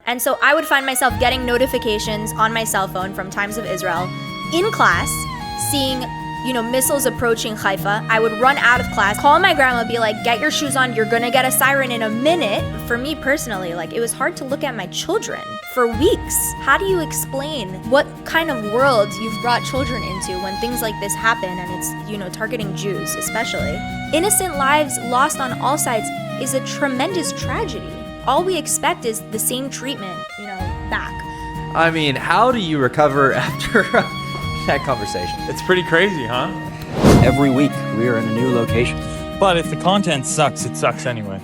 And so I would find myself getting notifications on my cell phone from Times of Israel in class, seeing, missiles approaching Haifa. I would run out of class, call my grandma, be like, get your shoes on, you're gonna get a siren in a minute. For me personally, it was hard to look at my children for weeks. How do you explain what kind of world you've brought children into when things like this happen and it's, targeting Jews especially? Innocent lives lost on all sides is a tremendous tragedy. All we expect is the same treatment, back. I mean, how do you recover after that conversation? It's pretty crazy, huh? Every week, we are in a new location. But if the content sucks, it sucks anyway.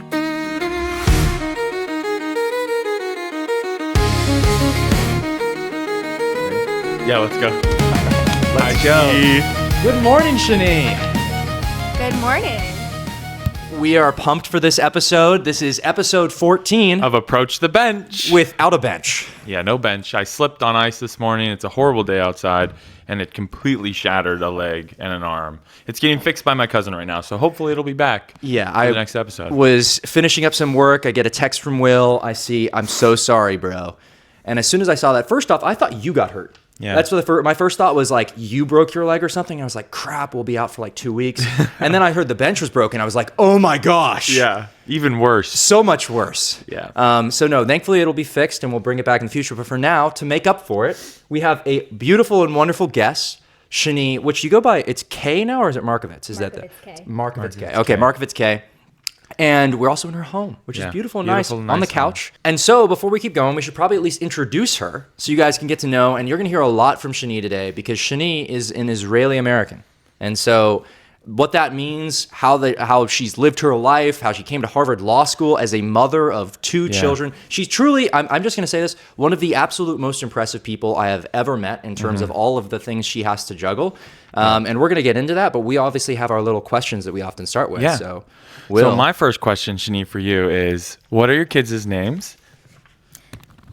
Yeah, let's go. Let's go. Good morning, Shanee. Good morning. We are pumped for this episode. This is episode 14 Of Approach the Bench. without a bench. Yeah, no bench. I slipped on ice this morning. It's a horrible day outside, and it completely shattered a leg and an arm. It's getting fixed by my cousin right now, so hopefully it'll be back for the next episode. Was finishing up some work. I get a text from Will. I see, I'm so sorry, bro. And as soon as I saw that, first off, I thought you got hurt. Yeah. That's what my first thought was, you broke your leg or something. I was like, crap, we'll be out for 2 weeks. And then I heard the bench was broken. I was like, oh my gosh. Yeah, even worse. So much worse. Yeah. So no, thankfully it'll be fixed and we'll bring it back in the future. But for now, to make up for it, we have a beautiful and wonderful guest, Shanee, which you go by, it's Kay now or is it Markovitz? Markovitz Kay. Okay, Markovitz Kay. And we're also in her home, which is beautiful and nice on the couch. And so before we keep going, we should probably at least introduce her so you guys can get to know. And you're going to hear a lot from Shanee today because Shanee is an Israeli American. And so what that means, how she's lived her life, how she came to Harvard Law School as a mother of two children. She's truly, I'm just going to say this, one of the absolute most impressive people I have ever met in terms of all of the things she has to juggle. And we're going to get into that, but we obviously have our little questions that we often start with. Yeah. So my first question, Shanee, for you is, what are your kids' names?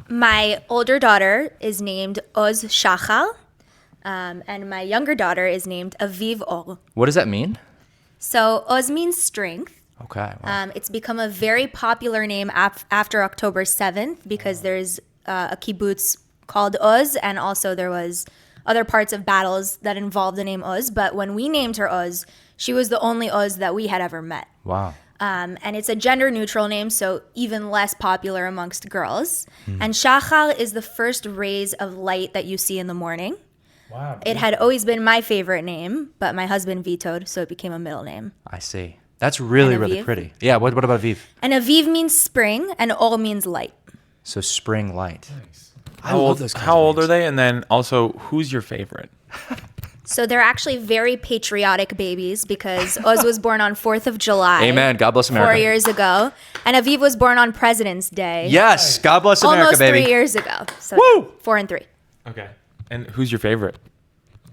My older daughter is named Oz Shachal, and my younger daughter is named Aviv Or. What does that mean? So Oz means strength. Okay. Wow. It's become a very popular name after October 7th because there's a kibbutz called Oz, and also there was other parts of battles that involved the name Oz. But when we named her Oz, she was the only Oz that we had ever met. Wow. And it's a gender-neutral name, so even less popular amongst girls. And Shachal is the first rays of light that you see in the morning. Wow. It had always been my favorite name, but my husband vetoed, so it became a middle name. I see. That's really, And really Aviv? pretty. Yeah, what about Aviv? And Aviv means spring, and Or means light. So spring light. Nice. I love those kinds How of old names. are they? And then also, who's your favorite? So they're actually very patriotic babies because Oz was born on 4th of July. Amen. God bless America. 4 years ago. And Aviv was born on President's Day. Yes. God bless America, Almost baby. 3 years ago. So Woo! 4 and 3. Okay. And who's your favorite?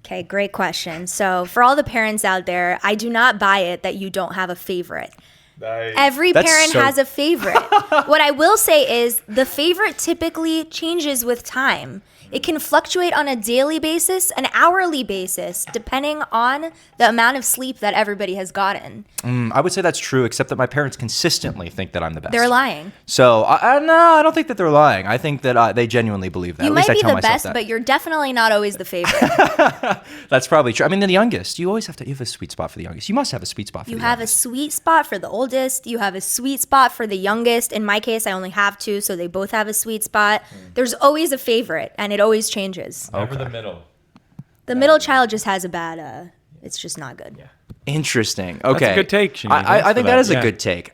Okay, great question. So for all the parents out there, I do not buy it that you don't have a favorite. Nice. Every That's parent so- has a favorite. What I will say is the favorite typically changes with time. It can fluctuate on a daily basis, an hourly basis, depending on the amount of sleep that everybody has gotten. I would say that's true, except that my parents consistently think that I'm the best. They're lying. So, no, I don't think that they're lying. I think that they genuinely believe that. You At least might I be tell the myself best, that. but you're definitely not always the favorite. That's probably true. I mean, the youngest. You always you have a sweet spot for the youngest. You must have a sweet spot for You the have a youngest. sweet spot for the oldest. You have a sweet spot for the youngest. In my case, I only have two, so they both have a sweet spot. There's always a favorite, and it always changes. Never the middle. The middle child just has a bad, it's just not good. Yeah. Interesting. Okay. a good take, Shanee. I Thanks think for that that. is a Yeah. good take.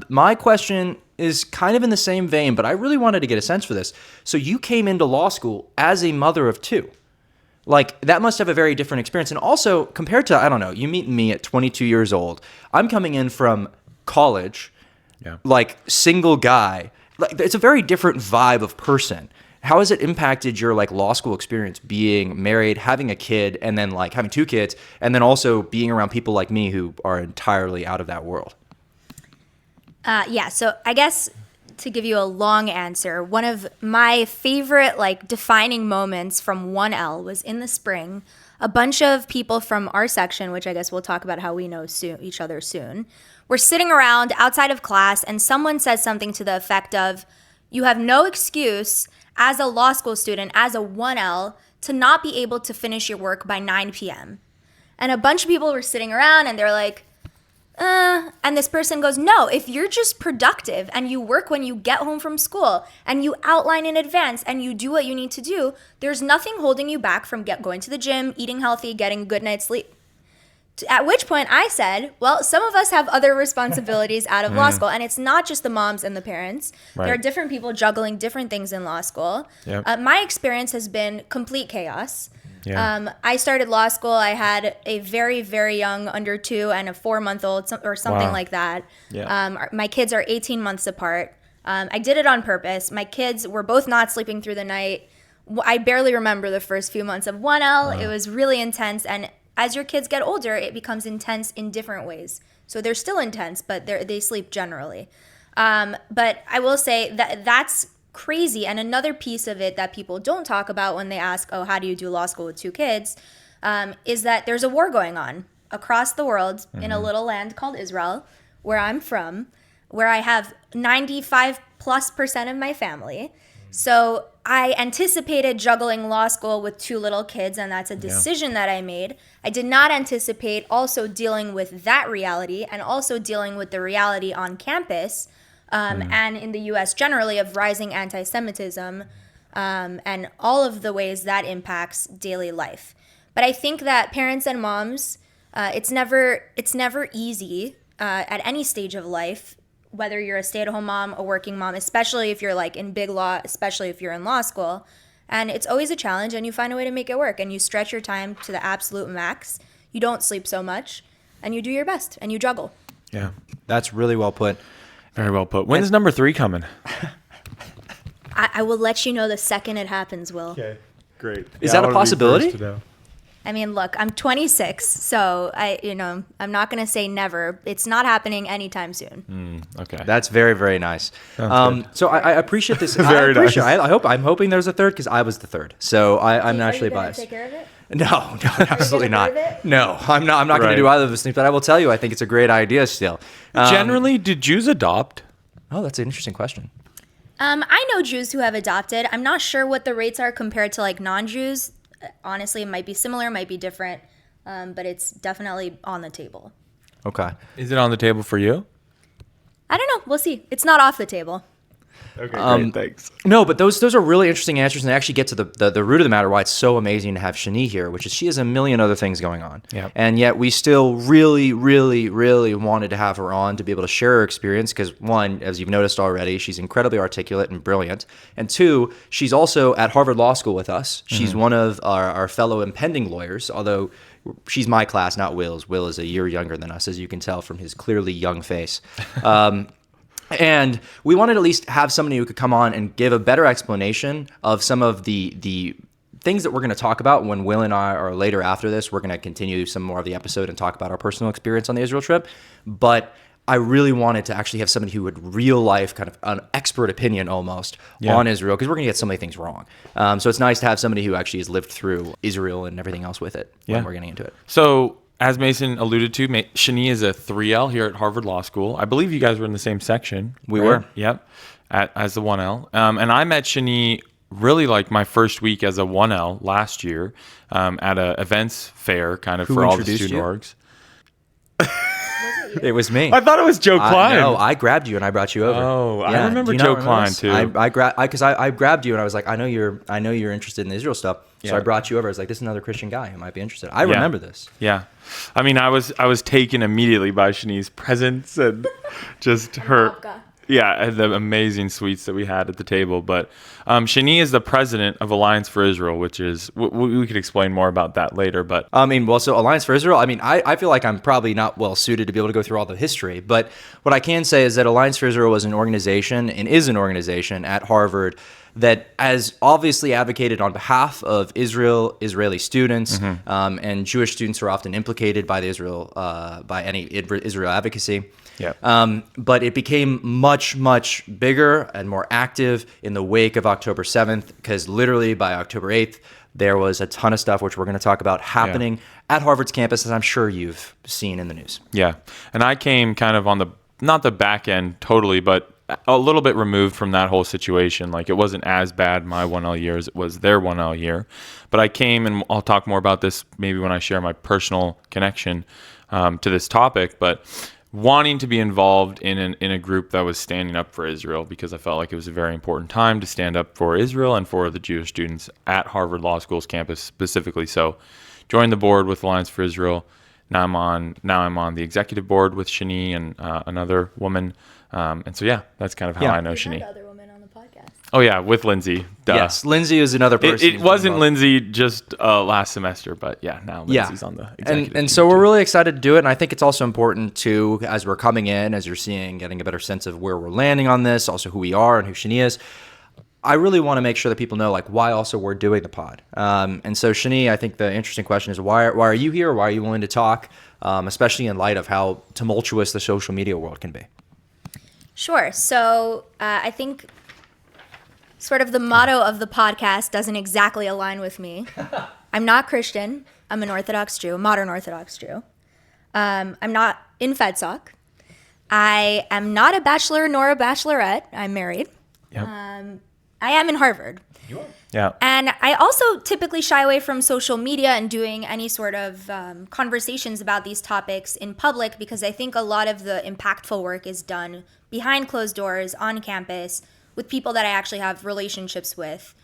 My question is kind of in the same vein, but I really wanted to get a sense for this. So you came into law school as a mother of two. That must have a very different experience. And also, compared to, I don't know, you meet me at 22 years old. I'm coming in from college, single guy. It's a very different vibe of person. How has it impacted your law school experience, being married, having a kid, and then having two kids, and then also being around people like me who are entirely out of that world? So I guess to give you a long answer, one of my favorite defining moments from 1L was in the spring. A bunch of people from our section, which I guess we'll talk about how we know each other soon, were sitting around outside of class, and someone said something to the effect of, You have no excuse as a law school student, as a 1L, to not be able to finish your work by 9 p.m. And a bunch of people were sitting around and they're like, and this person goes, no, if you're just productive and you work when you get home from school and you outline in advance and you do what you need to do, there's nothing holding you back from going to the gym, eating healthy, getting a good night's sleep. At which point I said, well, some of us have other responsibilities out of law school, and it's not just the moms and the parents. Right. There are different people juggling different things in law school. Yep. My experience has been complete chaos. Yeah. I started law school. I had a very, very young under 2 and a 4-month-old or something like that. Yeah. My kids are 18 months apart. I did it on purpose. My kids were both not sleeping through the night. I barely remember the first few months of 1L. Wow. It was really intense. And as your kids get older, it becomes intense in different ways. So they're still intense, but they sleep generally. But I will say that's crazy. And another piece of it that people don't talk about when they ask, oh, how do you do law school with 2 kids, is that there's a war going on across the world in a little land called Israel, where I'm from, where I have 95+% of my family. So I anticipated juggling law school with 2 little kids, and that's a decision that I made. I did not anticipate also dealing with that reality and also dealing with the reality on campus and in the U.S. generally of rising anti-Semitism and all of the ways that impacts daily life. But I think that parents and moms, it's never easy at any stage of life, whether you're a stay-at-home mom, a working mom, especially if you're like in big law, especially if you're in law school. And it's always a challenge, and you find a way to make it work, and you stretch your time to the absolute max. You don't sleep so much, and you do your best, and you juggle. Yeah, that's really well put. Very well put. When's number 3 coming? I will let you know the second it happens, Will. Okay, great. Is that a possibility? I mean, look, I'm 26, so I'm not going to say never. It's not happening anytime soon. Okay, that's very, very nice. So I appreciate this. Very nice. I'm hoping there's a third because I was the third. So I'm naturally biased. Take care of it? No, absolutely not. No, I'm not going to do either of those things. But I will tell you, I think it's a great idea still. Generally, do Jews adopt? Oh, that's an interesting question. I know Jews who have adopted. I'm not sure what the rates are compared to like non-Jews. Honestly, it might be similar, might be different, but it's definitely on the table. Okay. Is it on the table for you? I don't know. We'll see. It's not off the table. Okay, great, thanks. No, but those are really interesting answers, and they actually get to the root of the matter, why it's so amazing to have Shanee here, which is she has a million other things going on. Yep. And yet we still really, really, really wanted to have her on to be able to share her experience because, one, as you've noticed already, she's incredibly articulate and brilliant. And two, she's also at Harvard Law School with us. She's one of our fellow impending lawyers, although she's my class, not Will's. Will is a year younger than us, as you can tell from his clearly young face. And we wanted to at least have somebody who could come on and give a better explanation of some of the things that we're going to talk about when Will and I are later after this. We're going to continue some more of the episode and talk about our personal experience on the Israel trip. But I really wanted to actually have somebody who would real life, kind of an expert opinion almost on Israel, because we're going to get so many things wrong. So it's nice to have somebody who actually has lived through Israel and everything else with it when we're getting into it. So as Mason alluded to, Shanee is a 3L here at Harvard Law School. I believe you guys were in the same section. We were. Yep. As the 1L. And I met Shanee really like my first week as a 1L last year at a events fair kind of for all the student orgs. It was me. I thought it was Joe Klein. No, I grabbed you and I brought you over. Oh, yeah. I remember Joe Klein too. I grabbed you and I was like, I know you're interested in the Israel stuff. So I brought you over. I was like, this is another Christian guy who might be interested. I remember this. Yeah. I mean, I was taken immediately by Shanee's presence and just her. Yeah, the amazing sweets that we had at the table. But Shanee is the president of Alliance for Israel, which is, we could explain more about that later. But so Alliance for Israel, I feel like I'm probably not well suited to be able to go through all the history. But what I can say is that Alliance for Israel was an organization and is an organization at Harvard that has obviously advocated on behalf of Israeli students, and Jewish students are often implicated by by any Israel advocacy. Yeah. But it became much, much bigger and more active in the wake of October 7th, because literally by October 8th, there was a ton of stuff, which we're going to talk about, happening at Harvard's campus, as I'm sure you've seen in the news. Yeah. And I came kind of on not the back end totally, but a little bit removed from that whole situation. Like, it wasn't as bad my 1L year as it was their 1L year. But I came, and I'll talk more about this maybe when I share my personal connection to this topic, but wanting to be involved in a group that was standing up for Israel, because I felt like it was a very important time to stand up for Israel and for the Jewish students at Harvard Law School's campus specifically. So joined the board with Alliance for Israel. Now I'm on the executive board with Shanee and another woman. And so, yeah, that's kind of how I know Shanee. Other women on the podcast. Oh, yeah, with Lindsay. Duh. Yes, Lindsay is another person. It wasn't Lindsay just last semester, but yeah, now Lindsay's on the executive and so we're really excited to do it. And I think it's also important too, as we're coming in, as you're seeing, getting a better sense of where we're landing on this, also who we are and who Shanee is. I really want to make sure that people know, like, why also we're doing the pod. And so, Shanee, I think the interesting question is, why are you here? Why are you willing to talk, especially in light of how tumultuous the social media world can be? Sure. So I think sort of the motto of the podcast doesn't exactly align with me. I'm not Christian. I'm an Orthodox Jew, a modern Orthodox Jew. I'm not in FedSoc. I am not a bachelor nor a bachelorette. I'm married. Yep. I am in Harvard. You are. Yeah. And I also typically shy away from social media and doing any sort of conversations about these topics in public, because I think a lot of the impactful work is done behind closed doors on campus with people that I actually have relationships with,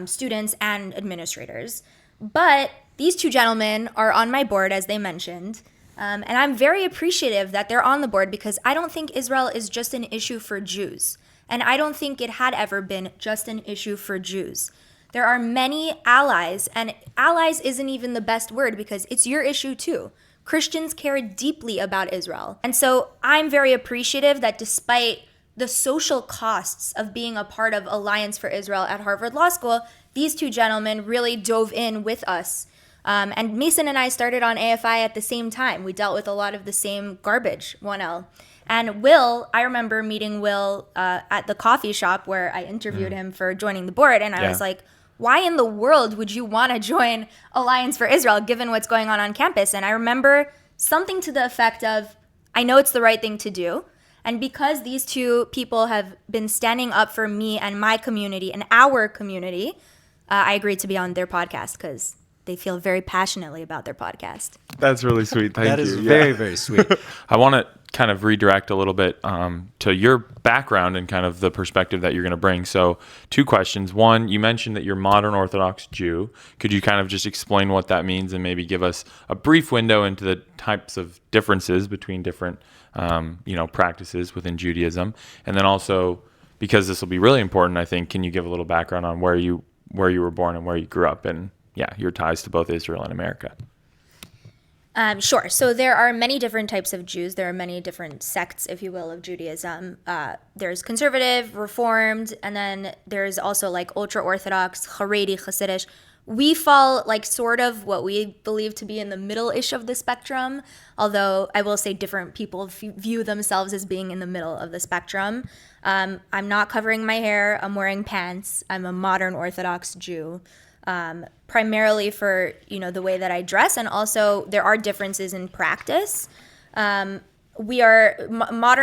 students and administrators. But these two gentlemen are on my board, as they mentioned, and I'm very appreciative that they're on the board, because I don't think Israel is just an issue for Jews. And I don't think it had ever been just an issue for Jews. There are many allies, and allies isn't even the best word, because it's your issue too. Christians care deeply about Israel. And so I'm very appreciative that despite the social costs of being a part of Alliance for Israel at Harvard Law School, these two gentlemen really dove in with us. And Mason and I started on AFI at the same time. We dealt with a lot of the same garbage, 1L. And Will, I remember meeting Will at the coffee shop where I interviewed him for joining the board. And I was like, why in the world would you want to join Alliance for Israel given what's going on campus? And I remember something to the effect of, I know it's the right thing to do. And because these two people have been standing up for me and my community and our community, I agreed to be on their podcast because they feel very passionately about their podcast. That's really sweet. Thank you. That is very, very sweet. I want to kind of redirect a little bit to your background and kind of the perspective that you're going to bring. So 2 questions. One, you mentioned that you're modern Orthodox Jew. Could you kind of just explain what that means and maybe give us a brief window into the types of differences between different practices within Judaism? And then also, because this will be really important, I think, can you give a little background on where you were born and where you grew up, and your ties to both Israel and America? Sure. So there are many different types of Jews. There are many different sects, if you will, of Judaism. There's conservative, reformed, and then there's also like ultra-Orthodox, Haredi, Hasidic. We fall like sort of what we believe to be in the middle-ish of the spectrum, although I will say different people view themselves as being in the middle of the spectrum. I'm not covering my hair. I'm wearing pants. I'm a modern Orthodox Jew. Primarily for, the way that I dress, and also there are differences in practice. Modern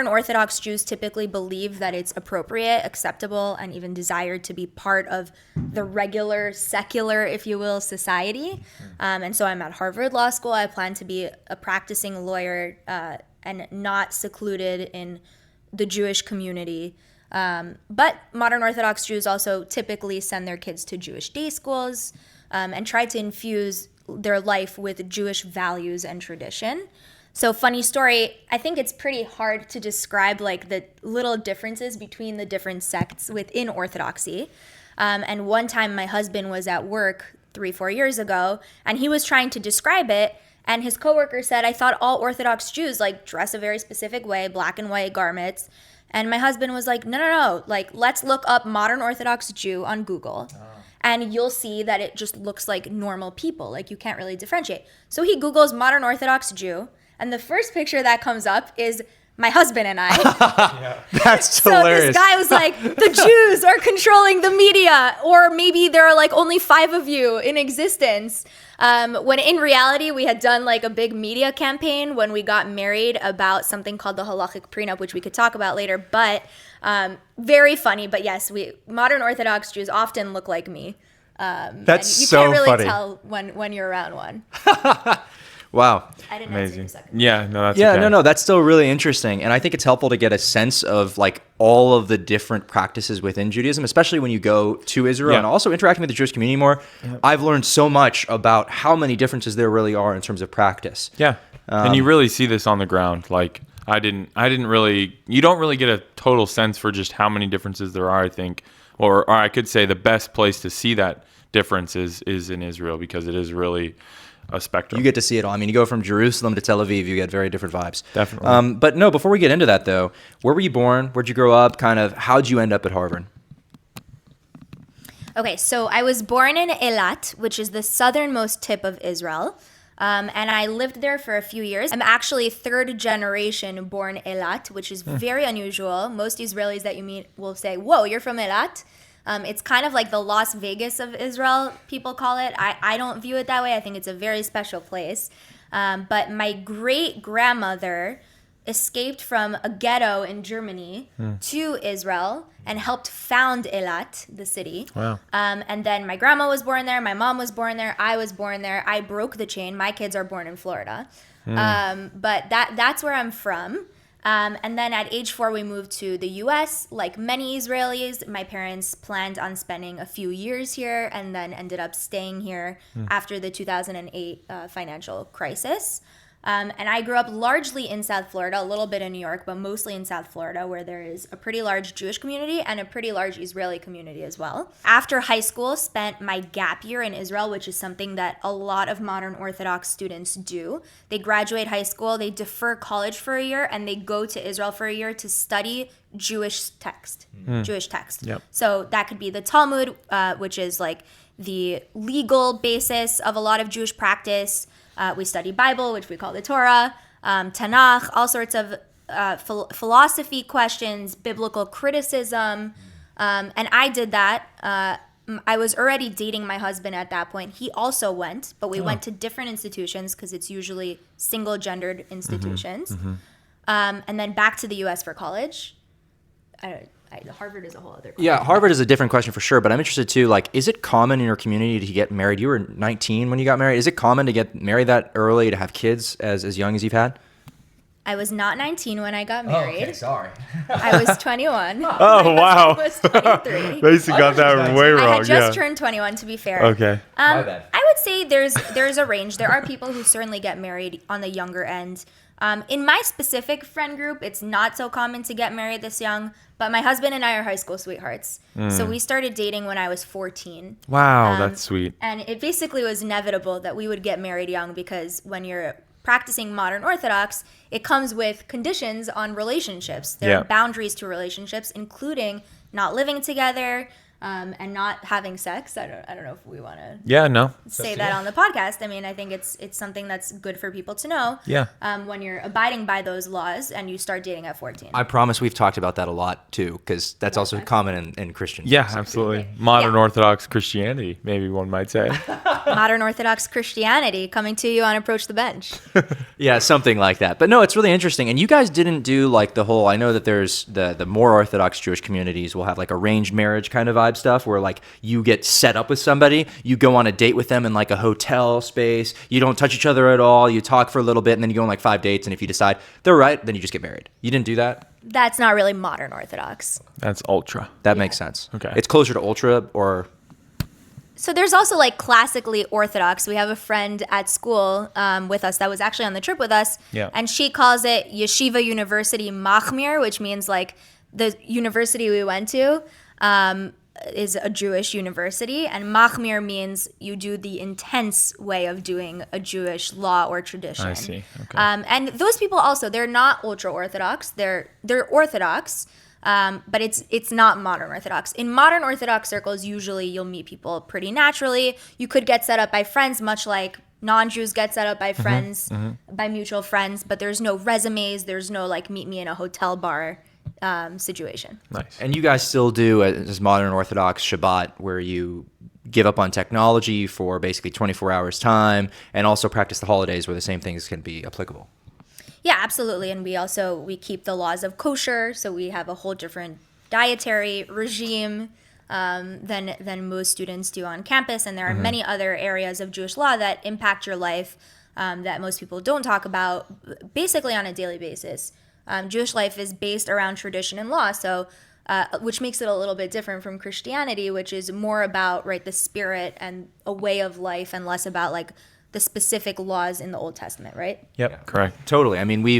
Orthodox Jews typically believe that it's appropriate, acceptable, and even desired to be part of the regular, secular, if you will, society. And so I'm at Harvard Law School. I plan to be a practicing lawyer and not secluded in the Jewish community. But modern Orthodox Jews also typically send their kids to Jewish day schools and try to infuse their life with Jewish values and tradition. So funny story, I think it's pretty hard to describe like the little differences between the different sects within Orthodoxy. And one time my husband was at work 3-4 years ago, and he was trying to describe it. And his coworker said, I thought all Orthodox Jews like dress a very specific way, black and white garments. And my husband was like, no, like let's look up modern Orthodox Jew on Google. And you'll see that it just looks like normal people. Like you can't really differentiate. So he Googles modern Orthodox Jew. And the first picture that comes up is my husband and I. That's so hilarious. This guy was like, the Jews are controlling the media. Or maybe there are like only 5 of you in existence. When in reality, we had done like a big media campaign when we got married about something called the halachic prenup, which we could talk about later. But Very funny, but yes, modern Orthodox Jews often look like me. That's you so can't really funny. tell when you're around one. Wow. I didn't answer Amazing. your second. Yeah, no, that's Yeah, okay. no, that's still really interesting. And I think it's helpful to get a sense of like all of the different practices within Judaism, especially when you go to Israel and also interacting with the Jewish community more. I've learned so much about how many differences there really are in terms of practice. Yeah. And you really see this on the ground. Like you don't really get a total sense for just how many differences there are, I think. Or I could say the best place to see that difference is in Israel, because it is really a spectrum. You get to see it all. I mean, you go from Jerusalem to Tel Aviv, you get very different vibes. Definitely. But no, before we get into that though, where were you born? Where'd you grow up? Kind of, how'd you end up at Harvard? Okay, so I was born in Eilat, which is the southernmost tip of Israel. And I lived there for a few years. I'm actually third generation born Eilat, which is very unusual. Most Israelis that you meet will say, whoa, you're from Eilat? It's kind of like the Las Vegas of Israel, people call it. I don't view it that way. I think it's a very special place. But my great-grandmother escaped from a ghetto in Germany to Israel and helped found Eilat, the city. Wow. And then my grandma was born there, my mom was born there, I was born there. I broke the chain. My kids are born in Florida. But that's where I'm from. And then at age 4, we moved to the U.S. Like many Israelis, my parents planned on spending a few years here and then ended up staying here after the 2008 financial crisis. And I grew up largely in South Florida, a little bit in New York, but mostly in South Florida, where there is a pretty large Jewish community and a pretty large Israeli community as well. After high school, spent my gap year in Israel, which is something that a lot of modern Orthodox students do. They graduate high school, they defer college for a year, and they go to Israel for a year to study Jewish text. Yep. So that could be the Talmud, which is like the legal basis of a lot of Jewish practice. We study Bible, which we call the Torah, Tanakh, all sorts of philosophy questions, biblical criticism. And I did that. I was already dating my husband at that point. He also went, but we went to different institutions because it's usually single-gendered institutions. And then back to the U.S. for college. Harvard is a whole other question. Yeah, Harvard is a different question for sure, but I'm interested too, like, is it common in your community to get married? You were 19 when you got married. Is it common to get married that early, to have kids as young as you've had? I was not 19 when I got married. Oh, okay, sorry. I was 21. Oh, wow. I was 23. Basically got that way wrong. I had just turned 21, to be fair. Okay. My bad. I would say there's a range. There are people who certainly get married on the younger end. In my specific friend group, it's not so common to get married this young, but my husband and I are high school sweethearts. So we started dating when I was 14. Wow, that's sweet. And it basically was inevitable that we would get married young, because when you're practicing modern Orthodox, it comes with conditions on relationships. There are boundaries to relationships, including not living together, and not having sex. I don't know if we want to say that on the podcast. I mean, I think it's something that's good for people to know. Yeah. When you're abiding by those laws and you start dating at 14. I promise we've talked about that a lot too, because that's also common in Christian. Yeah, absolutely. Modern Orthodox Christianity, maybe one might say. Modern Orthodox Christianity coming to you on Approach the Bench. Yeah, something like that. But no, it's really interesting. And you guys didn't do like the whole, I know that there's the more Orthodox Jewish communities will have like arranged marriage kind of vibe stuff, where like you get set up with somebody, you go on a date with them in like a hotel space, you don't touch each other at all, you talk for a little bit, and then you go on like 5 dates, and if you decide they're right, then you just get married. You didn't do that? That's not really modern Orthodox. That's ultra. That makes sense. Okay. It's closer to ultra or... So there's also like classically Orthodox. We have a friend at school with us that was actually on the trip with us. Yeah. And she calls it Yeshiva University Machmir, which means like the university we went to is a Jewish university. And Machmir means you do the intense way of doing a Jewish law or tradition. I see. Okay. And those people also, they're not ultra-Orthodox. They're Orthodox. But it's not modern Orthodox. In modern Orthodox circles, usually you'll meet people pretty naturally. You could get set up by friends, much like non-Jews get set up by friends, by mutual friends, but there's no resumes. There's no like meet me in a hotel bar situation. Nice. And you guys still do, as modern Orthodox, Shabbat, where you give up on technology for basically 24 hours time, and also practice the holidays where the same things can be applicable. Yeah, absolutely. And we keep the laws of kosher, so we have a whole different dietary regime than most students do on campus. And there are many other areas of Jewish law that impact your life that most people don't talk about basically on a daily basis. Jewish life is based around tradition and law, so which makes it a little bit different from Christianity, which is more about the spirit and a way of life, and less about like the specific laws in the Old Testament, right? Yep, Yeah, correct. Totally. I mean, we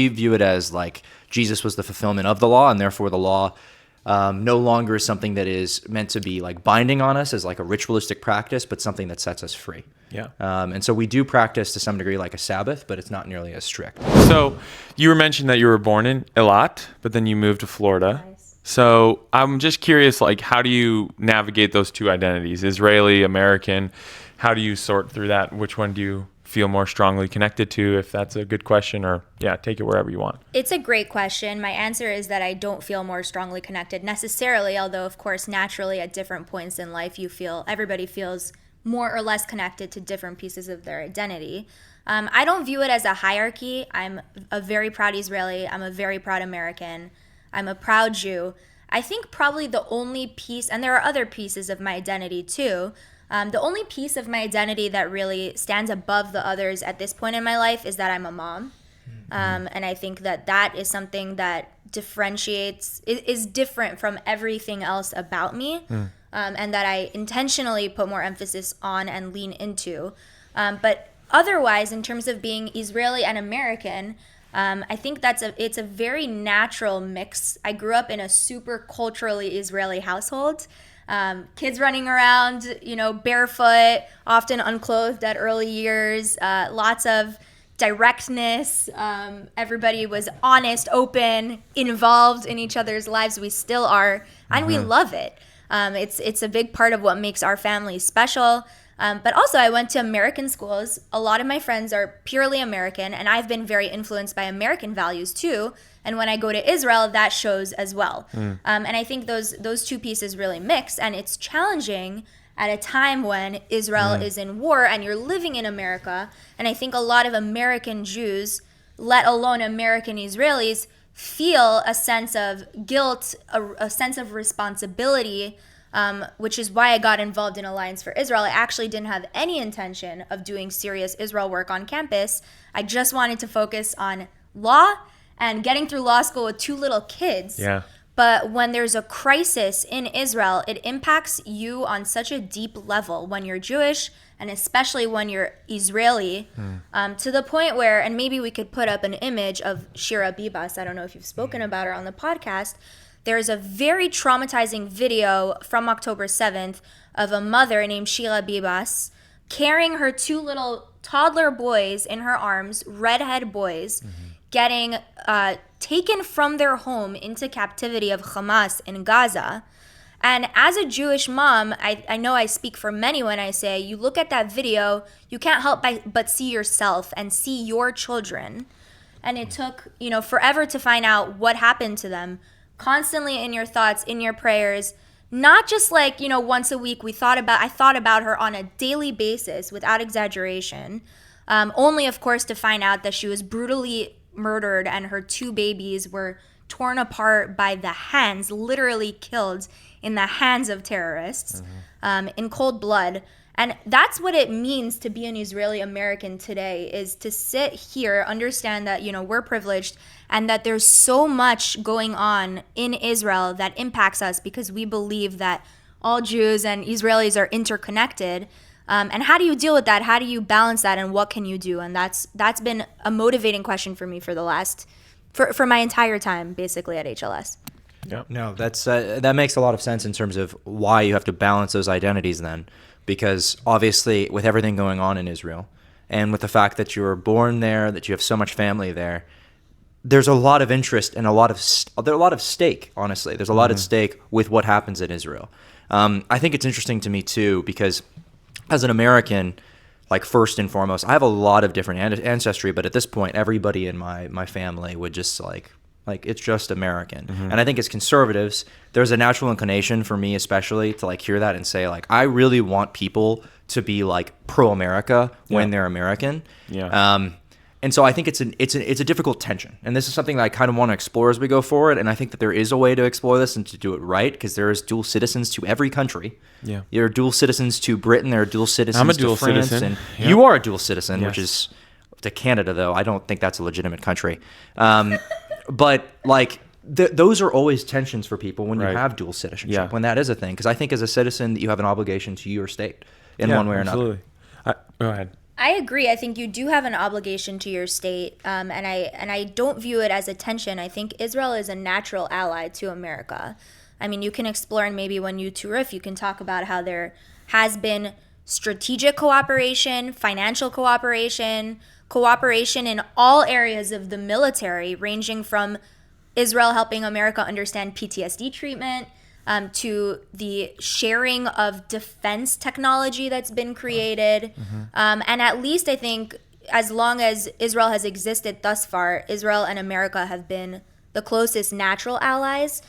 view it as like Jesus was the fulfillment of the law, and therefore the law no longer is something that is meant to be like binding on us as like a ritualistic practice, but something that sets us free. Yeah. And so we do practice to some degree like a Sabbath, but it's not nearly as strict. So you were mentioned that you were born in Eilat, but then you moved to Florida. Nice. So I'm just curious, like, how do you navigate those two identities, Israeli, American? How do you sort through that? Which one do you feel more strongly connected to, if that's a good question, or take it wherever you want? It's a great question. My answer is that I don't feel more strongly connected necessarily, although of course naturally at different points in life everybody feels more or less connected to different pieces of their identity. I don't view it as a hierarchy. I'm a very proud Israeli. I'm a very proud American. I'm a proud Jew. I think probably the only piece, and there are other pieces of my identity too, the only piece of my identity that really stands above the others at this point in my life is that I'm a mom. And I think that is something that is different from everything else about me, and that I intentionally put more emphasis on and lean into. But otherwise, in terms of being Israeli and American, I think it's a very natural mix. I grew up in a super culturally Israeli household. Kids running around, barefoot, often unclothed at early years, lots of directness. Everybody was honest, open, involved in each other's lives. We still are, and we love it. It's a big part of what makes our family special. But also I went to American schools. A lot of my friends are purely American, and I've been very influenced by American values too. And when I go to Israel, that shows as well. And I think those two pieces really mix, and it's challenging at a time when Israel is in war and you're living in America. And I think a lot of American Jews, let alone American Israelis, feel a sense of guilt, a sense of responsibility, which is why I got involved in Alliance for Israel. I actually didn't have any intention of doing serious Israel work on campus. I just wanted to focus on law and getting through law school with two little kids. Yeah. But when there's a crisis in Israel, it impacts you on such a deep level when you're Jewish, and especially when you're Israeli, to the point where, and maybe we could put up an image of Shira Bibas. I don't know if you've spoken about her on the podcast. There's a very traumatizing video from October 7th of a mother named Shira Bibas carrying her two little toddler boys in her arms, redhead boys, getting taken from their home into captivity of Hamas in Gaza. And as a Jewish mom, I know I speak for many when I say, you look at that video, you can't help but see yourself and see your children. And it took, forever to find out what happened to them. Constantly in your thoughts, in your prayers, not just like, once a week. I thought about her on a daily basis without exaggeration. Only, of course, to find out that she was brutally murdered and her two babies were torn apart by the hands, literally killed in the hands of terrorists, in cold blood. And that's what it means to be an Israeli American today, is to sit here, understand that, we're privileged, and that there's so much going on in Israel that impacts us because we believe that all Jews and Israelis are interconnected. And how do you deal with that? How do you balance that? And what can you do? And that's been a motivating question for me for my entire time, basically, at HLS. Yeah. No, that makes a lot of sense in terms of why you have to balance those identities then. Because obviously with everything going on in Israel, and with the fact that you were born there, that you have so much family there, there's a lot of interest and a lot of stake, honestly. There's a lot at stake with what happens in Israel. I think it's interesting to me too, because as an American, like first and foremost, I have a lot of different ancestry, but at this point, everybody in my family would just like it's just American. And I think as conservatives, there's a natural inclination for me especially to like hear that and say like, I really want people to be like pro-America when they're American. Yeah. And so I think it's a difficult tension, and this is something that I kind of want to explore as we go forward. And I think that there is a way to explore this and to do it right, because there is dual citizens to every country. Yeah, there are dual citizens to Britain. There are dual citizens I'm a to dual France, citizen. and you are a dual citizen, Yes. which is to Canada, though. I don't think that's a legitimate country. But like those are always tensions for people when you Right. have dual citizenship, Yeah. when that is a thing. Because I think as a citizen that you have an obligation to your state in one way or another. Go ahead. I agree. I think you do have an obligation to your state, and I don't view it as a tension. I think Israel is a natural ally to America. I mean, you can explore, and maybe when you tour, if you can talk about how there has been strategic cooperation, financial cooperation in all areas of the military, ranging from Israel helping America understand PTSD treatment, to the sharing of defense technology that's been created. And at least I think as long as Israel has existed thus far, Israel and America have been the closest natural allies.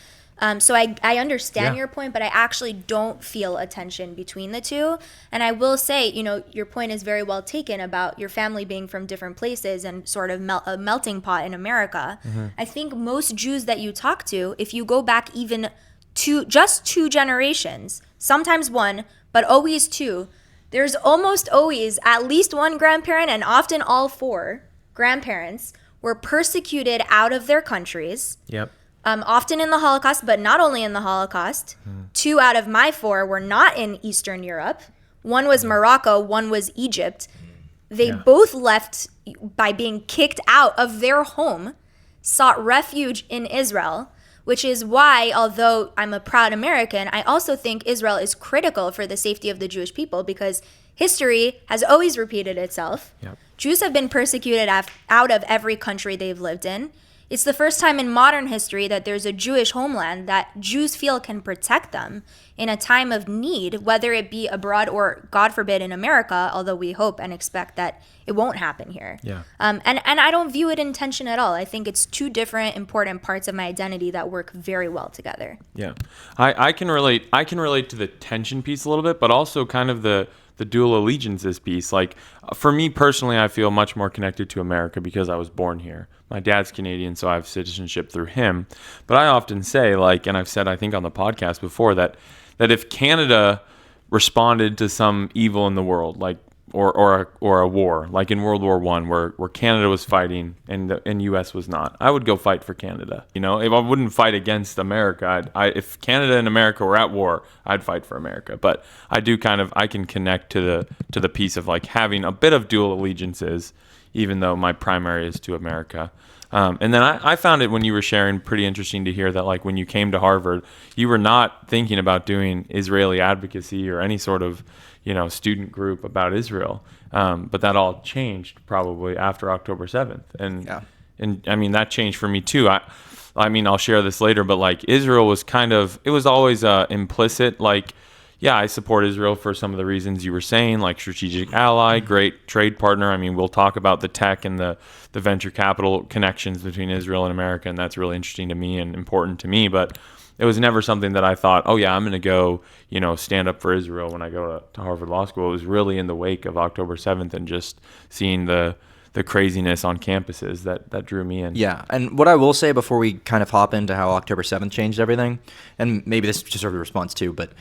So I understand your point, but I actually don't feel a tension between the two. And I will say, your point is very well taken about your family being from different places and sort of a melting pot in America. I think most Jews that you talk to, if you go back even just 2 generations, sometimes 1, but always 2, there's almost always at least 1 grandparent, and often all 4 grandparents were persecuted out of their countries. Yep. Often in the Holocaust, but not only in the Holocaust. 2 out of my 4 were not in Eastern Europe. 1 was Morocco, 1 was Egypt. They both left by being kicked out of their home, sought refuge in Israel, which is why, although I'm a proud American, I also think Israel is critical for the safety of the Jewish people, because history has always repeated itself. Yep. Jews have been persecuted out of every country they've lived in. It's the first time in modern history that there's a Jewish homeland that Jews feel can protect them in a time of need, whether it be abroad or, God forbid, in America, although we hope and expect that it won't happen here. Yeah. And I don't view it in tension at all. I think it's 2 different important parts of my identity that work very well together. Yeah. I can relate to the tension piece a little bit, but also kind of the dual allegiances piece. Like, for me personally, I feel much more connected to America because I was born here. My dad's Canadian, so I have citizenship through him. But I often say, like, and I've said, I think on the podcast before, that if Canada responded to some evil in the world, like, or a war, like in World War I, where Canada was fighting and U.S. was not, I would go fight for Canada. If I wouldn't fight against America, if Canada and America were at war, I'd fight for America. But I can connect to the piece of like having a bit of dual allegiances, even though my primary is to America. And then I found it, when you were sharing, pretty interesting to hear that, like, when you came to Harvard, you were not thinking about doing Israeli advocacy or any sort of, student group about Israel. But that all changed probably after October 7th. And I mean, that changed for me too. I mean, I'll share this later, but like, Israel was it was always implicit, like, yeah, I support Israel for some of the reasons you were saying, like strategic ally, great trade partner. I mean, we'll talk about the tech and the venture capital connections between Israel and America, and that's really interesting to me and important to me. But it was never something that I thought, oh yeah, I'm going to go, stand up for Israel when I go to Harvard Law School. It was really in the wake of October 7th and just seeing the craziness on campuses that drew me in. Yeah, and what I will say before we kind of hop into how October 7th changed everything, and maybe this is just sort of a response too, but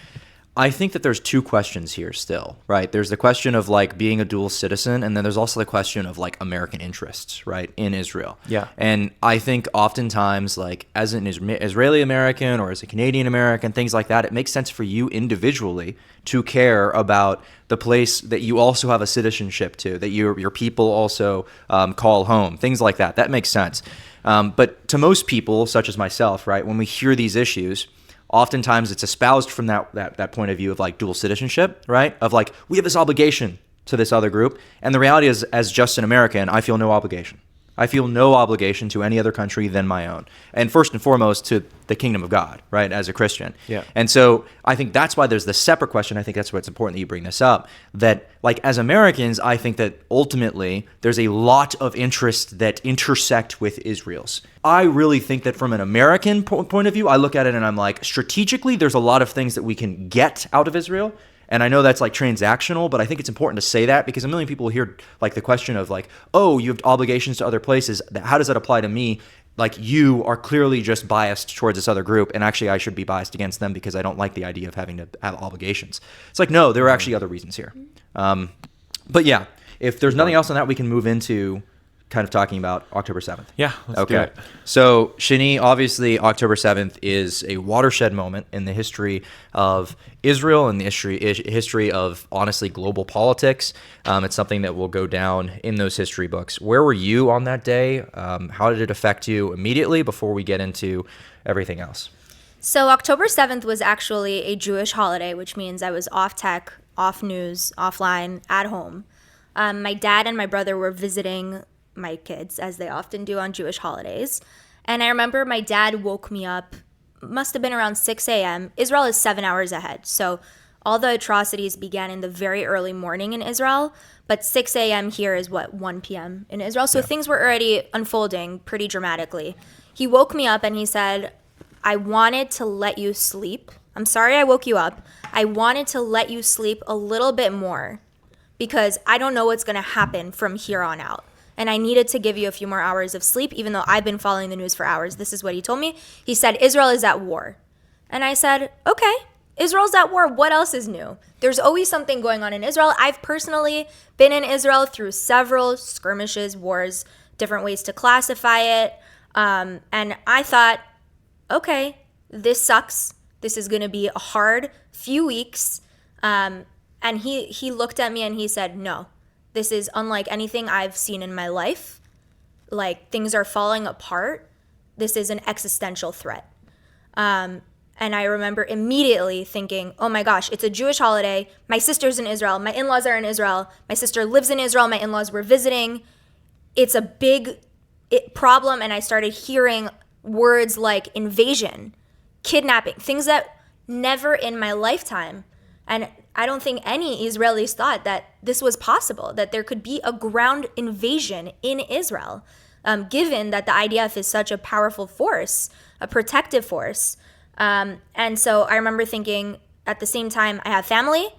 I think that there's 2 questions here still, right? There's the question of like being a dual citizen, and then there's also the question of like American interests, right, in Israel. Yeah. And I think oftentimes, like, as an Israeli American or as a Canadian American, things like that, it makes sense for you individually to care about the place that you also have a citizenship to, that your people also call home, things like that. That makes sense. But to most people, such as myself, right, when we hear these issues, oftentimes it's espoused from that point of view of like dual citizenship, right? Of like, we have this obligation to this other group. And the reality is, as just an American, I feel no obligation. I feel no obligation to any other country than my own. And first and foremost to the kingdom of God, right, as a Christian. Yeah. And so I think that's why there's the separate question. I think that's why it's important that you bring this up, that like as Americans, I think that ultimately there's a lot of interests that intersect with Israel's. I really think that from an American point of view, I look at it and I'm like, strategically, there's a lot of things that we can get out of Israel. And I know that's like transactional, but I think it's important to say that because a million people hear like the question of like, oh, you have obligations to other places. How does that apply to me? Like you are clearly just biased towards this other group, and actually I should be biased against them because I don't like the idea of having to have obligations. It's like, no, there are actually other reasons here. But yeah, if there's nothing else on that, we can move into kind of talking about October 7th. Yeah, let's do it. So, Shanee, obviously October 7th is a watershed moment in the history of Israel and the history of, honestly, global politics. It's something that will go down in those history books. Where were you on that day? How did it affect you immediately before we get into everything else? So October 7th was actually a Jewish holiday, which means I was off tech, off news, offline, at home. My dad and my brother were visiting my kids, as they often do on Jewish holidays. And I remember my dad woke me up, must have been around 6 a.m. Israel is 7 hours ahead. So all the atrocities began in the very early morning in Israel, but 6 a.m. here is 1 p.m. in Israel. So things were already unfolding pretty dramatically. He woke me up and he said, I wanted to let you sleep. I'm sorry I woke you up. I wanted to let you sleep a little bit more because I don't know what's going to happen from here on out. And I needed to give you a few more hours of sleep, even though I've been following the news for hours. This is what he told me. He said, Israel is at war. And I said, okay, Israel's at war. What else is new? There's always something going on in Israel. I've personally been in Israel through several skirmishes, wars, different ways to classify it. And I thought, okay, this sucks. This is going to be a hard few weeks. And he looked at me and he said, no. This is unlike anything I've seen in my life. Like, things are falling apart. This is an existential threat. And I remember immediately thinking, oh my gosh, it's a Jewish holiday. My sister's in Israel. My in-laws are in Israel. My sister lives in Israel. My in-laws were visiting. It's a big problem. And I started hearing words like invasion, kidnapping, things that never in my lifetime. And I don't think any Israelis thought that this was possible, that there could be a ground invasion in Israel, given that the IDF is such a powerful force, a protective force. And so I remember thinking at the same time, I have family,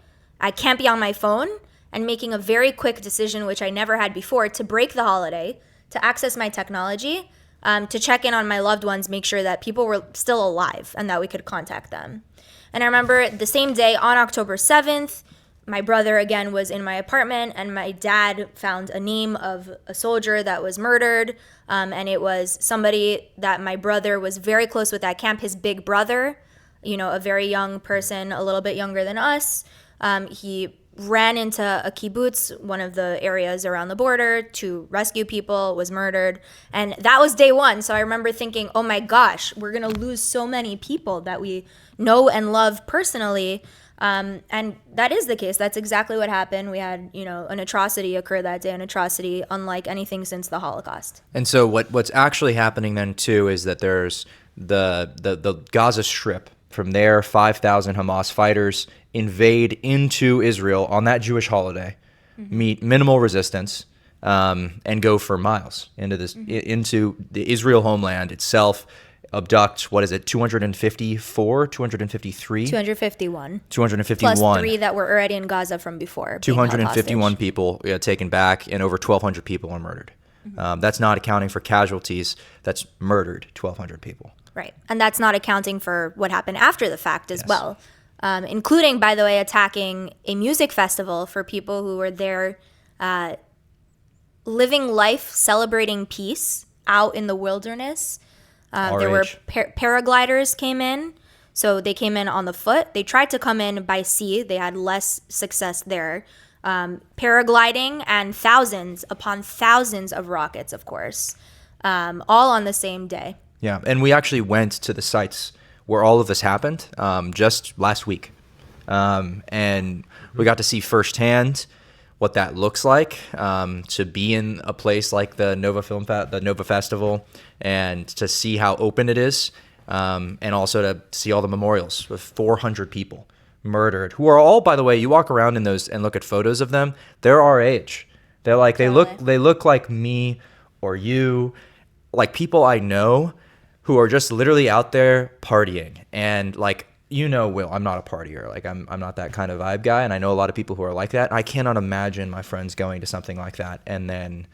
I can't be on my phone, and making a very quick decision, which I never had before, to break the holiday, to access my technology, to check in on my loved ones, make sure that people were still alive and that we could contact them. And I remember the same day on October 7th, my brother again was in my apartment and my dad found a name of a soldier that was murdered. And it was somebody that my brother was very close with at camp, his big brother, a very young person, a little bit younger than us. He ran into a kibbutz, one of the areas around the border, to rescue people, was murdered. And that was day one. So I remember thinking, oh my gosh, we're going to lose so many people that we know and love personally. And that is the case. That's exactly what happened. We had, an atrocity occur that day, an atrocity unlike anything since the Holocaust. And so what's actually happening then too is that there's the Gaza Strip. From there, 5,000 Hamas fighters invade into Israel on that Jewish holiday, meet minimal resistance, and go for miles into the Israel homeland itself, abduct, 254, 253? 251. 251. Plus 3 that were already in Gaza from before. 251 people taken back, and over 1,200 people are murdered. That's not accounting for casualties. That's murdered 1,200 people. Right. And that's not accounting for what happened after the fact as well, including, by the way, attacking a music festival for people who were there living life, celebrating peace out in the wilderness. There were paragliders came in. So they came in on the foot. They tried to come in by sea. They had less success there. Paragliding and thousands upon thousands of rockets, of course, all on the same day. Yeah, and we actually went to the sites where all of this happened just last week. And we got to see firsthand what that looks like, to be in a place like the Nova Festival, and to see how open it is, and also to see all the memorials with 400 people murdered, who are all, by the way, you walk around in those and look at photos of them, they're our age. They're like, they look like me or you, like people I know who are just literally out there partying. And like, Will, I'm not a partier. Like I'm not that kind of vibe guy, and I know a lot of people who are like that. I cannot imagine my friends going to something like that and then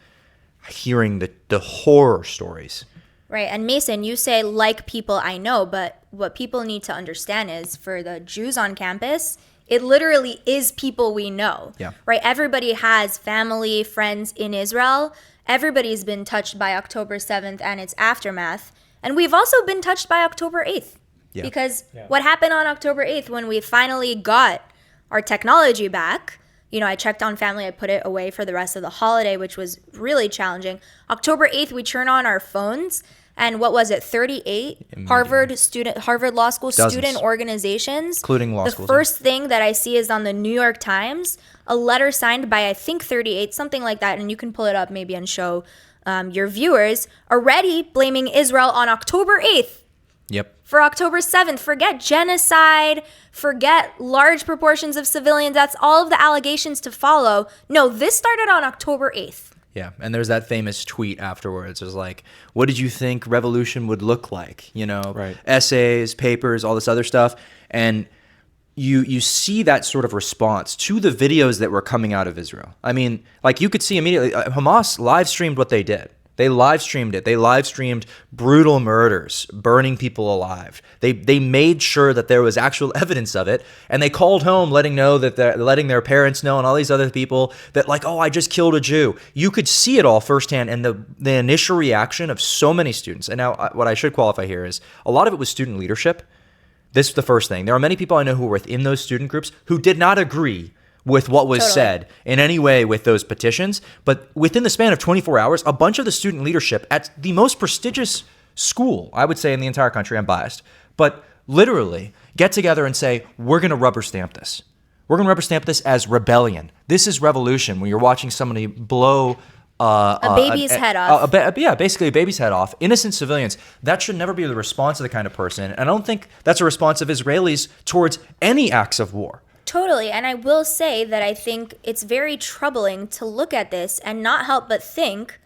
hearing the horror stories. Right. And Mason, you say like people I know, but what people need to understand is for the Jews on campus, it literally is people we know. Yeah. Right. Everybody has family, friends in Israel. Everybody's been touched by October 7th and its aftermath. And we've also been touched by October 8th. Yeah. Because what happened on October 8th when we finally got our technology back, I checked on family, I put it away for the rest of the holiday, which was really challenging. October 8th, we turn on our phones, and what was it, 38 Harvard Law School student organizations, including law schools. The first thing that I see is on the New York Times, a letter signed by, I think, 38, something like that, and you can pull it up maybe and show your viewers, already blaming Israel on October 8th. Yep. For October 7th, forget genocide, forget large proportions of civilians. That's all of the allegations to follow. No, this started on October 8th. Yeah, and there's that famous tweet afterwards. It was like, what did you think revolution would look like? Right. Essays, papers, all this other stuff. And you see that sort of response to the videos that were coming out of Israel. I mean, like you could see immediately, Hamas live streamed what they did. They live streamed it. They live streamed brutal murders, burning people alive. They made sure that there was actual evidence of it, and they called home, letting their parents know and all these other people that like, oh, I just killed a Jew. You could see it all firsthand, and the initial reaction of so many students. And now, what I should qualify here is a lot of it was student leadership. This is the first thing. There are many people I know who were within those student groups who did not agree with what was said in any way with those petitions. But within the span of 24 hours, a bunch of the student leadership at the most prestigious school, I would say in the entire country, I'm biased, but literally get together and say, we're going to rubber stamp this. We're going to rubber stamp this as rebellion. This is revolution when you're watching somebody blow a baby's head off. Basically a baby's head off. Innocent civilians. That should never be the response of the kind of person. And I don't think that's a response of Israelis towards any acts of war. Totally. And I will say that I think it's very troubling to look at this and not help but think,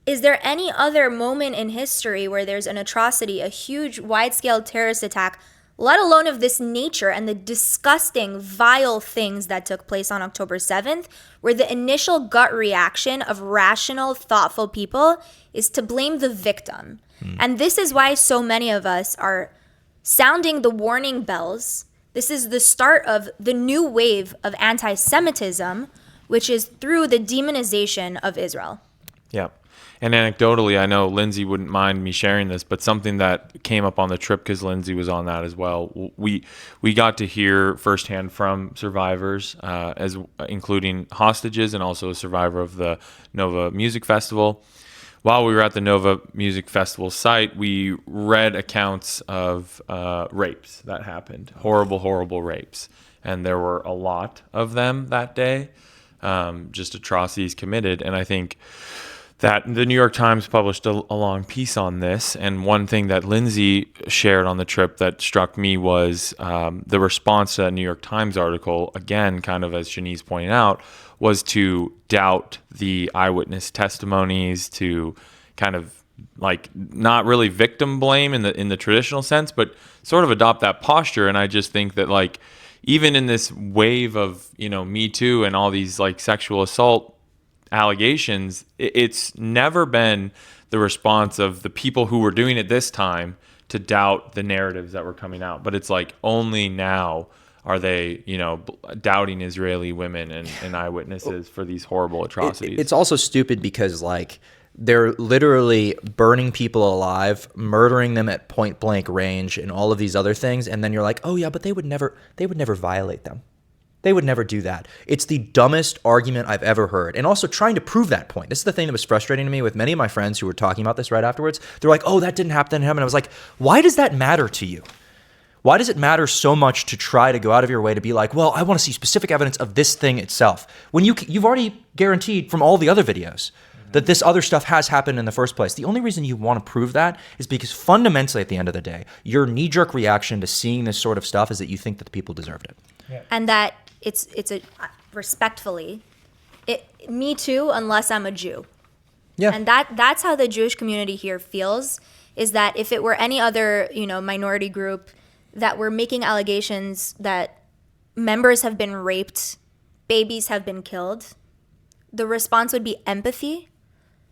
is there any other moment in history where there's an atrocity, a huge wide-scale terrorist attack, let alone of this nature and the disgusting, vile things that took place on October 7th, where the initial gut reaction of rational, thoughtful people is to blame the victim? And this is why so many of us are sounding the warning bells. This is the start of the new wave of anti-Semitism, which is through the demonization of Israel. Yeah. And anecdotally, I know Lindsay wouldn't mind me sharing this, but something that came up on the trip, because Lindsay was on that as well, we got to hear firsthand from survivors, as including hostages and also a survivor of the Nova Music Festival. While we were at the Nova Music Festival site, we read accounts of rapes that happened, horrible, horrible rapes. And there were a lot of them that day, just atrocities committed. And I think that the New York Times published a long piece on this. And one thing that Lindsay shared on the trip that struck me was the response to that New York Times article, again, kind of as Shanee's pointing out, was to doubt the eyewitness testimonies, to kind of like not really victim blame in the traditional sense, but sort of adopt that posture. And I just think that like even in this wave of, Me Too and all these like sexual assault allegations, it's never been the response of the people who were doing it this time to doubt the narratives that were coming out. But it's like only now are they, doubting Israeli women and eyewitnesses for these horrible atrocities. It's also stupid because, like, they're literally burning people alive, murdering them at point blank range, and all of these other things. And then you're like, oh yeah, but they would never violate them. They would never do that. It's the dumbest argument I've ever heard. And also trying to prove that point. This is the thing that was frustrating to me with many of my friends who were talking about this right afterwards. They're like, oh, that didn't happen. And I was like, why does that matter to you? Why does it matter so much to try to go out of your way to be like, well, I want to see specific evidence of this thing itself, when you've already guaranteed from all the other videos that this other stuff has happened in the first place? The only reason you want to prove that is because fundamentally at the end of the day, your knee-jerk reaction to seeing this sort of stuff is that you think that the people deserved it. Yeah. And that it's a respectfully, me too, unless I'm a Jew. Yeah. And that's how the Jewish community here feels, is that if it were any other, minority group, that were making allegations that members have been raped, babies have been killed, the response would be empathy.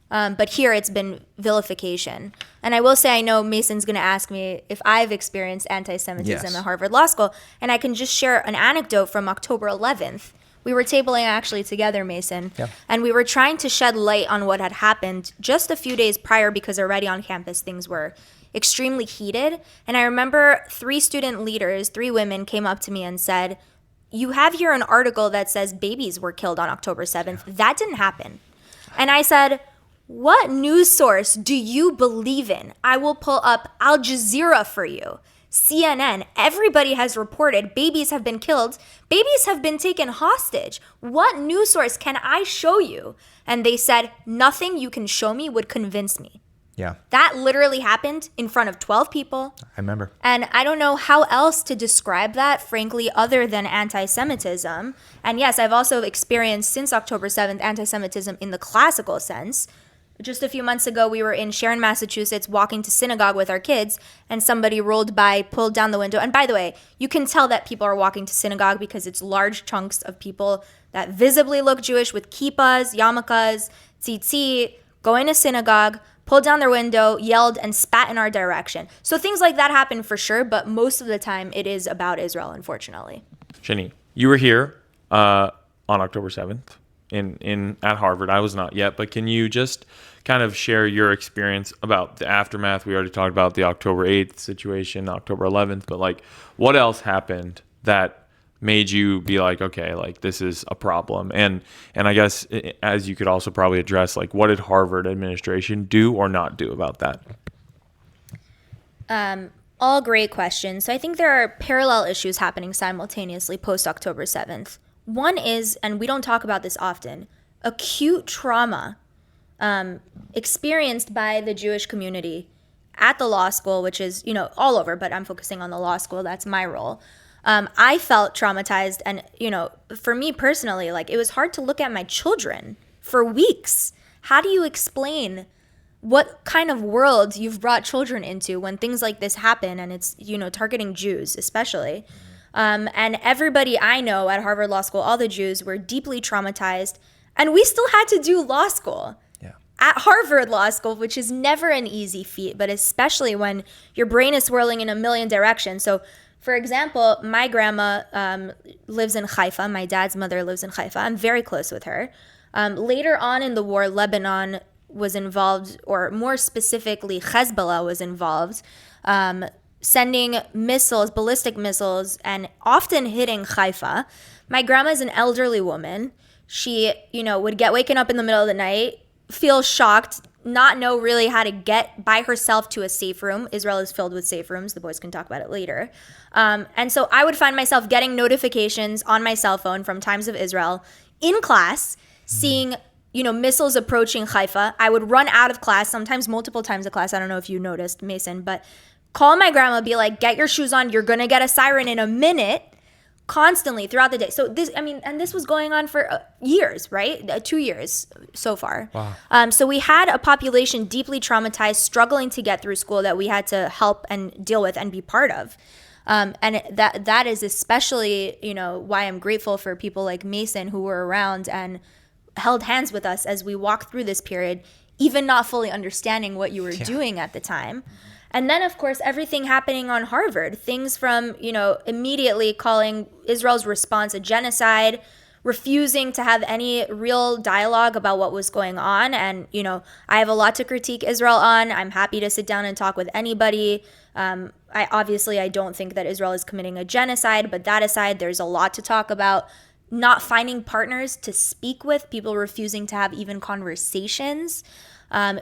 But here it's been vilification. And I will say, I know Mason's going to ask me if I've experienced anti-Semitism at Harvard Law School. And I can just share an anecdote from October 11th. We were tabling actually together, Mason. Yeah. And we were trying to shed light on what had happened just a few days prior, because already on campus things were extremely heated. And I remember 3 student leaders, 3 women, came up to me and said, "You have here an article that says babies were killed on October 7th. That didn't happen." And I said, "What news source do you believe in? I will pull up Al Jazeera for you. CNN, everybody has reported babies have been killed. Babies have been taken hostage. What news source can I show you?" And they said, "Nothing you can show me would convince me." Yeah. That literally happened in front of 12 people. I remember. And I don't know how else to describe that, frankly, other than anti-Semitism. And yes, I've also experienced since October 7th anti-Semitism in the classical sense. Just a few months ago, we were in Sharon, Massachusetts, walking to synagogue with our kids, and somebody rolled by, pulled down the window. And by the way, you can tell that people are walking to synagogue because it's large chunks of people that visibly look Jewish with kippahs, yarmulkes, tzitzit, going to synagogue, pulled down their window, yelled, and spat in our direction. So things like that happen for sure, but most of the time it is about Israel, unfortunately. Shanee, you were here on October 7th at Harvard. I was not yet, but can you just kind of share your experience about the aftermath? We already talked about the October 8th situation, October 11th, but like what else happened that made you be like, okay, like this is a problem? And I guess as you could also probably address, like what did Harvard administration do or not do about that? All great questions. So I think there are parallel issues happening simultaneously post October 7th. One is, and we don't talk about this often, acute trauma experienced by the Jewish community at the law school, which is, all over, but I'm focusing on the law school. That's my role. I felt traumatized. And, for me personally, like it was hard to look at my children for weeks. How do you explain what kind of world you've brought children into when things like this happen? And it's, targeting Jews especially. And everybody I know at Harvard Law School, all the Jews were deeply traumatized. And we still had to do law school. At Harvard Law School, which is never an easy feat, but especially when your brain is swirling in a million directions. So, for example, my grandma lives in Haifa. My dad's mother lives in Haifa. I'm very close with her. Later on in the war, Lebanon was involved, or more specifically, Hezbollah was involved, sending missiles, ballistic missiles, and often hitting Haifa. My grandma's an elderly woman. She, would get waken up in the middle of the night, feel shocked, not know really how to get by herself to a safe room. Israel is filled with safe rooms. The boys can talk about it later. And so I would find myself getting notifications on my cell phone from Times of Israel in class, seeing, missiles approaching Haifa. I would run out of class, sometimes multiple times a class. I don't know if you noticed, Mason, but call my grandma, be like, "Get your shoes on. You're going to get a siren in a minute." Constantly throughout the day. So this was going on for years, right? 2 years so far. Wow. So we had a population deeply traumatized, struggling to get through school that we had to help and deal with and be part of. And that is especially, why I'm grateful for people like Mason who were around and held hands with us as we walked through this period, even not fully understanding what you were doing at the time. And then, of course, everything happening on Harvard, things from, immediately calling Israel's response a genocide, refusing to have any real dialogue about what was going on. And, I have a lot to critique Israel on. I'm happy to sit down and talk with anybody. I don't think that Israel is committing a genocide, but that aside, there's a lot to talk about. Not finding partners to speak with, people refusing to have even conversations.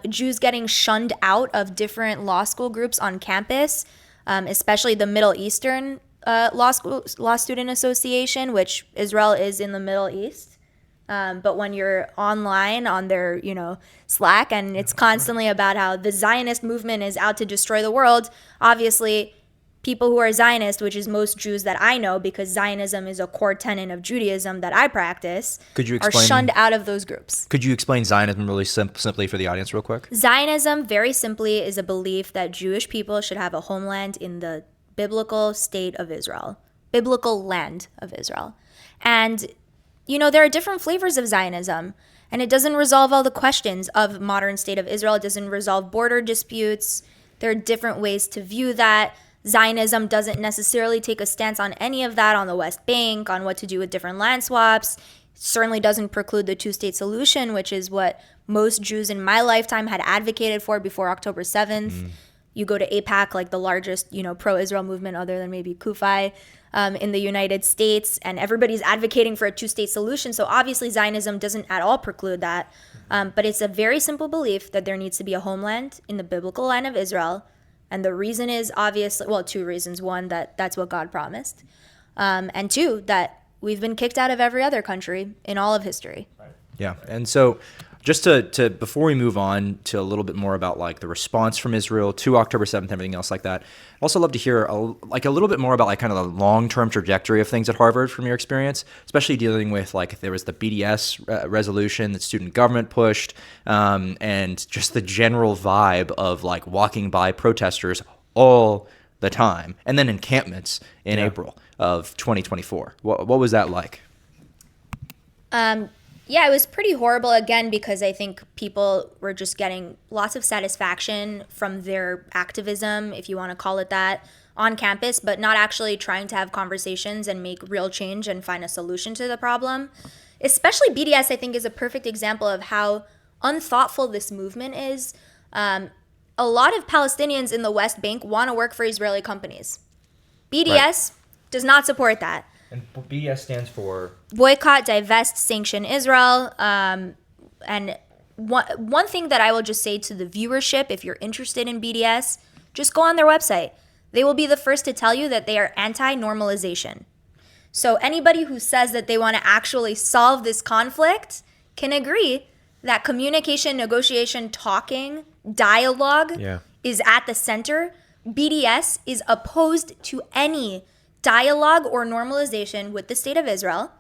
Jews getting shunned out of different law school groups on campus, especially the Middle Eastern Law Student Association, which Israel is in the Middle East. But when you're online on their, Slack, and it's constantly about how the Zionist movement is out to destroy the world, obviously people who are Zionist, which is most Jews that I know, because Zionism is a core tenet of Judaism that I practice, are shunned out of those groups. Could you explain Zionism really simply for the audience real quick? Zionism, very simply, is a belief that Jewish people should have a homeland in the biblical state of Israel, biblical land of Israel. And, there are different flavors of Zionism, and it doesn't resolve all the questions of modern state of Israel. It doesn't resolve border disputes. There are different ways to view that. Zionism doesn't necessarily take a stance on any of that on the West Bank, on what to do with different land swaps. Certainly doesn't preclude the two-state solution, which is what most Jews in my lifetime had advocated for before October 7th. You go to AIPAC, like the largest, pro-Israel movement other than maybe CUFI in the United States, and everybody's advocating for a two-state solution. So obviously Zionism doesn't at all preclude that. But it's a very simple belief that there needs to be a homeland in the biblical land of Israel. And the reason is obviously, well, two reasons. One, that's what God promised. And two, that we've been kicked out of every other country in all of history. Yeah. And so just to before we move on to a little bit more about like the response from Israel to October 7th and everything else like that, I'd also love to hear a little bit more about like kind of the long-term trajectory of things at Harvard from your experience, especially dealing with like there was the BDS resolution that student government pushed, and just the general vibe of like walking by protesters all the time, and then encampments in April of 2024. What was that like? Yeah, it was pretty horrible, again, because I think people were just getting lots of satisfaction from their activism, if you want to call it that, on campus, but not actually trying to have conversations and make real change and find a solution to the problem. Especially BDS, I think, is a perfect example of how unthoughtful this movement is. A lot of Palestinians in the West Bank want to work for Israeli companies. BDS does not support that. And BDS stands for? Boycott, divest, sanction Israel. And one thing that I will just say to the viewership, if you're interested in BDS, just go on their website. They will be the first to tell you that they are anti-normalization. So anybody who says that they want to actually solve this conflict can agree that communication, negotiation, talking, dialogue is at the center. BDS is opposed to any dialogue or normalization with the state of Israel.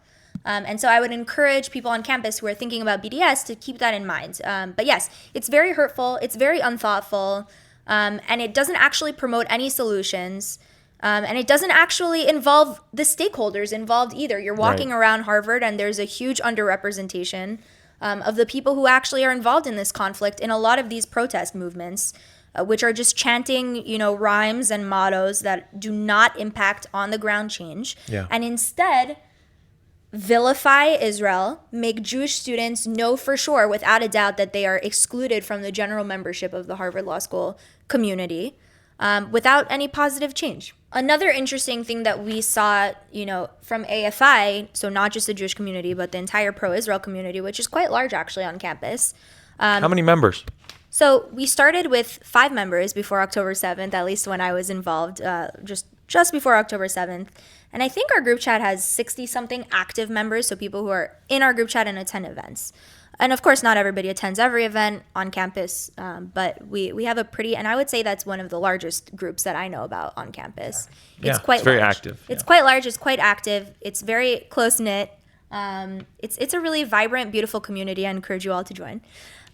And so I would encourage people on campus who are thinking about BDS to keep that in mind. But yes, it's very hurtful. It's very unthoughtful. And it doesn't actually promote any solutions. And it doesn't actually involve the stakeholders involved either. You're walking around Harvard and there's a huge underrepresentation of the people who actually are involved in this conflict in a lot of these protest movements, which are just chanting, rhymes and mottos that do not impact on the ground change. And instead vilify Israel, make Jewish students know for sure, without a doubt, that they are excluded from the general membership of the Harvard Law School community, without any positive change. Another interesting thing that we saw, from AFI, so not just the Jewish community, but the entire pro-Israel community, which is quite large actually on campus. How many members? So we started with 5 members before October 7th, at least when I was involved, just before October 7th. And I think our group chat has 60-something active members, so people who are in our group chat and attend events. And of course, not everybody attends every event on campus, but we have a pretty, and I would say that's one of the largest groups that I know about on campus. It's very active. It's quite large, it's quite active, it's very close-knit. It's a really vibrant, beautiful community. I encourage you all to join.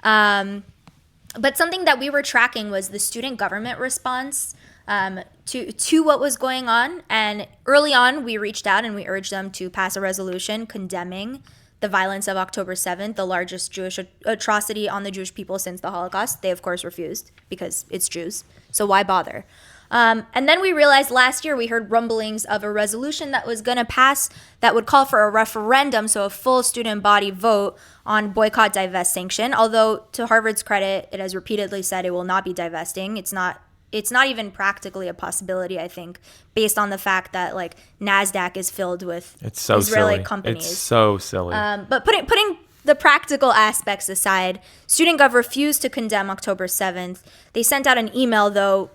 But something that we were tracking was the student government response to what was going on. And early on, we reached out and we urged them to pass a resolution condemning the violence of October 7th, the largest Jewish atrocity on the Jewish people since the Holocaust. They, of course, refused because it's Jews. So why bother? And then we realized last year we heard rumblings of a resolution that was going to pass that would call for a referendum, so a full student body vote on boycott, divest, sanction. Although, to Harvard's credit, it has repeatedly said it will not be divesting. It's not even practically a possibility, I think, based on the fact that like NASDAQ is filled with Israeli companies. It's so silly. But putting the practical aspects aside, Student Gov refused to condemn October 7th. They sent out an email, though,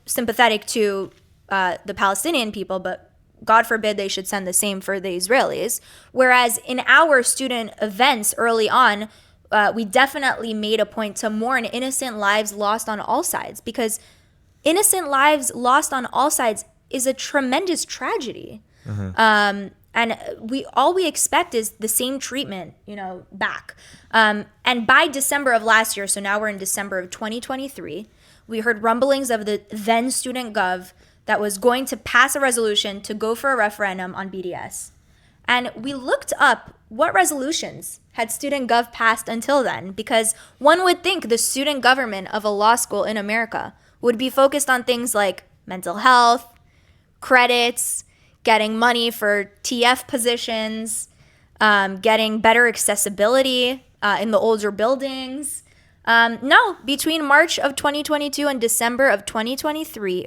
sympathetic to the Palestinian people, but God forbid they should send the same for the Israelis. Whereas in our student events early on, we definitely made a point to mourn innocent lives lost on all sides, because innocent lives lost on all sides is a tremendous tragedy. And all we expect is the same treatment, back. And by December of last year, so now we're in December of 2023, we heard rumblings of the then Student Gov that was going to pass a resolution to go for a referendum on BDS. And we looked up what resolutions had student gov passed until then, because one would think the student government of a law school in America would be focused on things like mental health, credits, getting money for TF positions, getting better accessibility in the older buildings. No, between March of 2022 and December of 2023,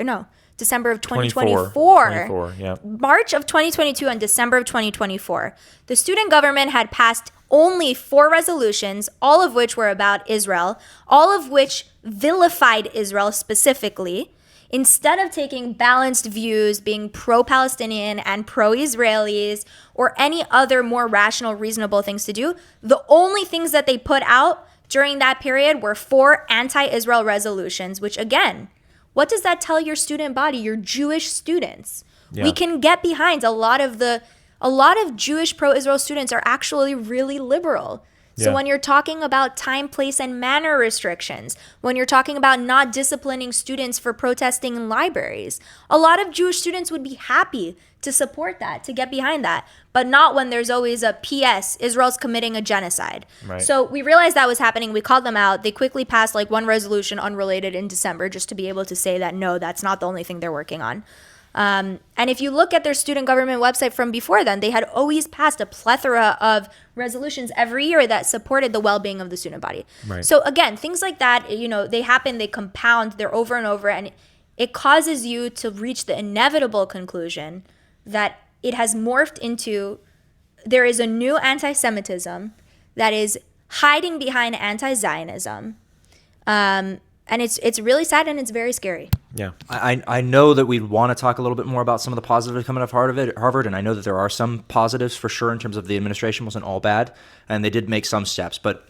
December of 2024. Yeah. March of 2022 and December of 2024, the student government had passed only 4 resolutions, all of which were about Israel, all of which vilified Israel specifically. Instead of taking balanced views, being pro-Palestinian and pro-Israelis, or any other more rational, reasonable things to do, the only things that they put out during that period were 4 anti-Israel resolutions, which again, what does that tell your student body, your Jewish students? Yeah. We can get behind a lot of Jewish pro-Israel students are actually really liberal. So Yeah. when you're talking about time, place, and manner restrictions, when you're talking about not disciplining students for protesting in libraries, a lot of Jewish students would be happy to support that, to get behind that, but not when there's always a PS, Israel's committing a genocide. Right. So we realized that was happening. We called them out. They quickly passed like one resolution unrelated in December just to be able to say that, no, that's not the only thing they're working on. And if you look at their student government website from before then, they had always passed a plethora of resolutions every year that supported the well-being of the student body. Right. So again, things like that, they happen, they compound, they're over and over, and it causes you to reach the inevitable conclusion that it has morphed into, there is a new anti-Semitism that is hiding behind anti-Zionism. And it's really sad and it's very scary. Yeah. I know that we'd want to talk a little bit more about some of the positives coming out of Harvard, and I know that there are some positives for sure in terms of the administration wasn't all bad, and they did make some steps. But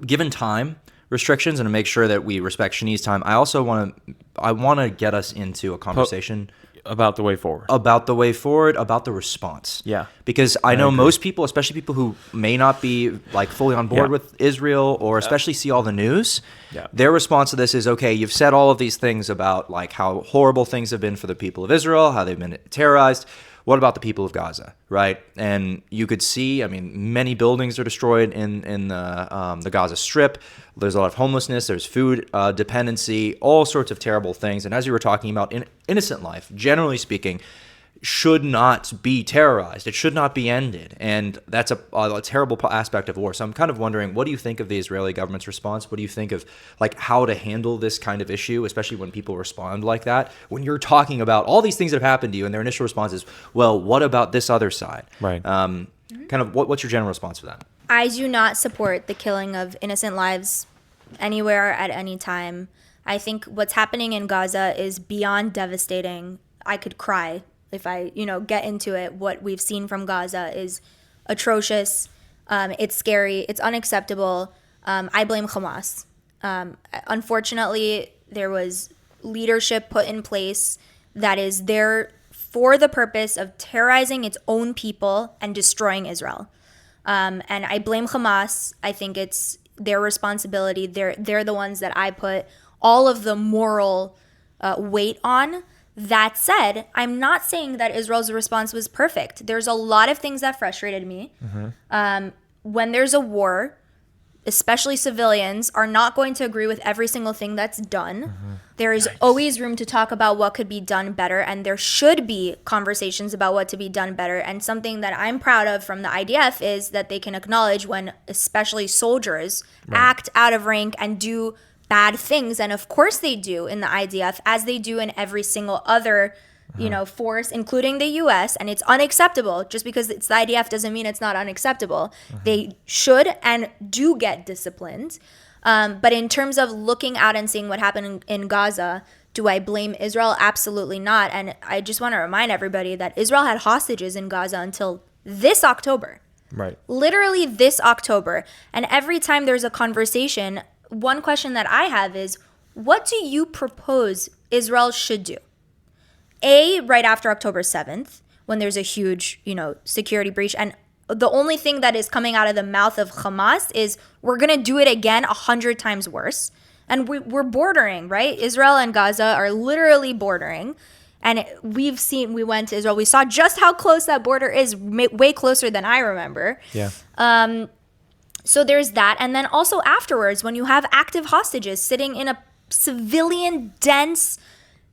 given time restrictions and to make sure that we respect Shanee's time, I also want to get us into a conversation About the way forward. about the response. Yeah. Because I know agree. most people, especially people who may not be like fully on board Yeah. with Israel or especially see all the news, Yeah. their response to this is, okay, you've said all of these things about like how horrible things have been for the people of Israel, how they've been terrorized. What about the people of Gaza, right? And you could see, I mean, many buildings are destroyed in the Gaza Strip. There's a lot of homelessness. There's food dependency, all sorts of terrible things. And as you were talking about, innocent life, generally speaking, should not be terrorized. It should not be ended. And that's a terrible aspect of war. So I'm kind of wondering, what do you think of the Israeli government's response? What do you think of like how to handle this kind of issue, especially when people respond like that? When you're talking about all these things that have happened to you and their initial response is, well, what about this other side? Right. Kind of what's your general response for that? I do not support the killing of innocent lives anywhere at any time. I think what's happening in Gaza is beyond devastating. I could cry if I, get into it. What we've seen from Gaza is atrocious. It's scary. It's unacceptable. I blame Hamas. Unfortunately, there was leadership put in place that is there for the purpose of terrorizing its own people and destroying Israel. And I blame Hamas. I think it's their responsibility. They're the ones that I put all of the moral weight on. That said, I'm not saying that Israel's response was perfect. There's a lot of things that frustrated me. When there's a war, especially civilians are not going to agree with every single thing that's done. There is always room to talk about what could be done better, and there should be conversations about what to be done better. And something that I'm proud of from the IDF is that they can acknowledge when especially soldiers act out of rank and do bad things. And of course they do in the IDF, as they do in every single other force, including the US, and it's unacceptable. Just because it's the IDF doesn't mean it's not unacceptable. They should and do get disciplined. But in terms of looking out and seeing what happened in Gaza, do I blame Israel? Absolutely not. And I just want to remind everybody that Israel had hostages in Gaza until this October. Right. Literally this October. And every time there's a conversation, one question that I have is, what do you propose Israel should do? Right after October 7th, when there's a huge, security breach, and the only thing that is coming out of the mouth of Hamas is, we're going to do it again 100 times worse. And we're bordering, right? Israel and Gaza are literally bordering. And we went to Israel. We saw just how close that border is, way closer than I remember. Yeah. So there's that. And then also afterwards, when you have active hostages sitting in a civilian, dense,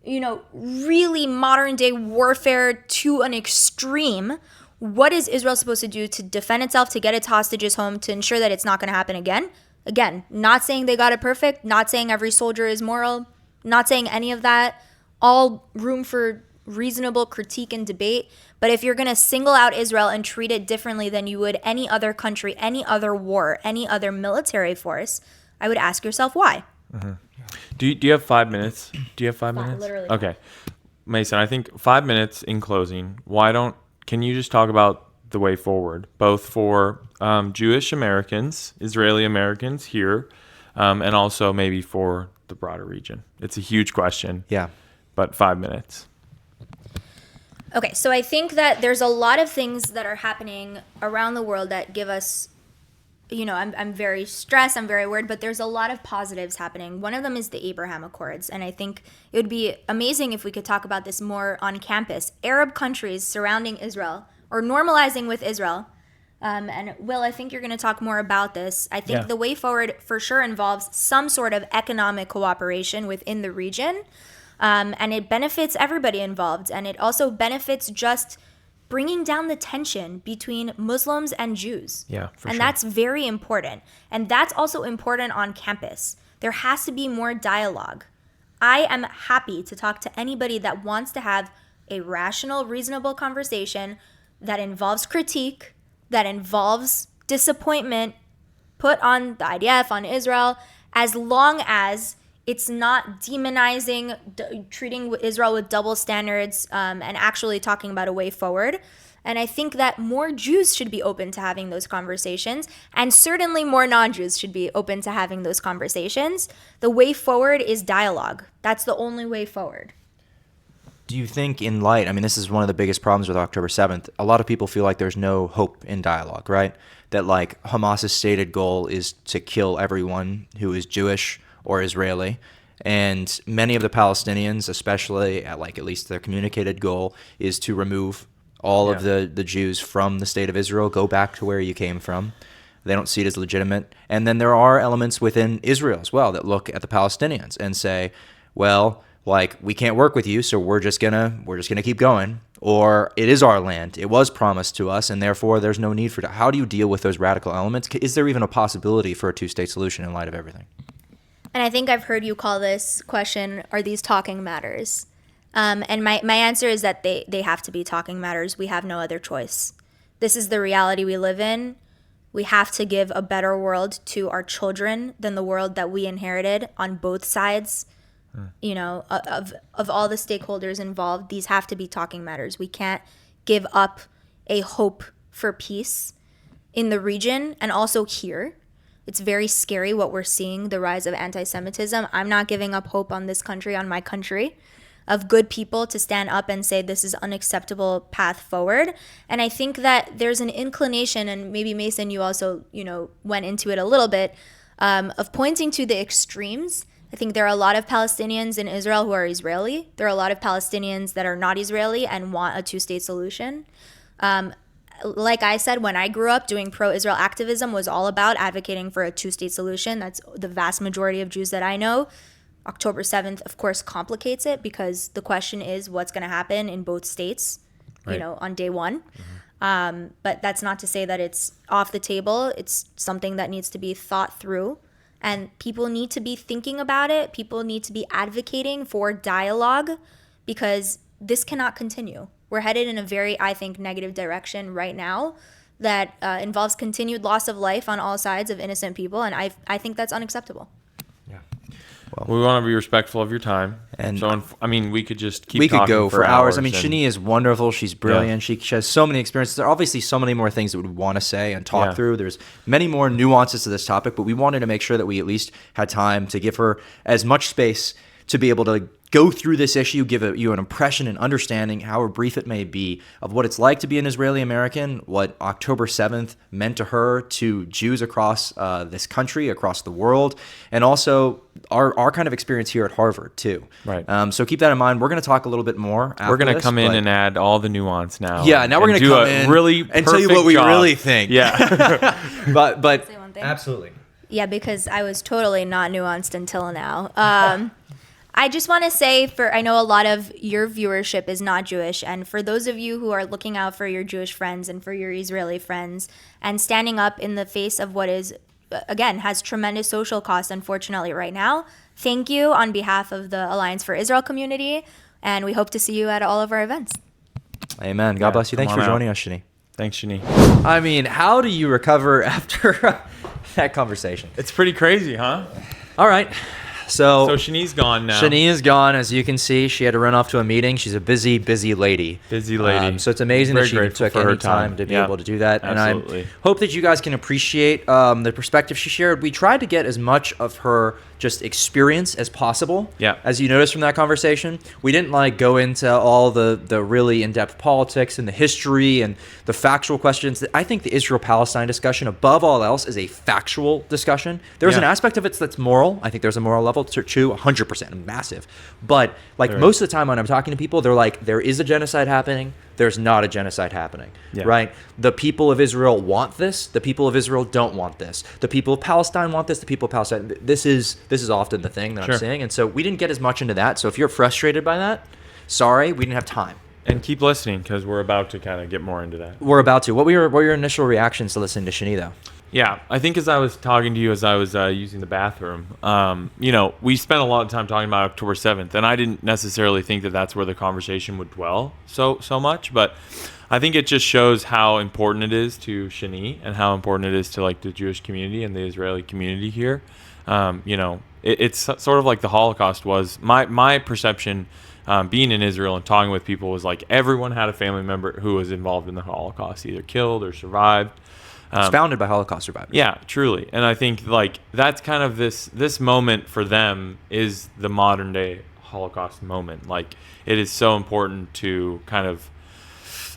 really modern day warfare to an extreme, what is Israel supposed to do to defend itself, to get its hostages home, to ensure that it's not going to happen again? Again, not saying they got it perfect, not saying every soldier is moral, not saying any of that. All room for reasonable critique and debate. But if you're going to single out Israel and treat it differently than you would any other country, any other war, any other military force, I would ask yourself why. Mm-hmm. Do you have 5 minutes? Do you have 5 minutes? Literally. Okay. Mason, I think 5 minutes in closing. Can you just talk about the way forward, both for Jewish Americans, Israeli Americans here, and also maybe for the broader region? It's a huge question. Yeah. But 5 minutes. Okay, so I think that there's a lot of things that are happening around the world that give us, I'm very stressed, I'm very worried, but there's a lot of positives happening. One of them is the Abraham Accords, and I think it would be amazing if we could talk about this more on campus. Arab countries surrounding Israel, or normalizing with Israel, and Will, I think you're going to talk more about this. I think the way forward for sure involves some sort of economic cooperation within the region. And it benefits everybody involved. And it also benefits just bringing down the tension between Muslims and Jews. Yeah, for sure. And that's very important. And that's also important on campus. There has to be more dialogue. I am happy to talk to anybody that wants to have a rational, reasonable conversation that involves critique, that involves disappointment put on the IDF, on Israel, as long as it's not demonizing, treating Israel with double standards, and actually talking about a way forward. And I think that more Jews should be open to having those conversations, and certainly more non-Jews should be open to having those conversations. The way forward is dialogue. That's the only way forward. Do you think in light, this is one of the biggest problems with October 7th, a lot of people feel like there's no hope in dialogue, right? That Hamas's stated goal is to kill everyone who is Jewish or Israeli, and many of the Palestinians, especially at least their communicated goal, is to remove all of the Jews from the state of Israel, go back to where you came from. They don't see it as legitimate. And then there are elements within Israel as well that look at the Palestinians and say, well, we can't work with you, so we're just gonna keep going. Or it is our land, it was promised to us, and therefore there's no need for it. How do you deal with those radical elements? Is there even a possibility for a two-state solution in light of everything? And I think I've heard you call this question, are these talking matters? And my answer is that they have to be talking matters. We have no other choice. This is the reality we live in. We have to give a better world to our children than the world that we inherited on both sides. Of all the stakeholders involved, these have to be talking matters. We can't give up a hope for peace in the region and also here. It's very scary what we're seeing, the rise of anti-Semitism. I'm not giving up hope on this country, on my country, of good people to stand up and say this is unacceptable path forward. And I think that there's an inclination, and maybe Mason, you also, went into it a little bit, of pointing to the extremes. I think there are a lot of Palestinians in Israel who are Israeli. There are a lot of Palestinians that are not Israeli and want a two-state solution. Like I said, when I grew up, doing pro-Israel activism was all about advocating for a two-state solution. That's the vast majority of Jews that I know. October 7th, of course, complicates it because the question is what's going to happen in both states, right, on day one. Mm-hmm. But that's not to say that it's off the table. It's something that needs to be thought through. And people need to be thinking about it. People need to be advocating for dialogue because this cannot continue. We're headed in a very, I think, negative direction right now that involves continued loss of life on all sides of innocent people. And I think that's unacceptable. Yeah. Well, we want to be respectful of your time. And so, we could just keep talking. We could go for hours. And Shanee is wonderful. She's brilliant. Yeah. She has so many experiences. There are obviously so many more things that we would want to say and talk through. There's many more nuances to this topic, but we wanted to make sure that we at least had time to give her as much space to be able to go through this issue, give you an impression and understanding, however brief it may be, of what it's like to be an Israeli American, what October 7th meant to her, to Jews across this country, across the world, and also our kind of experience here at Harvard too. Right. So keep that in mind. We're going to talk a little bit more after We're going to this, come in but- and add all the nuance now. Yeah, now we're going to come in really and tell you what we job. really think. Yeah. but Say one thing? absolutely. Yeah, because I was totally not nuanced until now. I just want to say, I know a lot of your viewership is not Jewish, and for those of you who are looking out for your Jewish friends and for your Israeli friends and standing up in the face of what is, again, has tremendous social costs, unfortunately, right now, thank you on behalf of the Alliance for Israel community, and we hope to see you at all of our events. Amen. God bless you. Thanks for joining us, Shanee. Thanks, Shanee. I mean, how do you recover after that conversation? It's pretty crazy, huh? All right. So Shanee's gone now. Shanee is gone. As you can see, she had to run off to a meeting. She's a busy, busy lady. Busy lady. So it's amazing that Very she grateful took for her any time time. to be Yeah, able to do that. absolutely. And I hope that you guys can appreciate the perspective she shared. We tried to get as much of her just experience as possible. Yeah. As you noticed from that conversation, we didn't go into all the really in-depth politics and the history and the factual questions. I think the Israel-Palestine discussion, above all else, is a factual discussion. There's an aspect of it that's moral. I think there's a moral level to 100%, massive. But most of the time when I'm talking to people, they're like, there is a genocide happening. There's not a genocide happening, right? The people of Israel want this. The people of Israel don't want this. The people of Palestine want this. The people of Palestine. This is often the thing that I'm saying. And so we didn't get as much into that. So if you're frustrated by that, sorry, we didn't have time. And keep listening because we're about to kind of get more into that. We're about to. What were your initial reactions to listening to Shanee, though? Yeah, I think as I was talking to you as I was using the bathroom, we spent a lot of time talking about October 7th, and I didn't necessarily think that that's where the conversation would dwell so much, but I think it just shows how important it is to Shanee and how important it is to the Jewish community and the Israeli community here. It's sort of like the Holocaust was. My perception being in Israel and talking with people was everyone had a family member who was involved in the Holocaust, either killed or survived. It's founded by Holocaust survivors. Yeah, truly. And I think that's kind of this moment for them is the modern day Holocaust moment. It is so important to kind of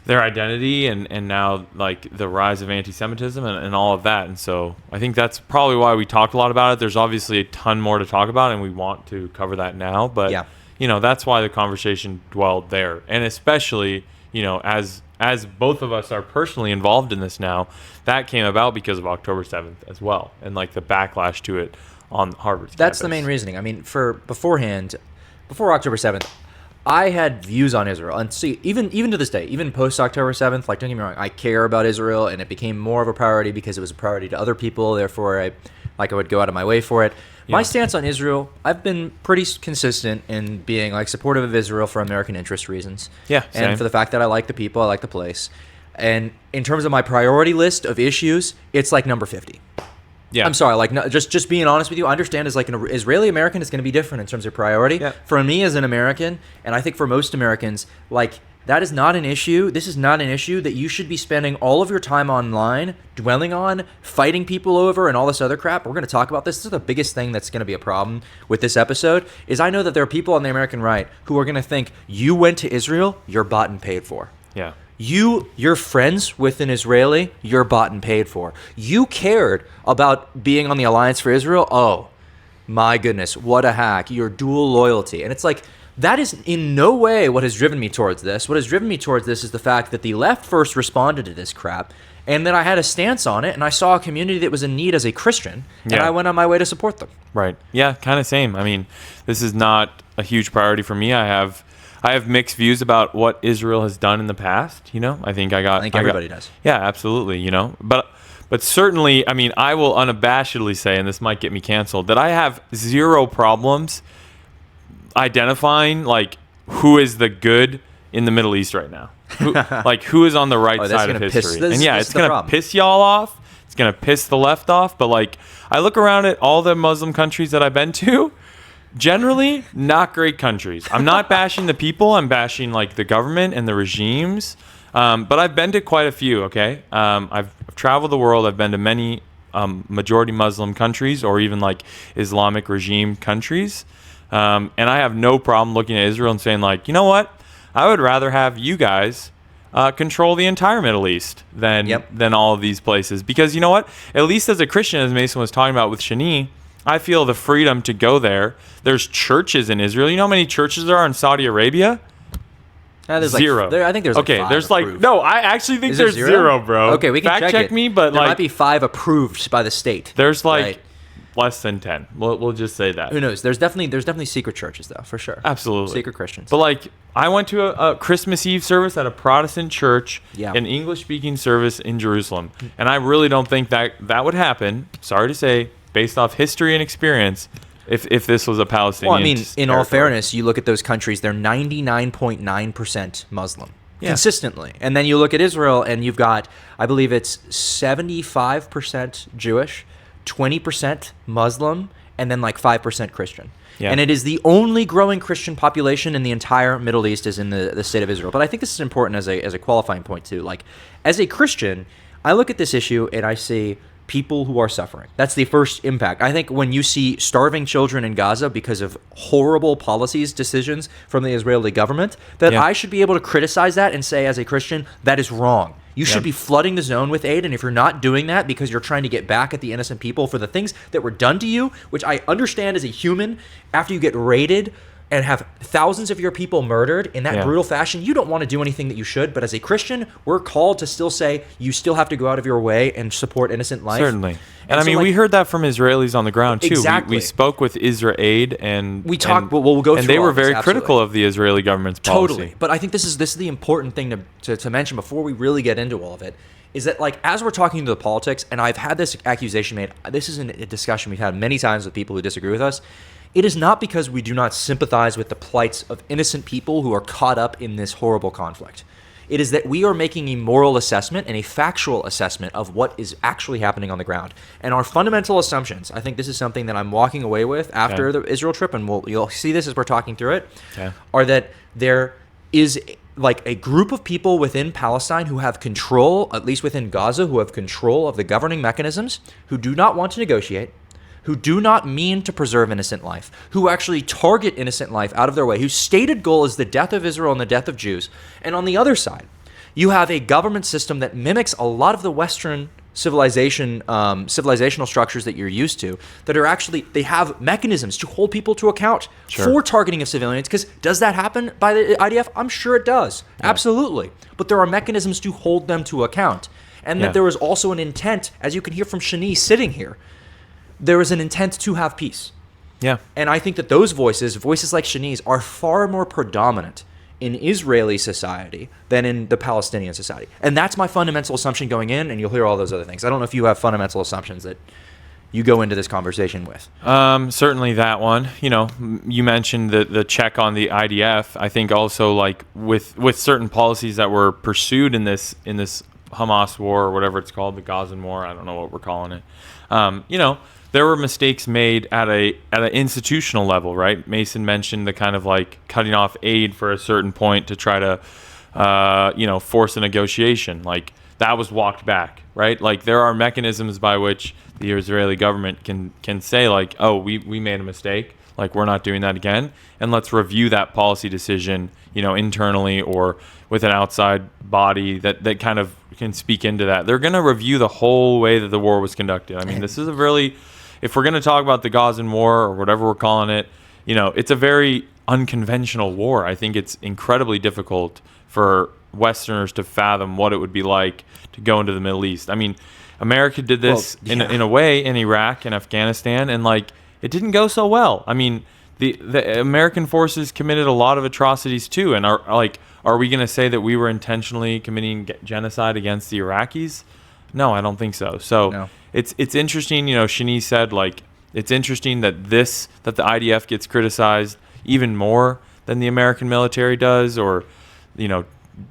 their identity and now the rise of anti-Semitism and all of that. And so I think that's probably why we talked a lot about it. There's obviously a ton more to talk about and we want to cover that now. But, that's why the conversation dwelled there. And especially, as both of us are personally involved in this now, that came about because of October 7th as well, and the backlash to it on Harvard's That's campus. the main reasoning. I mean, before October 7th, I had views on Israel, and see, even to this day, even post October 7th, don't get me wrong, I care about Israel, and it became more of a priority because it was a priority to other people. Therefore, I would go out of my way for it. My stance on Israel, I've been pretty consistent in being supportive of Israel for American interest reasons. Yeah, and for the fact that I like the people, I like the place. And in terms of my priority list of issues, it's number 50. Yeah, I'm sorry, just being honest with you, I understand as an Israeli American, it's going to be different in terms of priority. Yeah. For me as an American, and I think for most Americans, that is not an issue. This is not an issue that you should be spending all of your time online dwelling on, fighting people over, and all this other crap. We're going to talk about this. This is the biggest thing that's going to be a problem with this episode, is I know that there are people on the American right who are going to think, you went to Israel, you're bought and paid for. Yeah. You're friends with an Israeli, you're bought and paid for. You cared about being on the Alliance for Israel. Oh, my goodness, what a hack. Your dual loyalty. And it's that is in no way what has driven me towards this. What has driven me towards this is the fact that the left first responded to this crap, and then I had a stance on it, and I saw a community that was in need as a Christian, and I went on my way to support them. Right. Yeah, kind of same. I mean, this is not a huge priority for me. I have mixed views about what Israel has done in the past. I think everybody does. Yeah, absolutely. But certainly, I mean, I will unabashedly say, and this might get me canceled, that I have zero problems identifying who is the good in the Middle East right now. Who is on the right side of history. It's going to piss y'all off. It's going to piss the left off. But I look around at all the Muslim countries that I've been to, generally not great countries. I'm not bashing the people. I'm bashing the government and the regimes. But I've been to quite a few. Okay. I've traveled the world. I've been to many majority Muslim countries or even Islamic regime countries. And I have no problem looking at Israel and saying, like, you know what? I would rather have you guys control the entire Middle East than all of these places. Because you know what? At least as a Christian, as Mason was talking about with Shanee, I feel the freedom to go there. There's churches in Israel. You know how many churches there are in Saudi Arabia? There's zero. I think there's okay. Like 5 there's approved. like no. I actually think there's zero, bro. Okay, we can check me, but there like might be 5 approved by the state. There's like right? less than 10. We'll just say that. Who knows? There's definitely secret churches though, for sure. Absolutely, secret Christians. But like, I went to a Christmas Eve service at a Protestant church, Yeah. an English-speaking service in Jerusalem, and I really don't think that would happen. Sorry to say, based off history and experience. If this was a Palestinian Well, I mean, in territory. all fairness, you look at those countries, they're 99.9% Muslim. Yeah. Consistently. And then you look at Israel and you've got, I believe it's 75% Jewish, 20% Muslim, and then like 5% Christian. Yeah. And it is the only growing Christian population in the entire Middle East is in the state of Israel. But I think this is important as a qualifying point too. Like, as a Christian, I look at this issue and I see people who are suffering. That's the first impact. I think when you see starving children in Gaza because of horrible policies, decisions from the Israeli government, that I should be able to criticize that and say, as a Christian, that is wrong. You should be flooding the zone with aid, and if you're not doing that because you're trying to get back at the innocent people for the things that were done to you, which I understand as a human, after you get raided and have thousands of your people murdered in that brutal fashion, you don't want to do anything that you should. But as a Christian, we're called to still say you still have to go out of your way and support innocent life. Certainly. And I mean, we heard that from Israelis on the ground, too. Exactly. We spoke with Israel Aid, and we talked. We'll go through. And they all were of this, very absolutely. critical of the Israeli government's policy. Totally. But I think this is the important thing to mention before we really get into all of it. Is that, like, as we're talking to the politics, and I've had this accusation made, this is a discussion we've had many times with people who disagree with us. It is not because we do not sympathize with the plights of innocent people who are caught up in this horrible conflict. It is that we are making a moral assessment and a factual assessment of what is actually happening on the ground. And our fundamental assumptions, I think this is something that I'm walking away with after the Israel trip, and you'll see this as we're talking through it, are that there is like a group of people within Palestine who have control, at least within Gaza, who have control of the governing mechanisms, who do not want to negotiate, who do not mean to preserve innocent life, who actually target innocent life out of their way, whose stated goal is the death of Israel and the death of Jews. And on the other side, you have a government system that mimics a lot of the Western civilizational structures that you're used to, that are actually, they have mechanisms to hold people to account for targeting of civilians. Because does that happen by the IDF? I'm sure it does. Absolutely. But there are mechanisms to hold them to account. And that there is also an intent, as you can hear from Shanee sitting here, there is an intent to have peace. Yeah. And I think that those voices like Shanee's, are far more predominant in Israeli society than in the Palestinian society. And that's my fundamental assumption going in, and you'll hear all those other things. I don't know if you have fundamental assumptions that you go into this conversation with. Certainly that one. You know, you mentioned the check on the IDF. I think also, like, with certain policies that were pursued in this Hamas war, or whatever it's called, the Gazan war, I don't know what we're calling it. You know, there were mistakes made at an institutional level, right? Mason mentioned the kind of like cutting off aid for a certain point to try to, force a negotiation. Like, that was walked back, right? Like, there are mechanisms by which the Israeli government can say, like, oh, we made a mistake. Like, we're not doing that again. And let's review that policy decision, internally or with an outside body that kind of can speak into that. They're going to review the whole way that the war was conducted. I mean, this is a really, if we're going to talk about the Gazan war or whatever we're calling it, it's a very unconventional war. I think it's incredibly difficult for Westerners to fathom what it would be like to go into the Middle East. I mean, America did this in a way in Iraq and Afghanistan, and like, it didn't go so well. I mean, the American forces committed a lot of atrocities too, and are we going to say that we were intentionally committing genocide against the Iraqis? No, I don't think so. So it's interesting. Shanee said, like, it's interesting that the IDF gets criticized even more than the American military does, or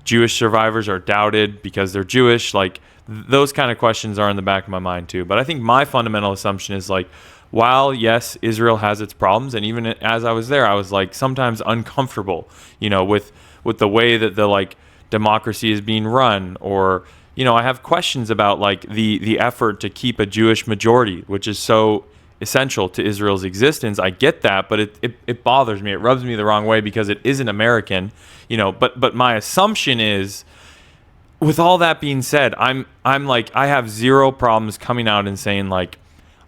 Jewish survivors are doubted because they're Jewish. Like, those kind of questions are in the back of my mind too. But I think my fundamental assumption is, like, while yes, Israel has its problems, and even as I was there, I was like sometimes uncomfortable, with the way that the like democracy is being run, or I have questions about like the effort to keep a Jewish majority, which is so essential to Israel's existence. I get that, but it bothers me. It rubs me the wrong way because it isn't American, but my assumption is, with all that being said, I'm like, I have zero problems coming out and saying, like,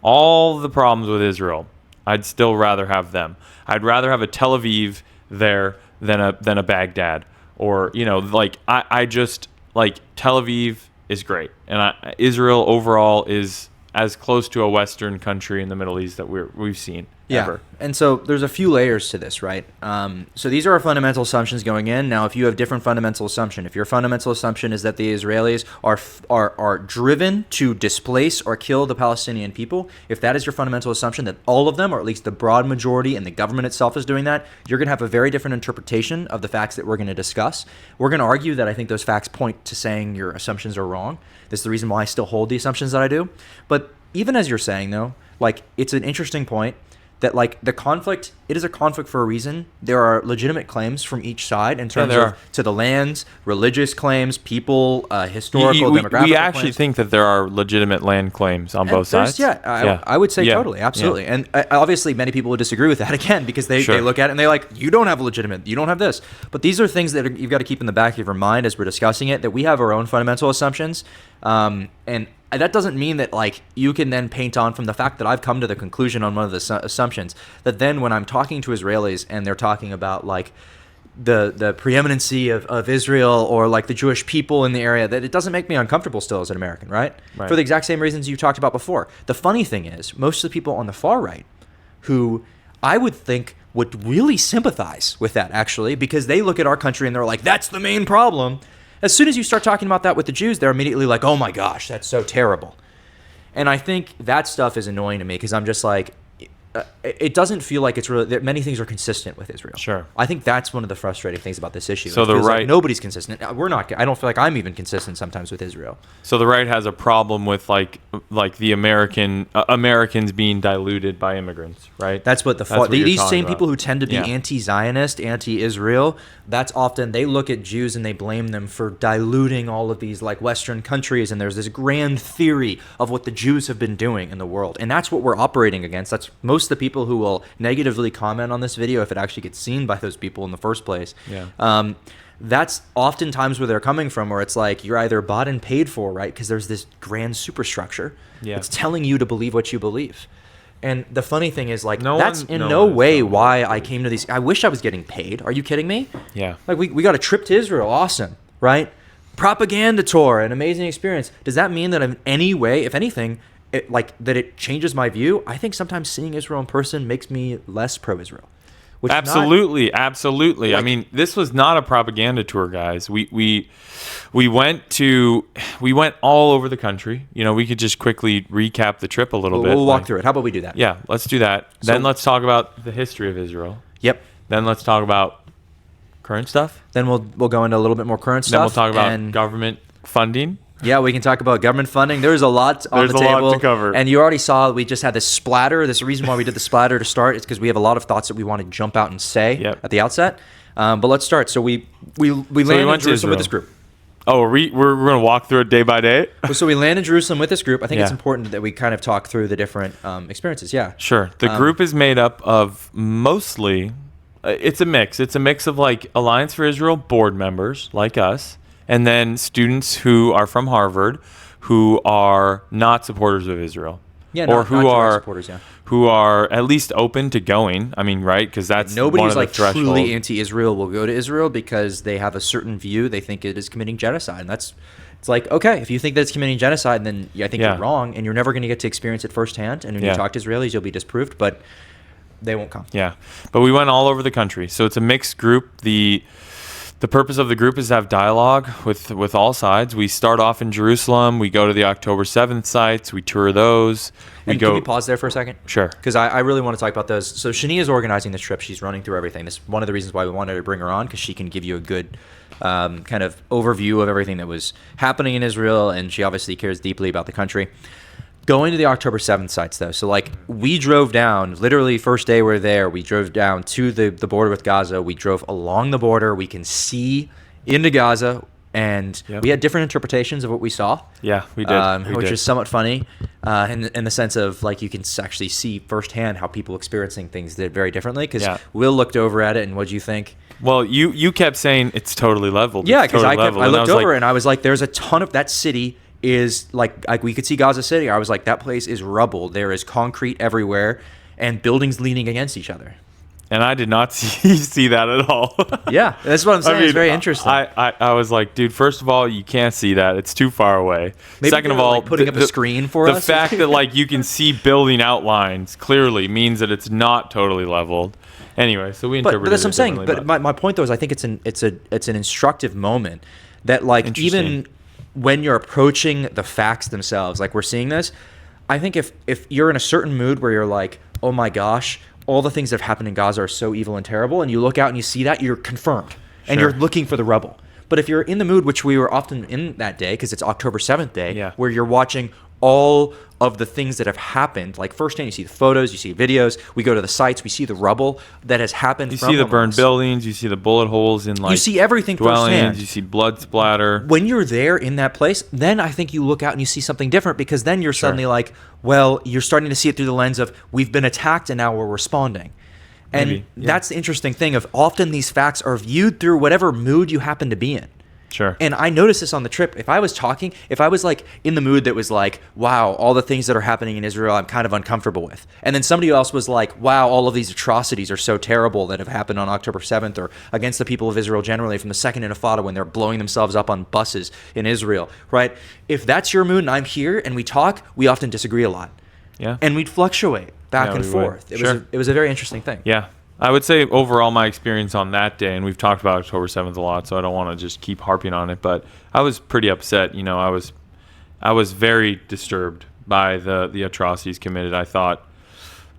all the problems with Israel, I'd still rather have them. I'd rather have a Tel Aviv there than a Baghdad, or I just, like, Tel Aviv is great, and Israel overall is as close to a Western country in the Middle East that we've seen ever. And so there's a few layers to this, right? So these are our fundamental assumptions going in. Now, if you have different fundamental assumption, if your fundamental assumption is that the Israelis are driven to displace or kill the Palestinian people, if that is your fundamental assumption, that all of them, or at least the broad majority and the government itself is doing that, you're going to have a very different interpretation of the facts that we're going to discuss. We're going to argue that I think those facts point to saying your assumptions are wrong. This is the reason why I still hold the assumptions that I do. But even as you're saying, though, like, it's an interesting point that, like, the conflict, it is a conflict for a reason. There are legitimate claims from each side in terms of to the lands, religious claims, people, historical, demographic. We actually claims. Think that there are legitimate land claims on both sides. I would say totally, absolutely. Yeah. And obviously, many people would disagree with that again because they look at it and they're like, you don't have a legitimate, you don't have this. But these are things that you've got to keep in the back of your mind as we're discussing it, that we have our own fundamental assumptions, and that doesn't mean that, like, you can then paint on from the fact that I've come to the conclusion on one of the assumptions that then when I'm talking to Israelis and they're talking about, like, the preeminency of Israel or, like, the Jewish people in the area, that it doesn't make me uncomfortable still as an American, right? For the exact same reasons you talked about before. The funny thing is, most of the people on the far right who I would think would really sympathize with that, actually, because they look at our country and they're like, that's the main problem. As soon as you start talking about that with the Jews, they're immediately like, oh my gosh, that's so terrible. And I think that stuff is annoying to me because I'm just like, it doesn't feel like it's really that many things are consistent with Israel. Sure. I think that's one of the frustrating things about this issue. So the right, like nobody's consistent. We're not. I don't feel like I'm even consistent sometimes with Israel. So the right has a problem with like the Americans being diluted by immigrants, right? That's what these same people who tend to be anti-Zionist, anti-Israel. That's often they look at Jews and they blame them for diluting all of these like Western countries. And there's this grand theory of what the Jews have been doing in the world, and that's what we're operating against. That's most of the people who will negatively comment on this video, if it actually gets seen by those people in the first place. That's oftentimes where they're coming from, where it's like you're either bought and paid for, right? Because there's this grand superstructure that's telling you to believe what you believe. And the funny thing is, like, that's in no way why I came to these. I wish I was getting paid. Are you kidding me? Yeah. Like, we got a trip to Israel. Awesome, right? Propaganda tour, an amazing experience. Does that mean that in any way, if anything, that it changes my view? I think sometimes seeing Israel in person makes me less pro-Israel. Absolutely. Like, I mean, this was not a propaganda tour, guys. We went all over the country. You know, we could just quickly recap the trip a little bit. We'll walk through it. How about we do that? Yeah, let's do that. Then let's talk about the history of Israel. Yep. Then let's talk about current stuff. Then we'll go into a little bit more current stuff. Then we'll talk about government funding. Yeah, we can talk about government funding. There's a lot on the table. There's a lot to cover. And you already saw we just had this splatter. There's a reason why we did the splatter to start. It's because we have a lot of thoughts that we want to jump out and say at the outset. But let's start. So we landed in Jerusalem with this group. Oh, we're going to walk through it day by day? So we land in Jerusalem with this group. I think it's important that we kind of talk through the different experiences. Yeah. Sure. The group is made up of mostly, it's a mix. It's a mix of like Alliance for Israel board members like us, and then students who are from Harvard who are not supporters of Israel. Yeah, or who are supporters, who are at least open to going. I mean, right? Because that's nobody's one of the truly anti-Israel will go to Israel because they have a certain view. They think it is committing genocide, and it's like, okay, if you think that it's committing genocide, then I think you're wrong, and you're never going to get to experience it firsthand. And when you talk to Israelis, you'll be disproved, but they won't come. Yeah, but we went all over the country, so it's a mixed group. The purpose of the group is to have dialogue with all sides. We start off in Jerusalem. We go to the October 7th sites. We tour those. Can we pause there for a second? Sure. Because I really want to talk about those. So Shanee is organizing this trip. She's running through everything. This is one of the reasons why we wanted to bring her on, because she can give you a good kind of overview of everything that was happening in Israel, and she obviously cares deeply about the country. Going to the October 7th sites, though. So, like, we drove down, literally first day we're there, we drove down to the border with Gaza. We drove along the border. We can see into Gaza, and we had different interpretations of what we saw. Yeah, we did. Which is somewhat funny. in the sense of like you can actually see firsthand how people experiencing things did very differently. Because Yeah. Will looked over at it, and what do you think? Well, you kept saying it's totally leveled. Yeah, it's because totally I leveled. looked over and I was like, there's a ton of that city is like we could see Gaza City. I was like, that place is rubble. There is concrete everywhere and buildings leaning against each other. And I did not see that at all. Yeah, that's what I'm saying. It's very interesting. I was like, dude, first of all, you can't see that. It's too far away. Maybe Second of all, like putting up a screen for us. The fact that like you can see building outlines clearly means that it's not totally leveled. Anyway, so we interpreted but that's what I'm saying. differently, But my point though is I think it's an instructive moment that like even when you're approaching the facts themselves, like we're seeing this, I think if you're in a certain mood where you're like, oh my gosh, all the things that have happened in Gaza are so evil and terrible, and you look out and you see that, you're confirmed, and you're looking for the rubble. But if you're in the mood, which we were often in that day, because it's October 7th day, where you're watching all of the things that have happened, like firsthand, you see the photos, you see videos, we go to the sites, we see the rubble that has happened. You see the burned buildings, you see the bullet holes in like you see everything dwellings, firsthand. you see blood splatter. When you're there in that place, then I think you look out and you see something different, because then you're suddenly like, well, you're starting to see it through the lens of we've been attacked and now we're responding. And that's the interesting thing of often these facts are viewed through whatever mood you happen to be in. Sure. And I noticed this on the trip. If I was like in the mood that was like, wow, all the things that are happening in Israel, I'm kind of uncomfortable with. And then somebody else was like, wow, all of these atrocities are so terrible that have happened on October 7th or against the people of Israel generally from the Second Intifada when they're blowing themselves up on buses in Israel, right? If that's your mood and I'm here and we talk, we often disagree a lot. Yeah. And we'd fluctuate back and forth. It was a very interesting thing. Yeah. I would say overall my experience on that day, and we've talked about October 7th a lot, so I don't want to just keep harping on it, but I was pretty upset. You know, I was very disturbed by the atrocities committed. I thought,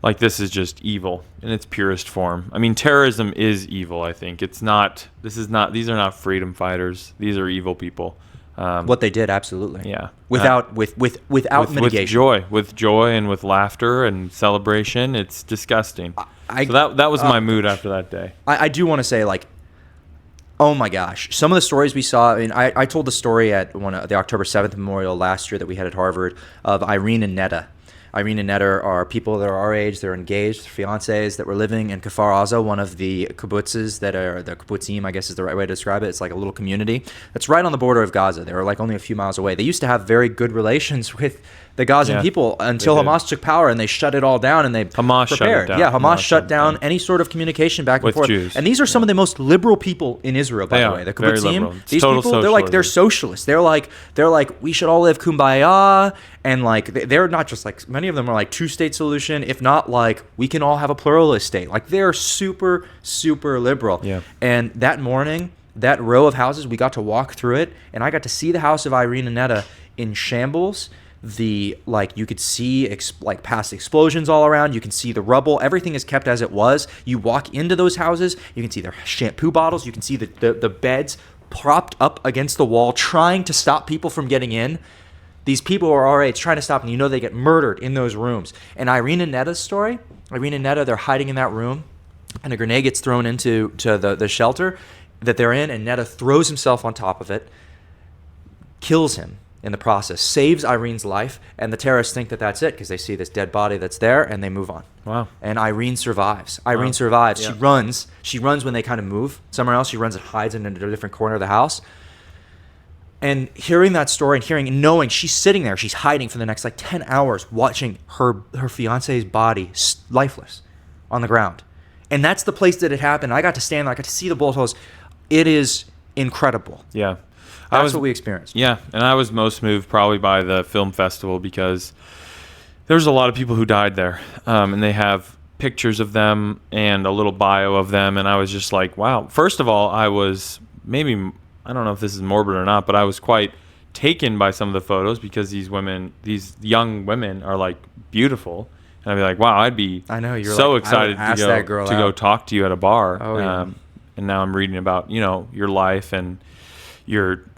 like, this is just evil in its purest form. I mean, terrorism is evil, I think. These are not freedom fighters. These are evil people. What they did, absolutely. Yeah. Without mitigation. With joy and with laughter and celebration. It's disgusting. So that was my mood after that day. I do want to say, like, oh my gosh, some of the stories we saw. I mean, I told the story at the October 7th memorial last year that we had at Harvard of Irene and Netta. Irene and Netta are people that are our age. They're engaged, fiancés that were living in Kfar Aza, one of the kibbutzes that are the kibbutzim, I guess is the right way to describe it. It's like a little community that's right on the border of Gaza. They were like only a few miles away. They used to have very good relations with the Gazan people until Hamas took power and they shut it all down and they Hamas prepared. Shut it down. Yeah, Hamas shut down any sort of communication back and with forth. Jews. And these are some of the most liberal people in Israel, by the way. The kibbutzim, these people, they're socialists. They're like we should all live kumbaya, and like they're not just like, many of them are like two-state solution, if not like we can all have a pluralist state. Like they're super, super liberal. Yeah. And that morning, that row of houses, we got to walk through it, and I got to see the house of Irene and Netta in shambles. You could see past explosions all around. You can see the rubble. Everything is kept as it was. You walk into those houses, you can see their shampoo bottles. You can see the beds propped up against the wall, trying to stop people from getting in. These people are our age, trying to stop them. You know they get murdered in those rooms. And Irene and Netta's story, Irene and Netta, they're hiding in that room, and a grenade gets thrown into the shelter that they're in, and Netta throws himself on top of it, kills him in the process, saves Irene's life, and the terrorists think that that's it because they see this dead body that's there, and they move on. Wow. And Irene survives. Irene survives. Yeah. She runs when they kind of move somewhere else. She runs and hides in a different corner of the house. And hearing that story and knowing she's sitting there, she's hiding for the next 10 hours watching her fiance's body lifeless on the ground. And that's the place that it happened. I got to stand there. I got to see the bullet holes. It is incredible. Yeah. That's what we experienced. Yeah, and I was most moved probably by the film festival because there's a lot of people who died there, and they have pictures of them and a little bio of them, and I was just like, wow. First of all, I was maybe, I don't know if this is morbid or not, but I was quite taken by some of the photos because these young women are like beautiful, and I'd be like, wow, I'd be so excited to go talk to you at a bar. Oh, yeah. And now I'm reading about your life and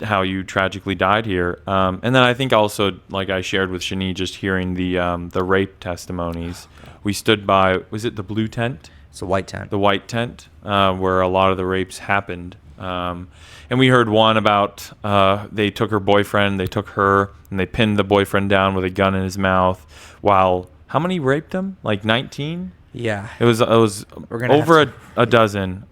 how you tragically died here, and then I think also, like I shared with Shanee, just hearing the rape testimonies. We stood by, was it the blue tent? It's a white tent. The white tent, where a lot of the rapes happened, And we heard one about they took her boyfriend, they took her, and they pinned the boyfriend down with a gun in his mouth. While how many raped him? Like 19? Yeah. It was over a dozen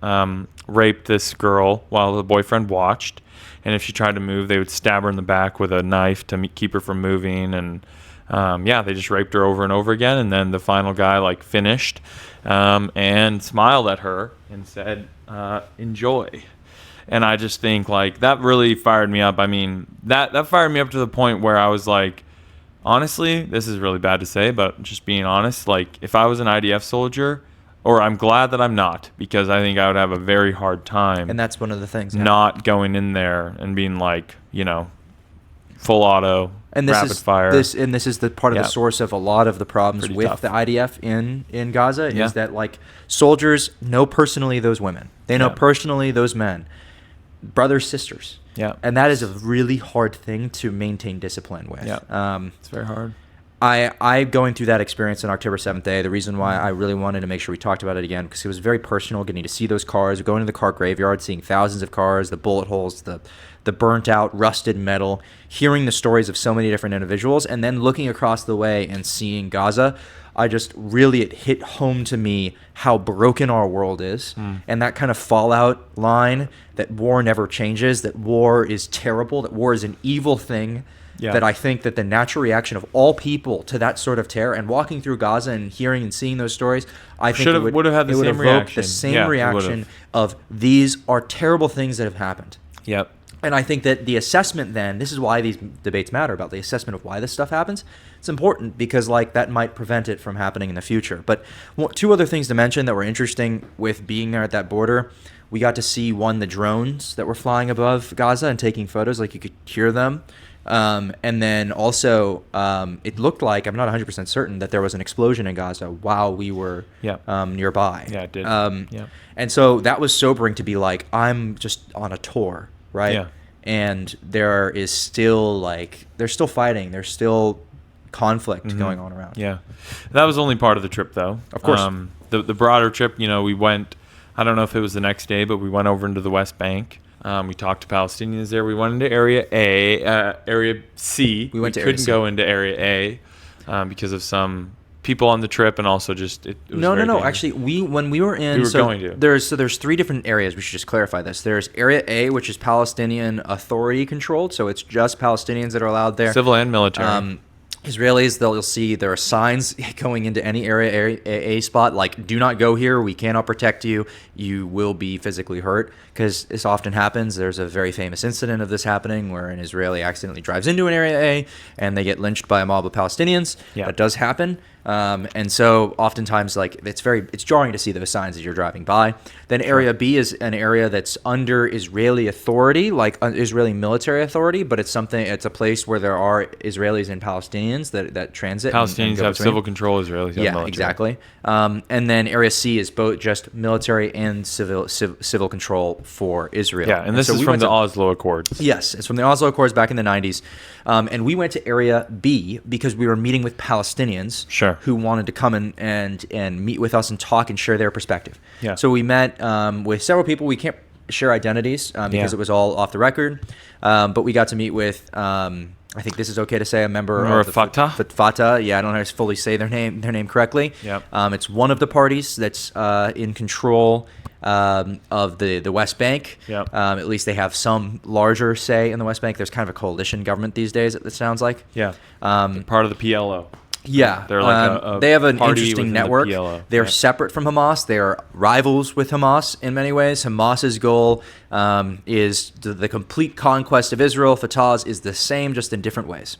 raped this girl while the boyfriend watched. And if she tried to move, they would stab her in the back with a knife to keep her from moving. And they just raped her over and over again. And then the final guy finished and smiled at her and said, "Enjoy." And I just think that really fired me up. I mean, that fired me up to the point where I was like, honestly, this is really bad to say, but just being honest, if I was an IDF soldier, or I'm glad that I'm not, because I think I would have a very hard time. And that's one of the things. Not going in there and being full auto, and rapid fire. This is the part of the source of a lot of the problems with the IDF in Gaza is that soldiers know personally those women. They know personally those men, brothers, sisters. Yeah. And that is a really hard thing to maintain discipline with. Yeah. It's very hard. I going through that experience on October 7th day, the reason why I really wanted to make sure we talked about it again, because it was very personal, getting to see those cars, going to the car graveyard, seeing thousands of cars, the bullet holes, the burnt out, rusted metal, hearing the stories of so many different individuals, and then looking across the way and seeing Gaza. It hit home to me how broken our world is, and that kind of fallout line that war never changes, that war is terrible, that war is an evil thing, that I think that the natural reaction of all people to that sort of terror, and walking through Gaza and hearing and seeing those stories, I think it would have evoked the same reaction of these are terrible things that have happened. Yep. And I think that the assessment then, this is why these debates matter, about the assessment of why this stuff happens. It's important because that might prevent it from happening in the future. But two other things to mention that were interesting with being there at that border. We got to see, the drones that were flying above Gaza and taking photos, you could hear them. And then also it looked like, I'm not 100% certain, that there was an explosion in Gaza while we were nearby. Yeah, it did. And so that was sobering to be I'm just on a tour. Right. Yeah. And there is still they're still fighting. There's still conflict going on around. Yeah. That was only part of the trip, though. Of course. The broader trip, we went, I don't know if it was the next day, but we went over into the West Bank. We talked to Palestinians there. We went into Area A, Area C. We couldn't go into Area A because of some people on the trip, and also just it was no. dangerous. Actually, when we were in, there's three different areas. We should just clarify this. There's Area A, which is Palestinian Authority controlled, so it's just Palestinians that are allowed there, civil and military. Israelis, you'll see there are signs going into any area A spot do not go here, we cannot protect you, you will be physically hurt, because this often happens. There's a very famous incident of this happening where an Israeli accidentally drives into an Area A and they get lynched by a mob of Palestinians. That does happen. And so oftentimes it's jarring to see those signs as you're driving by. Then Area B is an area that's under Israeli authority, Israeli military authority, but it's a place where there are Israelis and Palestinians that transit. Palestinians have civil control, Israelis have military. Exactly. And then Area C is both just military and civil control for Israel. Yeah, and this is from the Oslo Accords. Yes, it's from the Oslo Accords back in the 90s. And we went to Area B because we were meeting with Palestinians who wanted to come and meet with us and talk and share their perspective. Yeah. So we met with several people. We can't share identities because it was all off the record. But we got to meet with, I think this is okay to say, a member of the Fatah. Fatah. Yeah, I don't know how to fully say their name correctly. Yep. It's one of the parties that's in control of the West Bank. Yep. At least they have some larger say in the West Bank. There's kind of a coalition government these days, it sounds like. Yeah. Part of the PLO. Yeah, they're they have an interesting network. They're Yeah. separate from Hamas. They are rivals with Hamas in many ways. Hamas's goal is the complete conquest of Israel. Fatah's is the same, just in different ways.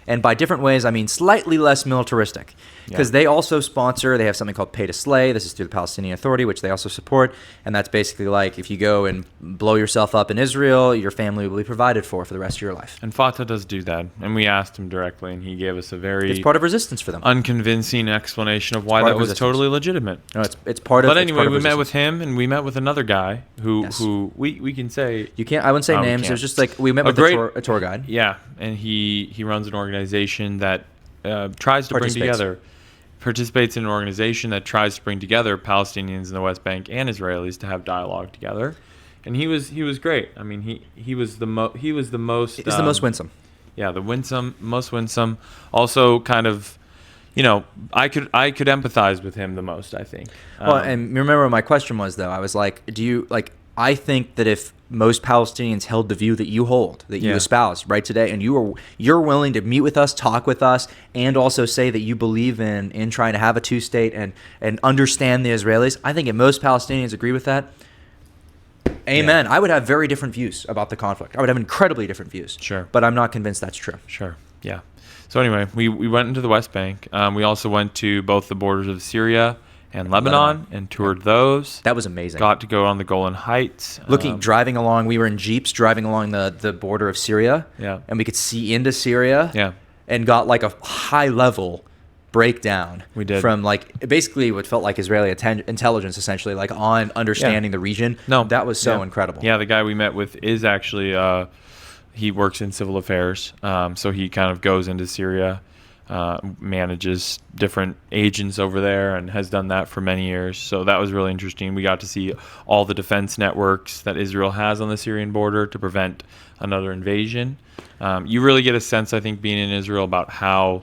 And by different ways, I mean slightly less militaristic, because they also sponsor, they have something called Pay to Slay. This is through the Palestinian Authority, which they also support. And that's basically if you go and blow yourself up in Israel, your family will be provided for the rest of your life. And Fatah does do that. And we asked him directly, and he gave us a very... It's part of resistance for them. ...unconvincing explanation of why that was totally legitimate. No, it's part of... But anyway, we met with him, and we met with another guy who we can say... You can't... I wouldn't say names. It was just we met with a tour guide. Yeah, and he runs an organization that tries to bring together... participates in an organization that tries to bring together Palestinians in the West Bank and Israelis to have dialogue together. and he was great. I mean, he was the most He's the most winsome. Yeah, most winsome. Also, kind of, I could empathize with him the most, I think. Well, and remember my question was, though, I was like, I think that if most Palestinians held the view that you hold, that you espouse right today, and you're willing to meet with us, talk with us, and also say that you believe in trying to have a two-state and understand the Israelis, I think if most Palestinians agree with that, amen. I would have very different views about the conflict. I would have incredibly different views. Sure. But I'm not convinced that's true. Sure. Yeah. So anyway, we went into the West Bank. We also went to both the borders of Syria and Lebanon and toured those. That was amazing. Got to go on the Golan Heights. Driving along, we were in Jeeps driving along the border of Syria. Yeah. And we could see into Syria. Yeah. And got like a high level breakdown. We did. From like basically what felt like Israeli intelligence, essentially, like on understanding the region. No. That was so incredible. Yeah, the guy we met with is actually, he works in civil affairs. So he kind of goes into Syria, manages different agents over there, and has done that for many years. So that was really interesting. We got to see all the defense networks that Israel has on the Syrian border to prevent another invasion. You really get a sense, I think, being in Israel about how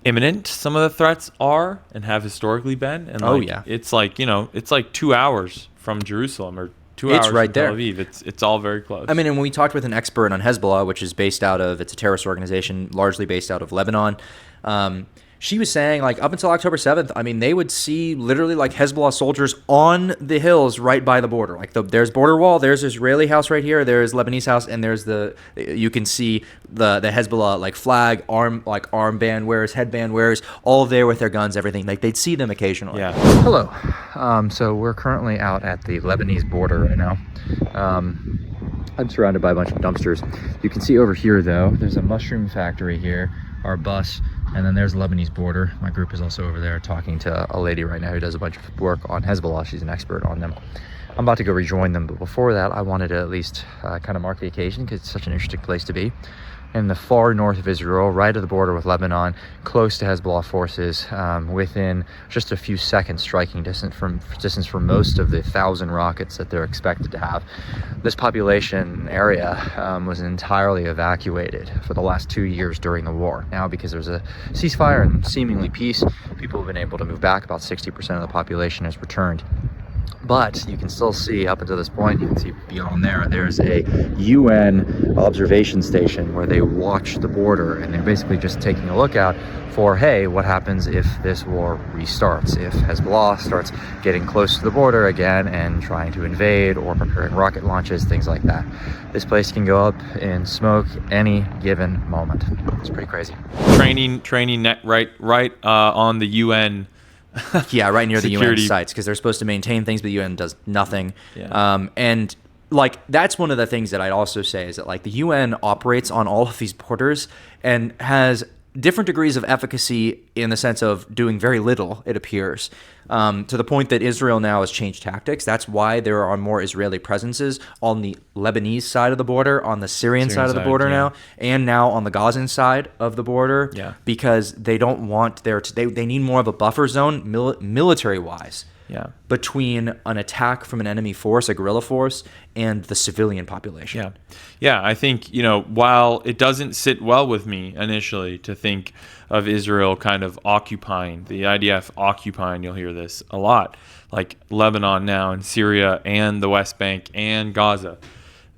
imminent some of the threats are and have historically been. And it's like, it's like 2 hours from Jerusalem or 2 hours right from there. Tel Aviv. It's all very close. I mean, and when we talked with an expert on Hezbollah, which is it's a terrorist organization largely based out of Lebanon, she was saying, like, up until October 7th, I mean, they would see literally like Hezbollah soldiers on the hills right by the border. Like there's border wall, there's Israeli house right here, there's Lebanese house, and there's you can see the Hezbollah like flag, armband wearers, headband wearers, all there with their guns, everything. Like they'd see them occasionally. Yeah. Hello. So we're currently out at the Lebanese border right now. I'm surrounded by a bunch of dumpsters. You can see over here, though, there's a mushroom factory here, our bus, and then there's the Lebanese border. My group is also over there talking to a lady right now who does a bunch of work on Hezbollah. She's an expert on them. I'm about to go rejoin them, but before that, I wanted to at least kind of mark the occasion because it's such an interesting place to be. In the far north of Israel, right at the border with Lebanon, close to Hezbollah forces, within just a few seconds striking distance from most of the 1,000 rockets that they're expected to have. This population area was entirely evacuated for the last 2 years during the war. Now, because there's a ceasefire and seemingly peace, people have been able to move back. About 60% of the population has returned. But you can still see up until this point, you can see beyond there's a UN observation station where they watch the border, and they're basically just taking a look out for, hey, what happens if this war restarts? If Hezbollah starts getting close to the border again and trying to invade or preparing rocket launches, things like that. This place can go up in smoke any given moment. It's pretty crazy. Training net right on the UN. Yeah, right near Security. the UN sites, because they're supposed to maintain things, but the UN does nothing. Yeah. And like that's one of the things that I'd also say is that like the UN operates on all of these borders and has different degrees of efficacy in the sense of doing very little, it appears, to the point that Israel now has changed tactics. That's why there are more Israeli presences on the Lebanese side of the border, on the Syrian side of the border now, and now on the Gazan side of the border, because they don't want they need more of a buffer zone military-wise. Between an attack from an enemy force, a guerrilla force, and the civilian population. Yeah. I think, while it doesn't sit well with me initially to think of Israel kind of occupying, the IDF occupying, you'll hear this a lot, like Lebanon now and Syria and the West Bank and Gaza.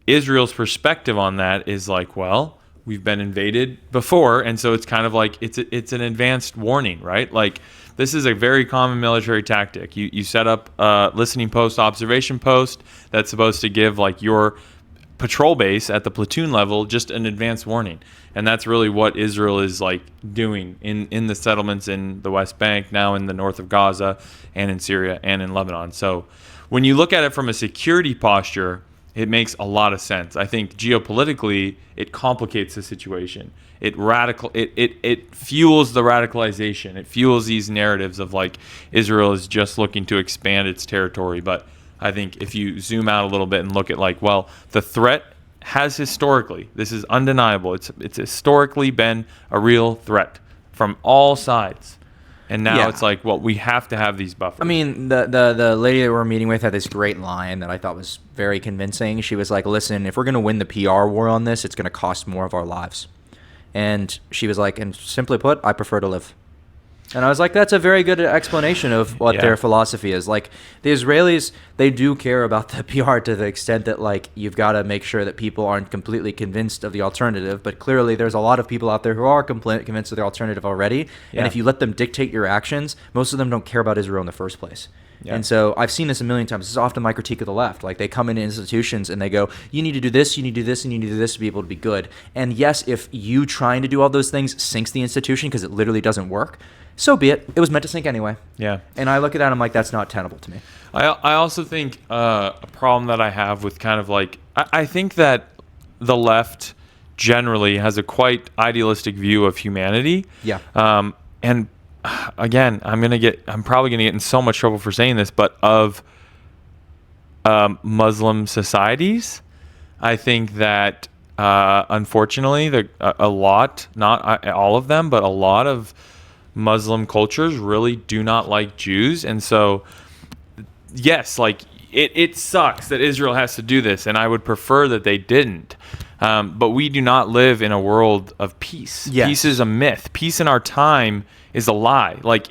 Israel's perspective on that is like, well, we've been invaded before, and so it's kind of like it's an advanced warning, right? Like, this is a very common military tactic. You set up a listening post, observation post that's supposed to give like your patrol base at the platoon level just an advanced warning. And that's really what Israel is like doing in the settlements in the West Bank, now in the north of Gaza, and in Syria and in Lebanon. So when you look at it from a security posture, it makes a lot of sense. I think geopolitically, it complicates the situation. It fuels the radicalization. It fuels these narratives of like Israel is just looking to expand its territory. But I think if you zoom out a little bit and look at like, well, the threat has historically, this is undeniable. It's historically been a real threat from all sides. And now it's like, well, we have to have these buffers. I mean, the lady that we're meeting with had this great line that I thought was very convincing. She was like, listen, if we're going to win the PR war on this, it's going to cost more of our lives. And she was like, and simply put, I prefer to live. And I was like, that's a very good explanation of what their philosophy is. Like, the Israelis, they do care about the PR to the extent that, like, you've got to make sure that people aren't completely convinced of the alternative. But clearly, there's a lot of people out there who are convinced of the alternative already. Yeah. And if you let them dictate your actions, most of them don't care about Israel in the first place. Yeah. And so I've seen this a million times. This is often my critique of the left. Like, they come into institutions and they go, you need to do this, you need to do this, and you need to do this to be able to be good. And yes, if you trying to do all those things sinks the institution because it literally doesn't work, so be it. It was meant to sink anyway. Yeah. And I look at that and I'm like, that's not tenable to me. I also think a problem that I have with kind of like, I think that the left generally has a quite idealistic view of humanity. Yeah. And again, I'm probably gonna get in so much trouble for saying this, but of Muslim societies, I think that unfortunately, a lot, not all of them, but a lot of Muslim cultures really do not like Jews. And so, yes, like it sucks that Israel has to do this, and I would prefer that they didn't. But we do not live in a world of peace. Yes. Peace is a myth. Peace in our time is a lie. Like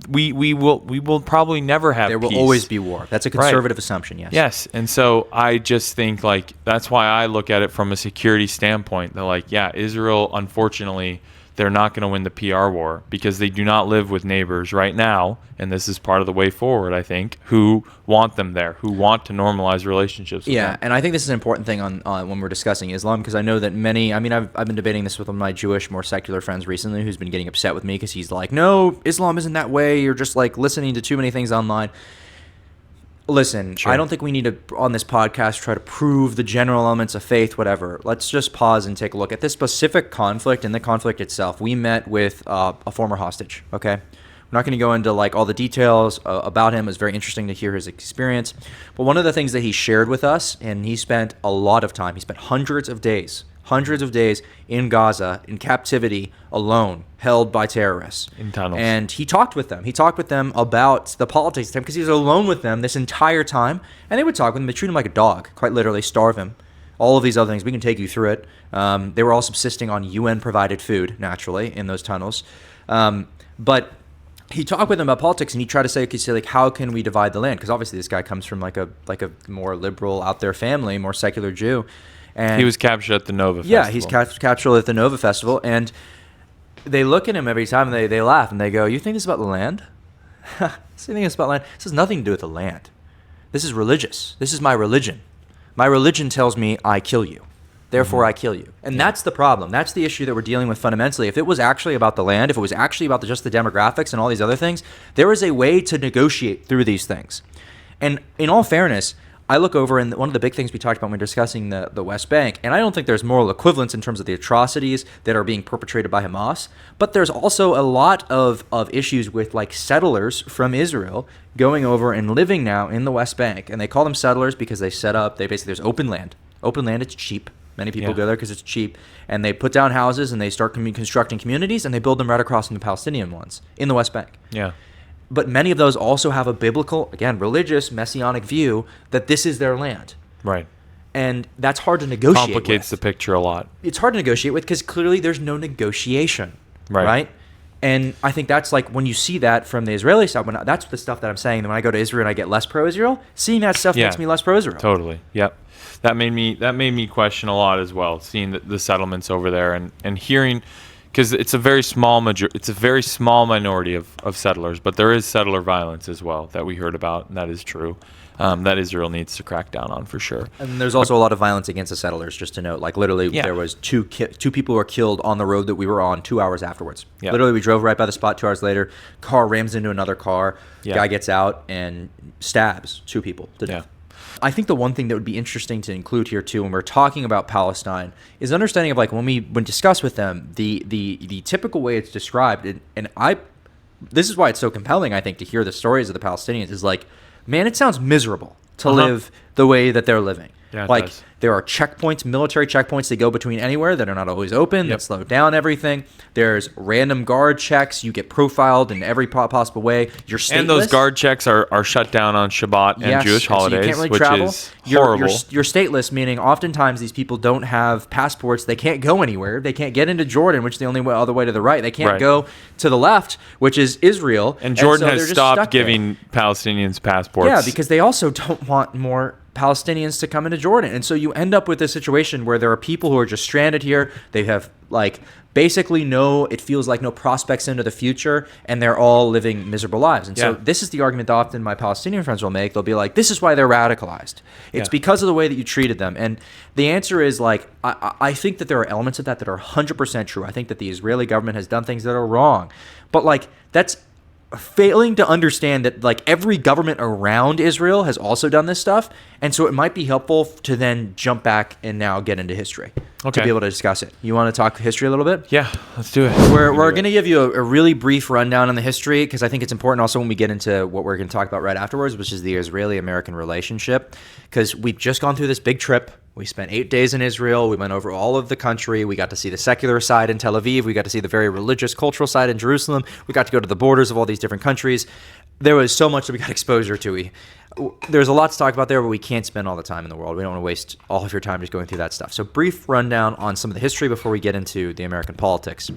we will probably never have peace. There will always be war. That's a conservative assumption, yes. Yes. And so I just think like that's why I look at it from a security standpoint. That like, yeah, Israel, unfortunately, they're not going to win the PR war because they do not live with neighbors right now, and this is part of the way forward, I think, who want them there, who want to normalize relationships with them. And I think this is an important thing on when we're discussing Islam, because I know that I've been debating this with one of my Jewish, more secular friends recently who's been getting upset with me because he's like, no, Islam isn't that way, you're just like listening to too many things online. Listen, sure. I don't think we need to, on this podcast, try to prove the general elements of faith, whatever. Let's just pause and take a look at this specific conflict and the conflict itself. We met with a former hostage, okay? We're not going to go into like all the details about him. It was very interesting to hear his experience. But one of the things that he shared with us, and he spent a lot of time, he spent hundreds of days in Gaza, in captivity, alone, held by terrorists. In tunnels. And he talked with them. He talked with them about the politics of them because he was alone with them this entire time. And they would talk with him. They treat him like a dog, quite literally, starve him. All of these other things. We can take you through it. They were all subsisting on UN-provided food, naturally, in those tunnels. But he talked with them about politics, and he tried to say, like, how can we divide the land? Because obviously this guy comes from like a more liberal, out there family, more secular Jew. And he was captured at the Nova Festival. Yeah, he's captured at the Nova Festival. And they look at him every time, and they laugh, and they go, you think this is about the land? You think it's about land? This has nothing to do with the land. This is religious. This is my religion. My religion tells me I kill you. Therefore, I kill you. And that's the problem. That's the issue that we're dealing with fundamentally. If it was actually about the land, if it was actually about just the demographics and all these other things, there is a way to negotiate through these things. And in all fairness, I look over, and one of the big things we talked about when we were discussing the West Bank, and I don't think there's moral equivalence in terms of the atrocities that are being perpetrated by Hamas, but there's also a lot of issues with like settlers from Israel going over and living now in the West Bank. And they call them settlers because there's open land. Open land, it's cheap. Many people go there because it's cheap. And they put down houses and they start constructing communities, and they build them right across from the Palestinian ones in the West Bank. Yeah. But many of those also have a biblical, again, religious, messianic view that this is their land. Right. And that's hard to negotiate with. Complicates the picture a lot. It's hard to negotiate with because clearly there's no negotiation. Right? And I think that's like when you see that from the Israeli side, that's the stuff that I'm saying. That when I go to Israel and I get less pro-Israel, seeing that stuff makes me less pro-Israel. Totally. Yep. That made me question a lot as well, seeing the settlements over there and hearing, because it's a very small minority of settlers, but there is settler violence as well that we heard about, and that is true. That Israel needs to crack down on for sure. And there's also a lot of violence against the settlers, just to note. Like literally, there was two people who were killed on the road that we were on 2 hours afterwards. Yeah. Literally, we drove right by the spot 2 hours later. Car rams into another car. Yeah. Guy gets out and stabs 2 people to death. I think the one thing that would be interesting to include here too, when we're talking about Palestine, is understanding of like when discuss with them the typical way it's described, and this is why it's so compelling, I think, to hear the stories of the Palestinians, is like, man, it sounds miserable to live the way that they're living. Yeah, it like does. there are checkpoints, military checkpoints that go between anywhere that are not always open, that slow down everything. There's random guard checks. You get profiled in every possible way. You're stateless. And those guard checks are shut down on Shabbat and Jewish holidays, so you can't really which travel. is horrible. You're stateless, meaning oftentimes these people don't have passports. They can't go anywhere. They can't get into Jordan, which is the only other way to the right. They can't go to the left, which is Israel. And Jordan so has stopped giving Palestinians passports. Yeah, because they also don't want more Palestinians to come into Jordan. And so you end up with this situation where there are people who are just stranded here. They have basically it feels like no prospects into the future, and they're all living miserable lives. And so this is the argument that often my Palestinian friends will make. They'll be like, this is why they're radicalized. It's because of the way that you treated them. And the answer is I think that there are elements of that are 100% true. I think that the Israeli government has done things that are wrong. But that's failing to understand that every government around Israel has also done this stuff, and so it might be helpful to then jump back and now get into history to be able to discuss it. You want to talk history a little bit? Yeah, let's do it. We're going to give you a really brief rundown on the history, because I think it's important also when we get into what we're going to talk about right afterwards, which is the Israeli-American relationship, because we've just gone through this big trip. We spent 8 days in Israel. We went over all of the country. We got to see the secular side in Tel Aviv. We got to see the very religious, cultural side in Jerusalem. We got to go to the borders of all these different countries. There was so much that we got exposure to. There's a lot to talk about there, but we can't spend all the time in the world. We don't want to waste all of your time just going through that stuff. So brief rundown on some of the history before we get into the American politics.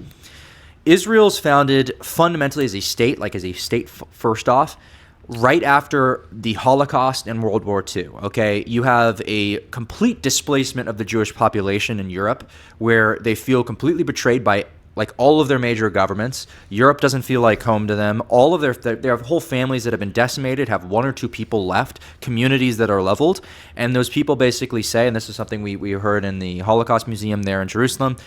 Israel's founded fundamentally as a state, first off, right after the Holocaust and World War II, okay? You have a complete displacement of the Jewish population in Europe, where they feel completely betrayed by all of their major governments. Europe doesn't feel like home to them. All of they have whole families that have been decimated, have 1 or 2 people left, communities that are leveled, and those people basically say, and this is something we heard in the Holocaust Museum there in Jerusalem,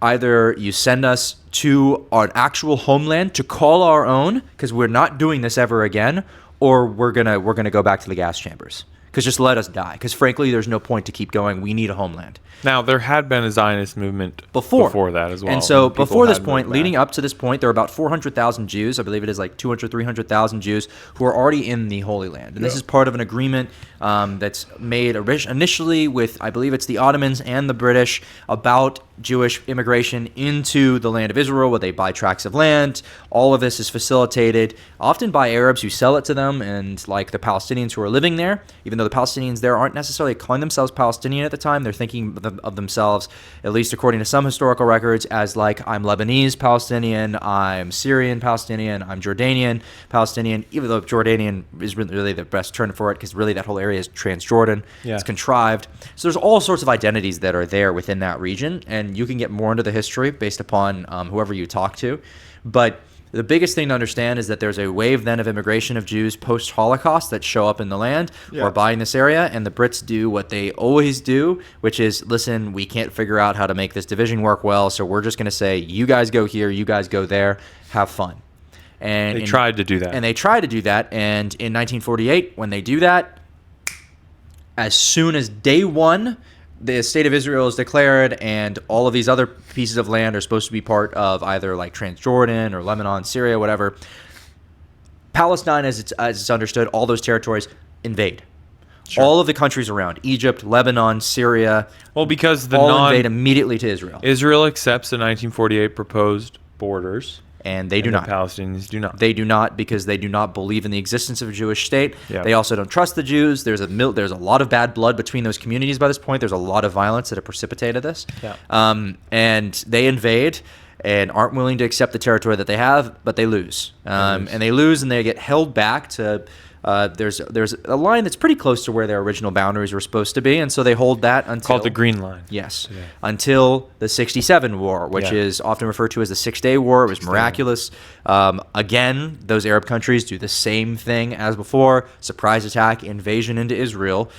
either you send us to an actual homeland to call our own, because we're not doing this ever again, or we're gonna go back to the gas chambers. Because just let us die. Because frankly, there's no point to keep going. We need a homeland. Now, there had been a Zionist movement before that as well. And so before this point, leading up to this point, there are about 400,000 Jews. I believe it is 200,000, 300,000 Jews who are already in the Holy Land. And this is part of an agreement that's made initially with, I believe it's the Ottomans and the British, about Jewish immigration into the land of Israel, where they buy tracts of land. All of this is facilitated often by Arabs who sell it to them, and the Palestinians who are living there, even though the Palestinians there aren't necessarily calling themselves Palestinian at the time. They're thinking of themselves, at least according to some historical records, as I'm Lebanese Palestinian, I'm Syrian Palestinian, I'm Jordanian Palestinian, even though Jordanian is really the best term for it, because really that whole area is Transjordan. Yeah. It's contrived. So there's all sorts of identities that are there within that region, and you can get more into the history based upon whoever you talk to. But the biggest thing to understand is that there's a wave then of immigration of Jews post-Holocaust that show up in the land or buying this area, and the Brits do what they always do, which is, listen, we can't figure out how to make this division work well, so we're just going to say, you guys go here, you guys go there, have fun. And they tried to do that. And in 1948, when they do that, as soon as day one, the state of Israel is declared, and all of these other pieces of land are supposed to be part of either Transjordan or Lebanon, Syria, whatever. Palestine, as it's understood, all those territories invade. Sure. All of the countries around, Egypt, Lebanon, Syria, because invade immediately to Israel. Israel accepts the 1948 proposed borders. And they do not. The Palestinians do not. They do not, because they do not believe in the existence of a Jewish state. Yeah. They also don't trust the Jews. There's a lot of bad blood between those communities by this point. There's a lot of violence that have precipitated this. Yeah. And they invade and aren't willing to accept the territory that they have, but they lose. And they get held back to... there's a line that's pretty close to where their original boundaries were supposed to be, and so they hold that until... Called the Green Line. Yes. Yeah. Until the 67 War, which is often referred to as the Six-Day War. It was miraculous. Again, those Arab countries do the same thing as before. Surprise attack, invasion into Israel.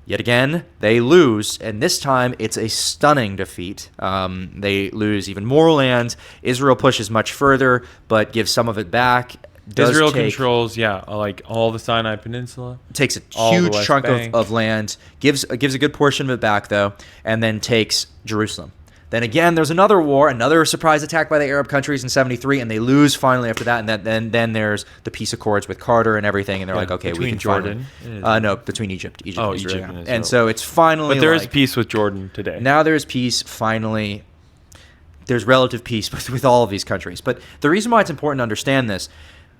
Yet again, they lose, and this time it's a stunning defeat. They lose even more land. Israel pushes much further, but gives some of it back. Israel controls, all the Sinai Peninsula. Takes a huge chunk of land, gives a good portion of it back, though, and then takes Jerusalem. Then again, there's another war, another surprise attack by the Arab countries in 73, and they lose finally after that. And then there's the peace accords with Carter and everything, and they're like, okay, we can Jordan. No, between Egypt and Israel. Egypt and Israel. And so it's finally. But there is peace with Jordan today. Now there's peace finally. There's relative peace with all of these countries. But the reason why it's important to understand this,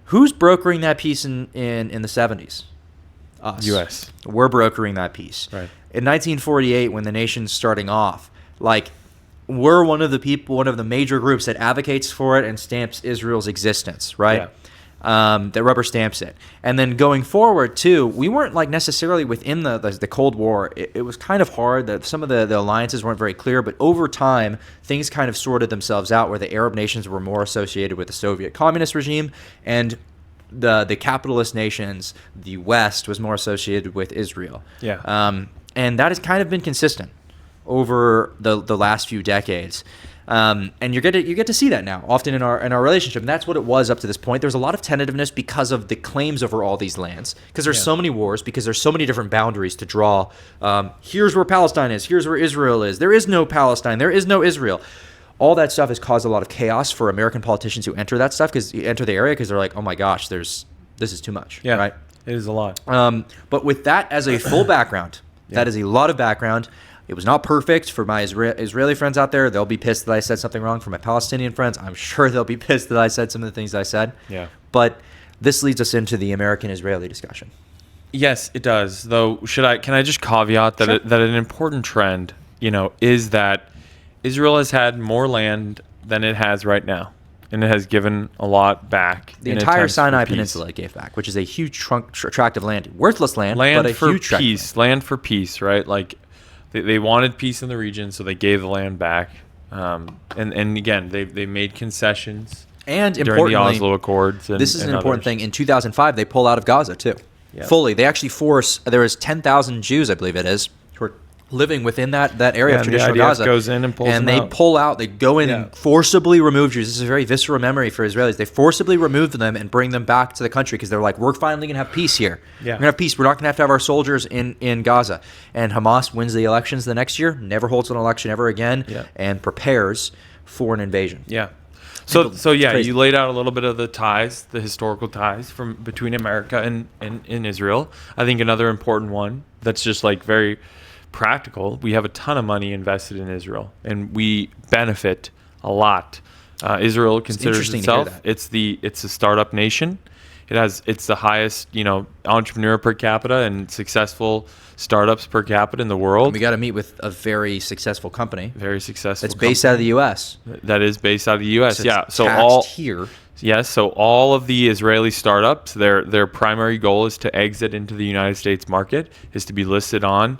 who's brokering that peace in the 70s? Us. U.S. We're brokering that peace. Right. In 1948, when the nation's starting off, like, we're one of the major groups that advocates for it and stamps Israel's existence, right? Yeah. That rubber stamps it. And then going forward, too, we weren't like necessarily within the Cold War. It was kind of hard. That some of the alliances weren't very clear. But over time, things kind of sorted themselves out where the Arab nations were more associated with the Soviet communist regime, and the capitalist nations, the West, was more associated with Israel. Yeah. And that has kind of been consistent over the last few decades. And you get to see that now often in our relationship, and that's what it was up to this point. There's a lot of tentativeness because of the claims over all these lands, because there's so many wars, because there's so many different boundaries to draw. Here's where Palestine is. Here's where Israel is. There is no Palestine. There is no Israel. All that stuff has caused a lot of chaos for American politicians who enter that stuff, because enter the area because they're like, oh my gosh, this is too much. Yeah, right? It is a lot. But with that as a full background, that is a lot of background. It was not perfect for my Israeli friends out there. They'll be pissed that I said something wrong. For my Palestinian friends, I'm sure they'll be pissed that I said some of the things I said. Yeah. But this leads us into the American-Israeli discussion. Yes, it does. Though, can I just caveat that Sure. that an important trend, is that Israel has had more land than it has right now, and it has given a lot back. The entire Sinai Peninsula it gave back, which is a huge tract of land, worthless land, but a for huge tract. Land for peace, right? Like they wanted peace in the region, so they gave the land back. And again, they made concessions. And during the Oslo Accords. This is an important thing. In 2005, they pull out of Gaza too, fully. They actually there was 10,000 Jews, I believe it is, who are living within that area of traditional Gaza. Goes in and pulls them they out. pull out. They go in and forcibly remove Jews. This is a very visceral memory for Israelis. They forcibly remove them and bring them back to the country because they're like, we're finally going to have peace here. Yeah. We're going to have peace. We're not going to have our soldiers in Gaza. And Hamas wins the elections the next year, never holds an election ever again, and prepares for an invasion. Yeah. So crazy. You laid out a little bit of the historical ties between America and Israel. I think another important one that's just like very practical. We have a ton of money invested in Israel, and we benefit a lot. Israel considers itself it's a startup nation. It's the highest entrepreneur per capita and successful startups per capita in the world. And we got to meet with a very successful company. Very successful. That's based out of the U.S. That is based out of the U.S. So here. Yes, so all of the Israeli startups, their primary goal is to exit into the United States market, is to be listed on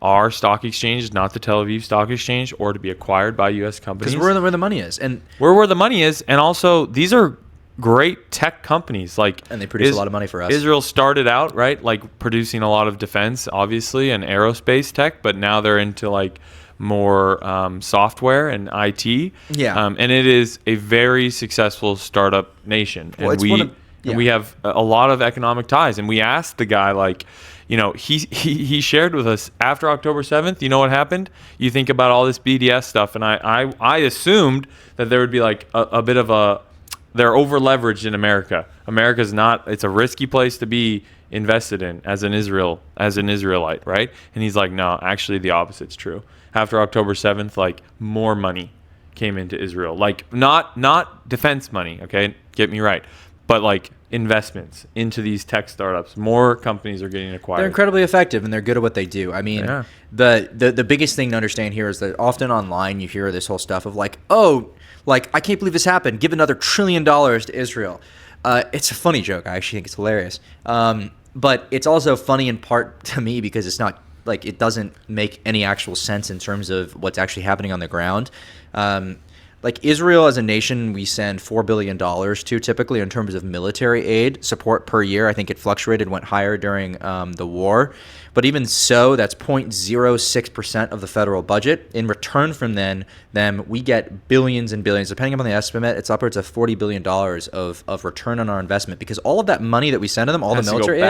our stock exchange, not the Tel Aviv Stock Exchange, or to be acquired by U.S. companies. Because we're where the money is. And we're where the money is, and also these are great tech companies. And they produce a lot of money for us. Israel started out, right, like producing a lot of defense, obviously, and aerospace tech, but now they're into like more software and IT. Yeah. And it is a very successful startup nation. Well, and we have a lot of economic ties. And we asked the guy, he shared with us after October 7th, you know what happened? You think about all this BDS stuff, and I assumed that there would be like a bit of they're over leveraged in America. America's not, it's a risky place to be invested in as an Israelite, right? And he's like, no, actually the opposite's true. After October 7th, like more money came into Israel. Like not defense money, okay? Get me right. But like investments into these tech startups. More companies are getting acquired. They're incredibly effective and they're good at what they do. I mean, the biggest thing to understand here is that often online you hear this whole stuff of like, I can't believe this happened. Give another $1 trillion to Israel. It's a funny joke. I actually think it's hilarious. But it's also funny in part to me because it's not like it doesn't make any actual sense in terms of what's actually happening on the ground. Like Israel as a nation, we send $4 billion to typically in terms of military aid support per year. I think it fluctuated, went higher during the war. But even so, that's 0.06% of the federal budget. In return from them, we get billions and billions. Depending upon the estimate, it's upwards of $40 billion of return on our investment. Because all of that money that we send to them, all the military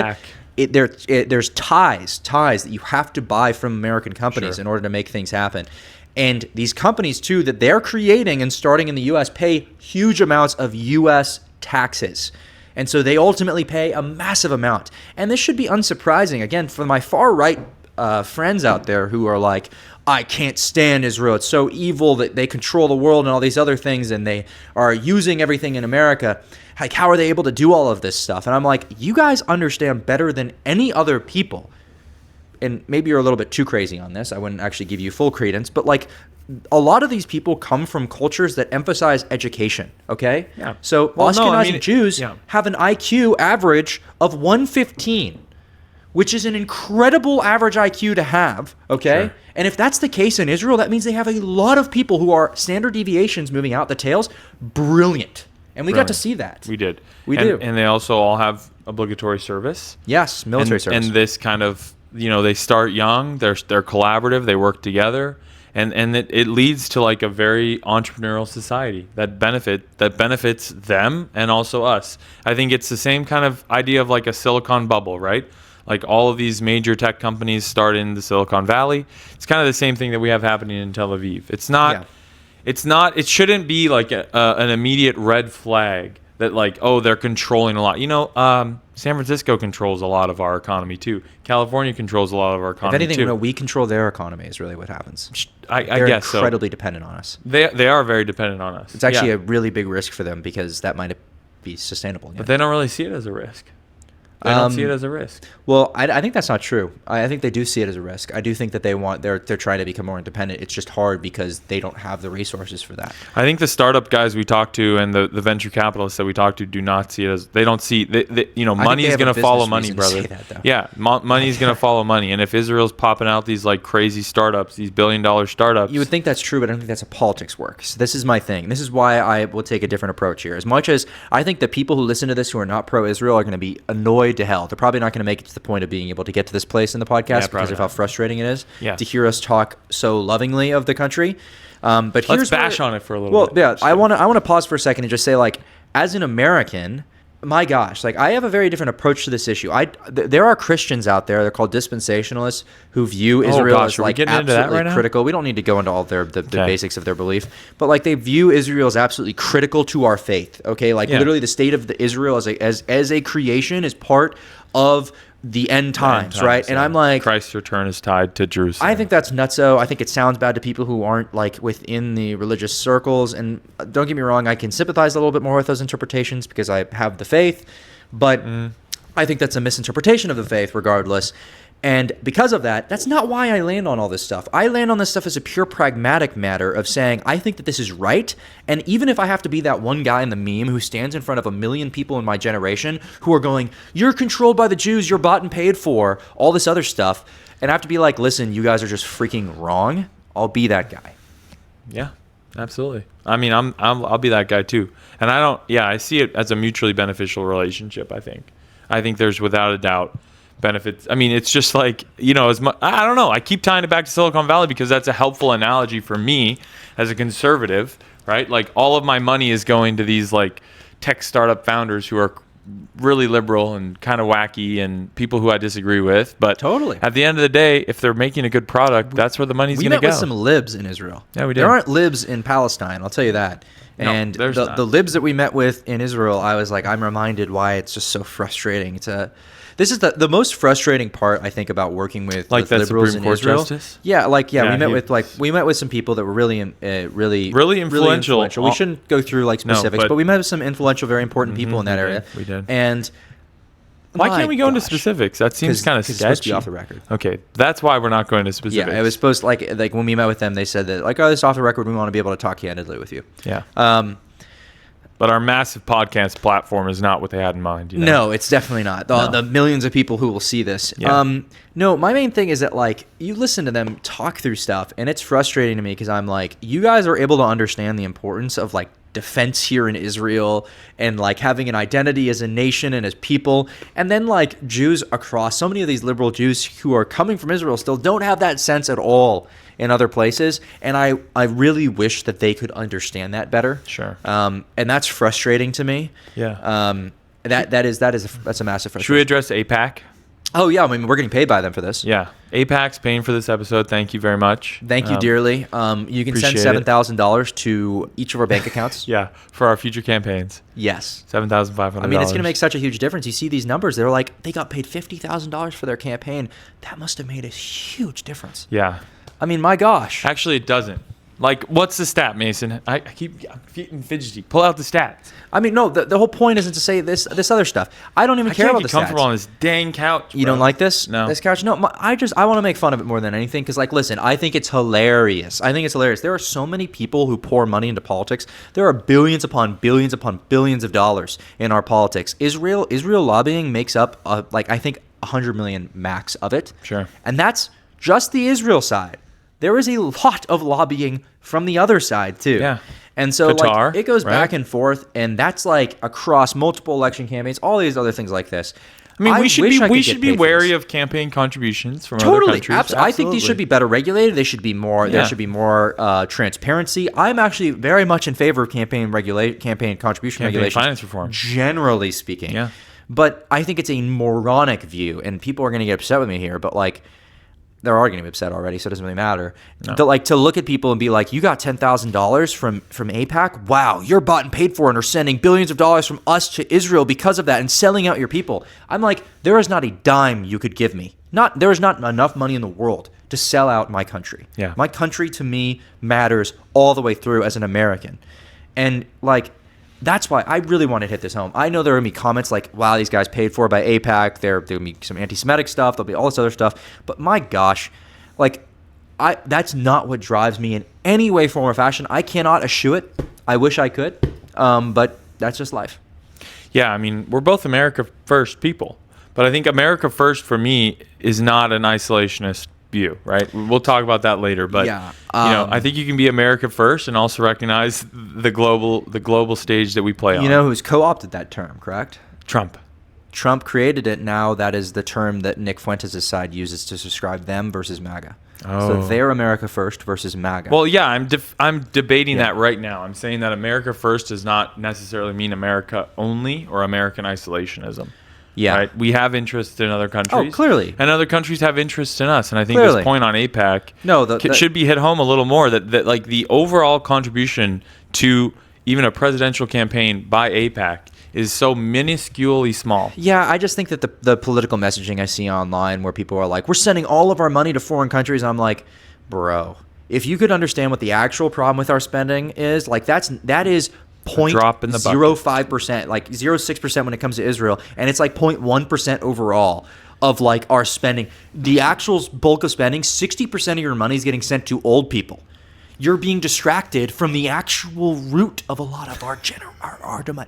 aid, there's ties that you have to buy from American companies in order to make things happen. And these companies, too, that they're creating and starting in the U.S. pay huge amounts of U.S. taxes. And so they ultimately pay a massive amount. And this should be unsurprising. Again, for my far-right friends out there who are like, I can't stand Israel. It's so evil that they control the world and all these other things, and they are using everything in America. Like, how are they able to do all of this stuff? And I'm like, you guys understand better than any other people. And maybe you're a little bit too crazy on this. I wouldn't actually give you full credence. But, like, a lot of these people come from cultures that emphasize education, okay? Yeah. So Ashkenazi Jews have an IQ average of 115. Which is an incredible average IQ to have, okay? Sure. And if that's the case in Israel, that means they have a lot of people who are standard deviations moving out the tails. Brilliant. And we got to see that. We did. We do. And they also all have obligatory service. Yes, military service. And this kind of, they start young, they're collaborative, they work together. And it leads to like a very entrepreneurial society that benefits them and also us. I think it's the same kind of idea of like a Silicon bubble, right? Like all of these major tech companies start in the Silicon Valley. It's kind of the same thing that we have happening in Tel Aviv. It shouldn't be like an immediate red flag that like, oh, they're controlling a lot. San Francisco controls a lot of our economy too. California controls a lot of our economy too. If anything, we control their economy is really what happens. I They're guess so. incredibly dependent on us. They are very dependent on us. It's actually a really big risk for them because that might be sustainable. But they don't really see it as a risk. They don't see it as a risk. Well, I think that's not true. I think they do see it as a risk. I do think that they're trying to become more independent. It's just hard because they don't have the resources for that. I think the startup guys we talk to and the venture capitalists that we talk to do not see it as, they don't see, money is going to follow money, brother. Money is going to follow money. And if Israel's popping out these like crazy startups, these billion-dollar startups. You would think that's true, but I don't think that's how politics works. This is my thing. This is why I will take a different approach here. As much as I think the people who listen to this who are not pro-Israel are going to be annoyed to hell. They're probably not going to make it to the point of being able to get to this place in the podcast because of how frustrating it is to hear us talk so lovingly of the country. But let's bash on it for a little bit. Well, yeah, I want to pause for a second and just say, like, as an American, my gosh, like I have a very different approach to this issue. There are Christians out there, they're called dispensationalists, who view Israel as like absolutely critical. We don't need to go into all the basics of their belief, but like they view Israel as absolutely critical to our faith. Okay, like literally the state of Israel as a creation is part of the end times, right? And I'm like, Christ's return is tied to Jerusalem. I think that's nutso. I think it sounds bad to people who aren't like within the religious circles. And don't get me wrong, I can sympathize a little bit more with those interpretations because I have the faith. But I think that's a misinterpretation of the faith regardless. And because of that, that's not why I land on all this stuff. I land on this stuff as a pure pragmatic matter of saying, I think that this is right. And even if I have to be that one guy in the meme who stands in front of 1 million people in my generation who are going, you're controlled by the Jews, you're bought and paid for, all this other stuff. And I have to be like, listen, you guys are just freaking wrong. I'll be that guy. Yeah, absolutely. I mean, I'll be that guy too. And I see it as a mutually beneficial relationship, I think there's without a doubt benefits. I mean, it's just like, as much, I don't know. I keep tying it back to Silicon Valley because that's a helpful analogy for me as a conservative, right? Like all of my money is going to these like tech startup founders who are really liberal and kind of wacky and people who I disagree with. But totally, at the end of the day, if they're making a good product, that's where the money's going to go. We met with some libs in Israel. Yeah, we did. There aren't libs in Palestine, I'll tell you that. And the libs that we met with in Israel, I was like, I'm reminded why it's just so frustrating. This is the most frustrating part, I think, about working with liberals in Israel. Justice? Yeah, we met with some people that were really influential. We shouldn't go through like specifics, but we met with some influential, very important people in that area. We did. And why can't we go into specifics? That seems kind of sketchy. It's supposed to be off the record. Okay, that's why we're not going to specifics. Yeah, it was supposed like when we met with them, they said that like, oh, this is off the record. We want to be able to talk candidly with you. Yeah. But our massive podcast platform is not what they had in mind. No, it's definitely not. The millions of people who will see this. Yeah. No, my main thing is that like you listen to them talk through stuff, and it's frustrating to me because I'm like, you guys are able to understand the importance of like defense here in Israel and like having an identity as a nation and as people, and then like Jews across, so many of these liberal Jews who are coming from Israel still don't have that sense at all in other places, and I really wish that they could understand that better. Sure. And that's frustrating to me. Yeah. That's a massive frustration. Should we address AIPAC? Oh, yeah. I mean, we're getting paid by them for this. Yeah. APAC's paying for this episode. Thank you very much. Thank you dearly. You can send $7,000 to each of our bank accounts. Yeah, for our future campaigns. Yes. $7,500. I mean, it's going to make such a huge difference. You see these numbers. They're like, they got paid $50,000 for their campaign. That must have made a huge difference. Yeah. I mean, my gosh. Actually, it doesn't. Like, what's the stat, Mason? I'm getting fidgety. Pull out the stats. I mean, no, the whole point isn't to say this other stuff. I don't even care about the stats. I can't get comfortable on this dang couch, bro. You don't like this? No. This couch? No, I want to make fun of it more than anything because, like, listen, I think it's hilarious. There are so many people who pour money into politics. There are billions upon billions upon billions of dollars in our politics. Israel lobbying makes up, I think, 100 million max of it. Sure. And that's just the Israel side. There is a lot of lobbying from the other side, too. Yeah. And so Qatar, it goes right? back and forth, and that's like across multiple election campaigns, all these other things like this. I mean, we should be wary of campaign contributions from other countries. Absolutely. I think these should be better regulated. They should be more. There should be more transparency. I'm actually very much in favor of campaign contribution regulations, finance reform, generally speaking. Yeah. But I think it's a moronic view, and people are going to get upset with me here. But like, they're already going to be upset already, so it doesn't really matter. No. To look at people and be like, you got $10,000 from AIPAC? Wow, you're bought and paid for and are sending billions of dollars from us to Israel because of that and selling out your people. I'm like, there is not a dime you could give me. There is not enough money in the world to sell out my country. Yeah. My country, to me, matters all the way through as an American. And like, that's why I really want to hit this home. I know there are going to be comments like, wow, these guys paid for by AIPAC. There'll be some anti-Semitic stuff. There'll be all this other stuff. But my gosh, like, that's not what drives me in any way, form, or fashion. I cannot eschew it. I wish I could. But that's just life. Yeah, I mean, we're both America first people. But I think America first for me is not an isolationist view, right? We'll talk about that later, but yeah, I think you can be America first and also recognize the global stage that we play on. You know who's co-opted that term, correct? Trump. Trump created it. Now that is the term that Nick Fuentes' side uses to describe them versus MAGA. Oh. So they're America first versus MAGA. Well, yeah, I'm debating that right now. I'm saying that America first does not necessarily mean America only or American isolationism. Yeah. Right? We have interests in other countries. Oh, clearly. And other countries have interests in us. And I think Clearly. this point on AIPAC should be hit home a little more that like the overall contribution to even a presidential campaign by AIPAC is so minusculely small. Yeah, I just think that the political messaging I see online where people are like, we're sending all of our money to foreign countries. I'm like, bro, if you could understand what the actual problem with our spending is, like that is 0.05%, like 0.6% when it comes to Israel, and it's like 0.1% overall of like our spending. The actual bulk of spending, 60% of your money is getting sent to old people. You're being distracted from the actual root of a lot of our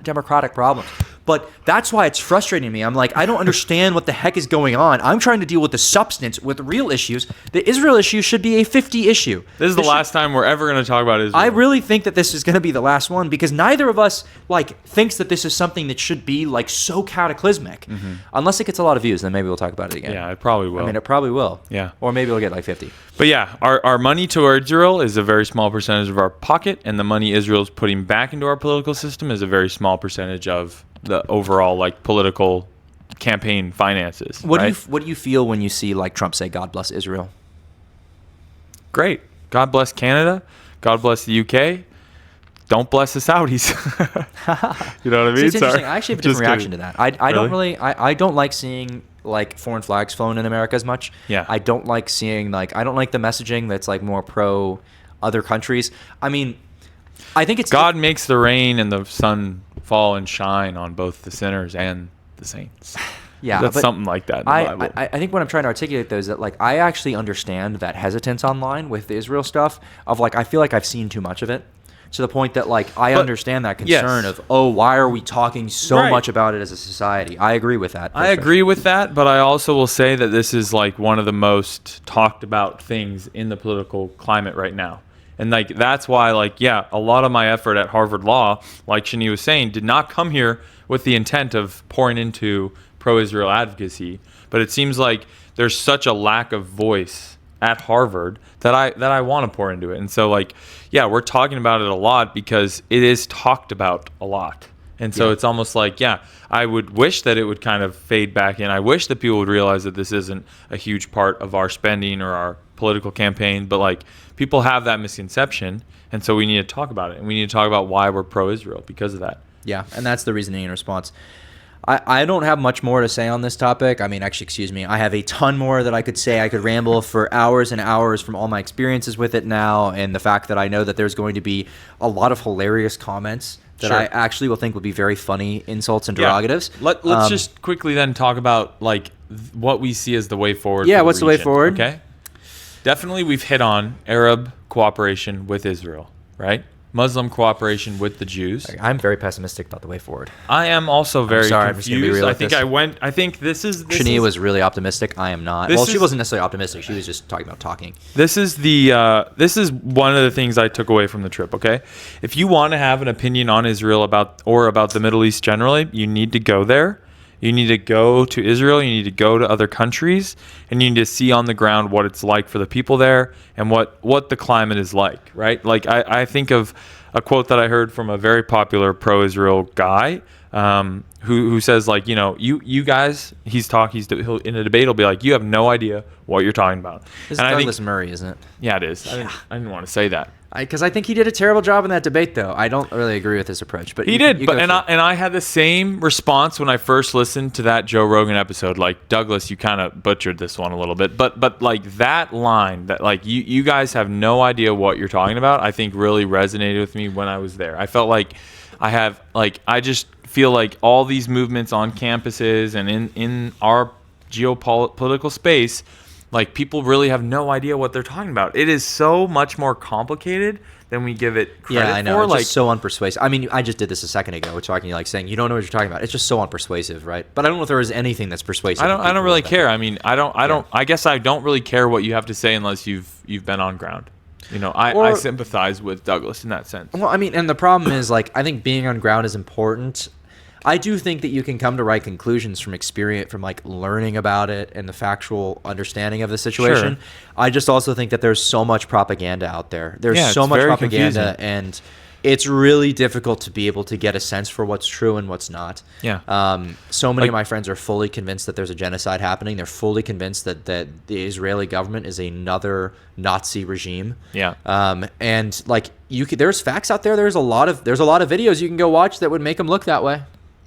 democratic problems. But that's why it's frustrating to me. I'm like, I don't understand what the heck is going on. I'm trying to deal with the substance, with real issues. The Israel issue should be a 50 issue. This is the last time we're ever going to talk about Israel. I really think that this is going to be the last one because neither of us like thinks that this is something that should be like so cataclysmic. Mm-hmm. Unless it gets a lot of views, then maybe we'll talk about it again. Yeah, it probably will. I mean, it probably will. Yeah. Or maybe it'll get like 50. But yeah, our money toward Israel is a very small percentage of our pocket, and the money Israel's putting back into our political system is a very small percentage of the overall like political campaign finances. What do you feel when you see like Trump say "God bless Israel"? Great. God bless Canada. God bless the UK. Don't bless the Saudis. You know what I mean? It's interesting. I actually have a different reaction to that. I don't like seeing like foreign flags flown in America as much. Yeah. I don't like seeing I don't like the messaging that's like more pro other countries. I mean, I think it's God makes the rain and the sun fall and shine on both the sinners and the saints. Yeah, that's something like that in the Bible. I think what I'm trying to articulate though is that like I actually understand that hesitance online with the Israel stuff of like I feel like I've seen too much of it to the point that like I understand that concern of why are we talking so much about it as a society? I agree with that. I agree with that, but I also will say that this is like one of the most talked about things in the political climate right now. And like that's why a lot of my effort at Harvard Law, like Shanee was saying, did not come here with the intent of pouring into pro-Israel advocacy. But it seems like there's such a lack of voice at Harvard that I want to pour into it. And so we're talking about it a lot because it is talked about a lot. And so it's almost like, I would wish that it would kind of fade back in. I wish that people would realize that this isn't a huge part of our spending or our political campaign, but like people have that misconception. And so we need to talk about it, and we need to talk about why we're pro-Israel because of that. Yeah, and that's the reasoning in response. I don't have much more to say on this topic. I mean, actually, excuse me. I have a ton more that I could say. I could ramble for hours and hours from all my experiences with it now, and the fact that I know that there's going to be a lot of hilarious comments that I actually will think would be very funny insults and derogatives. Let's just quickly then talk about like what we see as the way forward. Yeah, what's the way forward? Okay. Definitely we've hit on Arab cooperation with Israel, right? Muslim cooperation with the Jews. I'm very pessimistic about the way forward. I am also very confused. I'm just gonna be real with this. I think this is Shanee was really optimistic. I am not. Well, she wasn't necessarily optimistic. She was just talking about talking. This is one of the things I took away from the trip, okay? If you want to have an opinion on Israel about the Middle East generally, you need to go there. You need to go to Israel. You need to go to other countries, and you need to see on the ground what it's like for the people there and what the climate is like, right? Like I think of a quote that I heard from a very popular pro-Israel guy who says, like, you guys, he'll in a debate, he'll be like, you have no idea what you're talking about. This is Douglas Murray, isn't it? Yeah, it is. I didn't want to say that. Because I think he did a terrible job in that debate, though. I don't really agree with his approach, but he did. But I had the same response when I first listened to that Joe Rogan episode. Like, Douglas, you kind of butchered this one a little bit, but like that line that like you guys have no idea what you're talking about, I think really resonated with me when I was there. I felt like I just feel like all these movements on campuses and in our geopolitical space, like people really have no idea what they're talking about. It is so much more complicated than we give it credit for. Yeah, I know. It's just so unpersuasive. I mean, I just did this a second ago. We're talking like saying you don't know what you're talking about. It's just so unpersuasive, right? But I don't know if there is anything that's persuasive. I don't really care. I mean, I guess I don't really care what you have to say unless you've been on ground. I sympathize with Douglas in that sense. Well, I mean, and the problem is, like, I think being on ground is important. I do think that you can come to right conclusions from experience, from like learning about it and the factual understanding of the situation. Sure. I just also think that there's so much propaganda out there. There's so much propaganda, and it's really difficult to be able to get a sense for what's true and what's not. Yeah. So many of my friends are fully convinced that there's a genocide happening. They're fully convinced that the Israeli government is another Nazi regime. Yeah. And like there's facts out there. There's a lot of videos you can go watch that would make them look that way.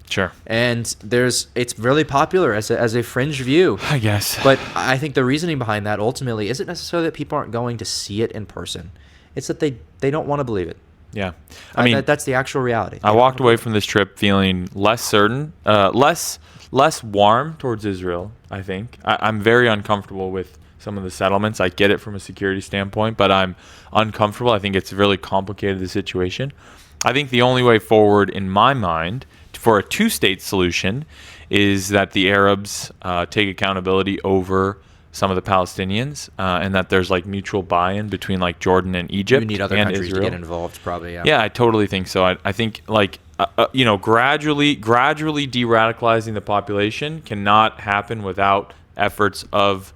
Sure. And it's really popular as a fringe view, I guess. But I think the reasoning behind that ultimately isn't necessarily that people aren't going to see it in person. It's that they don't want to believe it. Yeah. I mean, that's the actual reality. I walked away from this trip feeling less certain, less warm towards Israel, I think. I'm very uncomfortable with some of the settlements. I get it from a security standpoint, but I'm uncomfortable. I think it's really complicated, the situation. I think the only way forward in my mind for a two-state solution is that the Arabs take accountability over some of the Palestinians, and that there's like mutual buy-in between like Jordan and Egypt. We need other and countries Israel to get involved, probably. Yeah. Yeah, I totally think so. I think like gradually de-radicalizing the population cannot happen without efforts of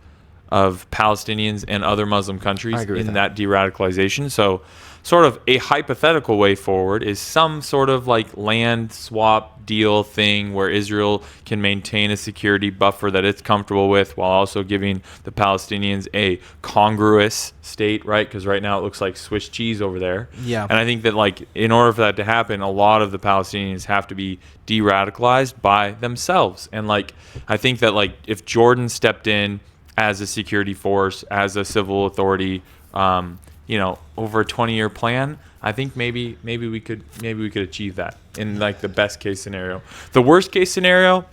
Palestinians and other Muslim countries in that de-radicalization. So sort of a hypothetical way forward is some sort of like land swap deal thing where Israel can maintain a security buffer that it's comfortable with while also giving the Palestinians a congruous state, right? Because right now it looks like Swiss cheese over there. Yeah. And I think that like in order for that to happen, a lot of the Palestinians have to be de-radicalized by themselves. And like I think that like if Jordan stepped in as a security force, as a civil authority, over a 20-year plan, I think maybe we could achieve that in like the best case scenario. The worst case scenario,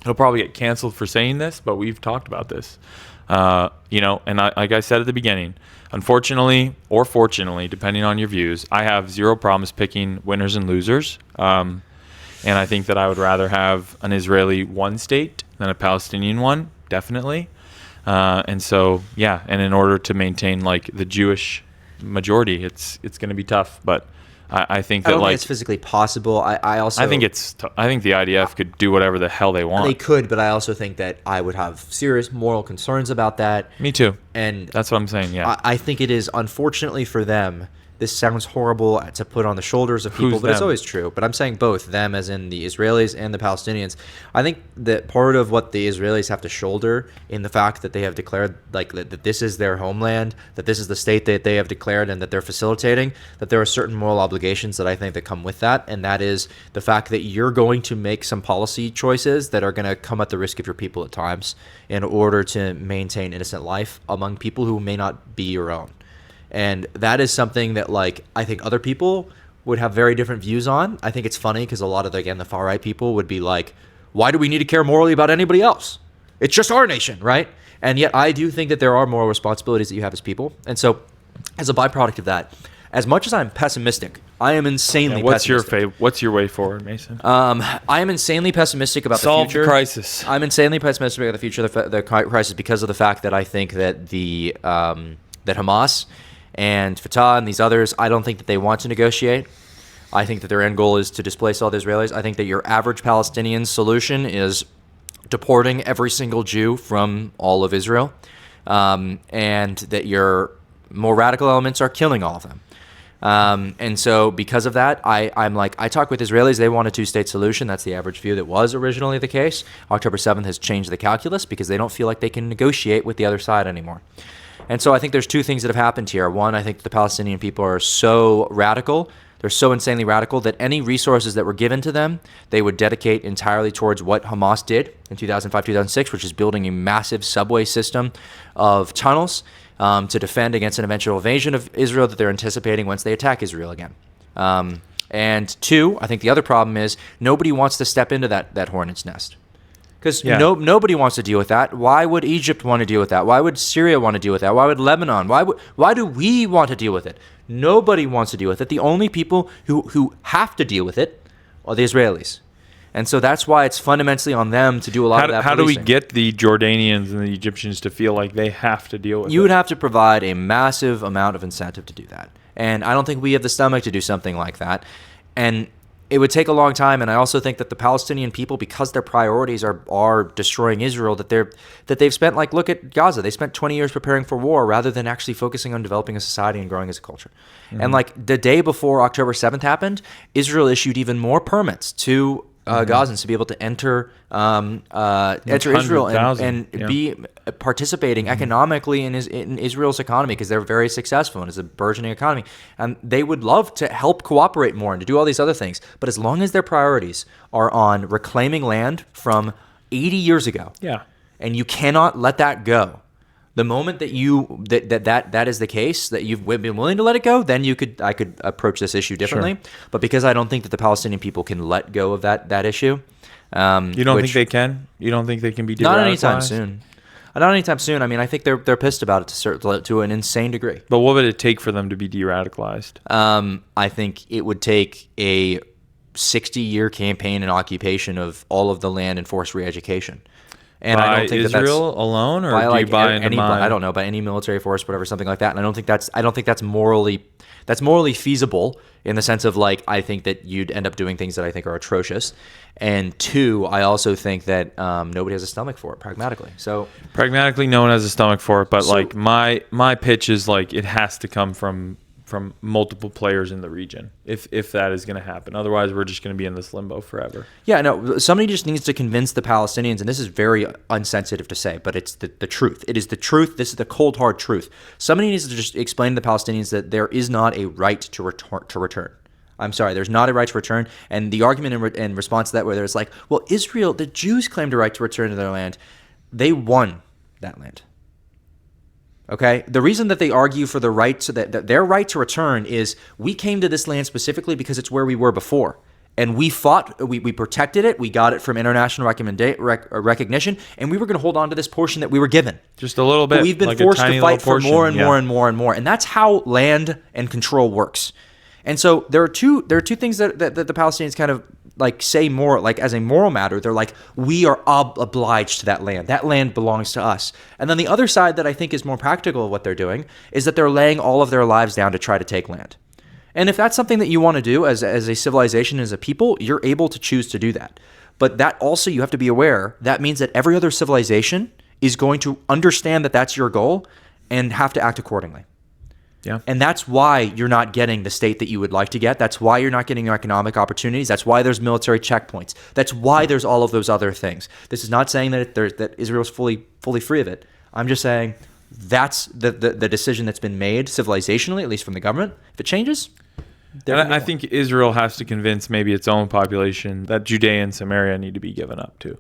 it'll probably get canceled for saying this, but we've talked about this. And like I said at the beginning, unfortunately or fortunately, depending on your views, I have zero problems picking winners and losers. And I think that I would rather have an Israeli one state than a Palestinian one, definitely. And in order to maintain like the Jewish majority, it's going to be tough, but I think that I don't think it's physically possible. I think the IDF could do whatever the hell they want. They could, but I also think that I would have serious moral concerns about that. Me too. And that's what I'm saying. Yeah. I think it is unfortunately for them this sounds horrible to put on the shoulders of people, but it's always true. But I'm saying both, them as in the Israelis and the Palestinians. I think that part of what the Israelis have to shoulder in the fact that they have declared like that this is their homeland, that this is the state that they have declared and that they're facilitating, that there are certain moral obligations that I think that come with that. And that is the fact that you're going to make some policy choices that are going to come at the risk of your people at times in order to maintain innocent life among people who may not be your own. And that is something that, like, I think other people would have very different views on. I think it's funny because a lot of, again, the far right people would be like, why do we need to care morally about anybody else? It's just our nation, right? And yet I do think that there are moral responsibilities that you have as people. And so as a byproduct of that, as much as I'm pessimistic, I am insanely pessimistic. What's your way forward, Mason? I am insanely pessimistic about the future. Solve the crisis. I'm insanely pessimistic about the future of the crisis because of the fact that I think that that Hamas and Fatah and these others, I don't think that they want to negotiate. I think that their end goal is to displace all the Israelis. I think that your average Palestinian solution is deporting every single Jew from all of Israel, and that your more radical elements are killing all of them. And so because of that, I talk with Israelis, they want a two-state solution. That's the average view that was originally the case. October 7th has changed the calculus because they don't feel like they can negotiate with the other side anymore. And so I think there's two things that have happened here. One, I think the Palestinian people are so radical, they're so insanely radical that any resources that were given to them, they would dedicate entirely towards what Hamas did in 2005, 2006, which is building a massive subway system of tunnels to defend against an eventual invasion of Israel that they're anticipating once they attack Israel again. And two, I think the other problem is nobody wants to step into that hornet's nest. Because nobody wants to deal with that. Why would Egypt want to deal with that? Why would Syria want to deal with that? Why would Lebanon? Why do we want to deal with it? Nobody wants to deal with it. The only people who have to deal with it are the Israelis. And so that's why it's fundamentally on them to do a lot of that How do we policing. get the Jordanians and the Egyptians to feel like they have to deal with it? You would have to provide a massive amount of incentive to do that. And I don't think we have the stomach to do something like that. And it would take a long time, and I also think that the Palestinian people, because their priorities are destroying Israel, that they've spent, like, look at Gaza. They spent 20 years preparing for war rather than actually focusing on developing a society and growing as a culture. Mm-hmm. And, like, the day before October 7th happened, Israel issued even more permits to Gazans to be able to enter Israel and be participating economically in Israel's economy because they're very successful and it's a burgeoning economy. And they would love to help cooperate more and to do all these other things. But as long as their priorities are on reclaiming land from 80 years ago, and you cannot let that go. The moment that that is the case, that you've been willing to let it go, then I could approach this issue differently. Sure. But because I don't think that the Palestinian people can let go of that issue. You don't think they can? You don't think they can be de-radicalized? Not anytime soon. Not anytime soon. I mean, I think they're pissed about it to an insane degree. But what would it take for them to be de-radicalized? I think it would take a 60-year campaign and occupation of all of the land and forced re-education. And by I don't think Israel alone, or do you buy into I don't know, by any military force, whatever, something like that. And I don't think that's morally feasible in the sense of, like, I think that you'd end up doing things that I think are atrocious. And two, I also think that nobody has a stomach for it, pragmatically. So pragmatically, no one has a stomach for it. But like my pitch is, like, it has to come from multiple players in the region if that is going to happen. Otherwise, we're just going to be in this limbo forever. Yeah, no, somebody just needs to convince the Palestinians, and this is very unsensitive to say, but it's the truth. It is the truth. This is the cold, hard truth. Somebody needs to just explain to the Palestinians that there is not a right to return. I'm sorry, there's not a right to return. And the argument in response to that, where it's like, well, Israel, the Jews claimed a right to return to their land. They won that land. Okay, the reason that they argue for the right to that their right to return is we came to this land specifically because it's where we were before, and we fought, we protected it, we got it from international recognition, and we were going to hold on to this portion that we were given. Just a little bit. But we've been forced to fight for more and more and more and more, and that's how land and control works. And so there are two things that the Palestinians kind of like say more, like as a moral matter. They're like, we are obliged to that land. That land belongs to us. And then the other side that I think is more practical of what they're doing is that they're laying all of their lives down to try to take land. And if that's something that you want to do as a civilization, as a people, you're able to choose to do that. But that also, you have to be aware, that means that every other civilization is going to understand that that's your goal and have to act accordingly. Yeah. And that's why you're not getting the state that you would like to get. That's why you're not getting economic opportunities. That's why there's military checkpoints. That's why there's all of those other things. This is not saying that Israel's fully free of it. I'm just saying that's the decision that's been made civilizationally, at least from the government. If it changes, and I think Israel has to convince maybe its own population that Judea and Samaria need to be given up too.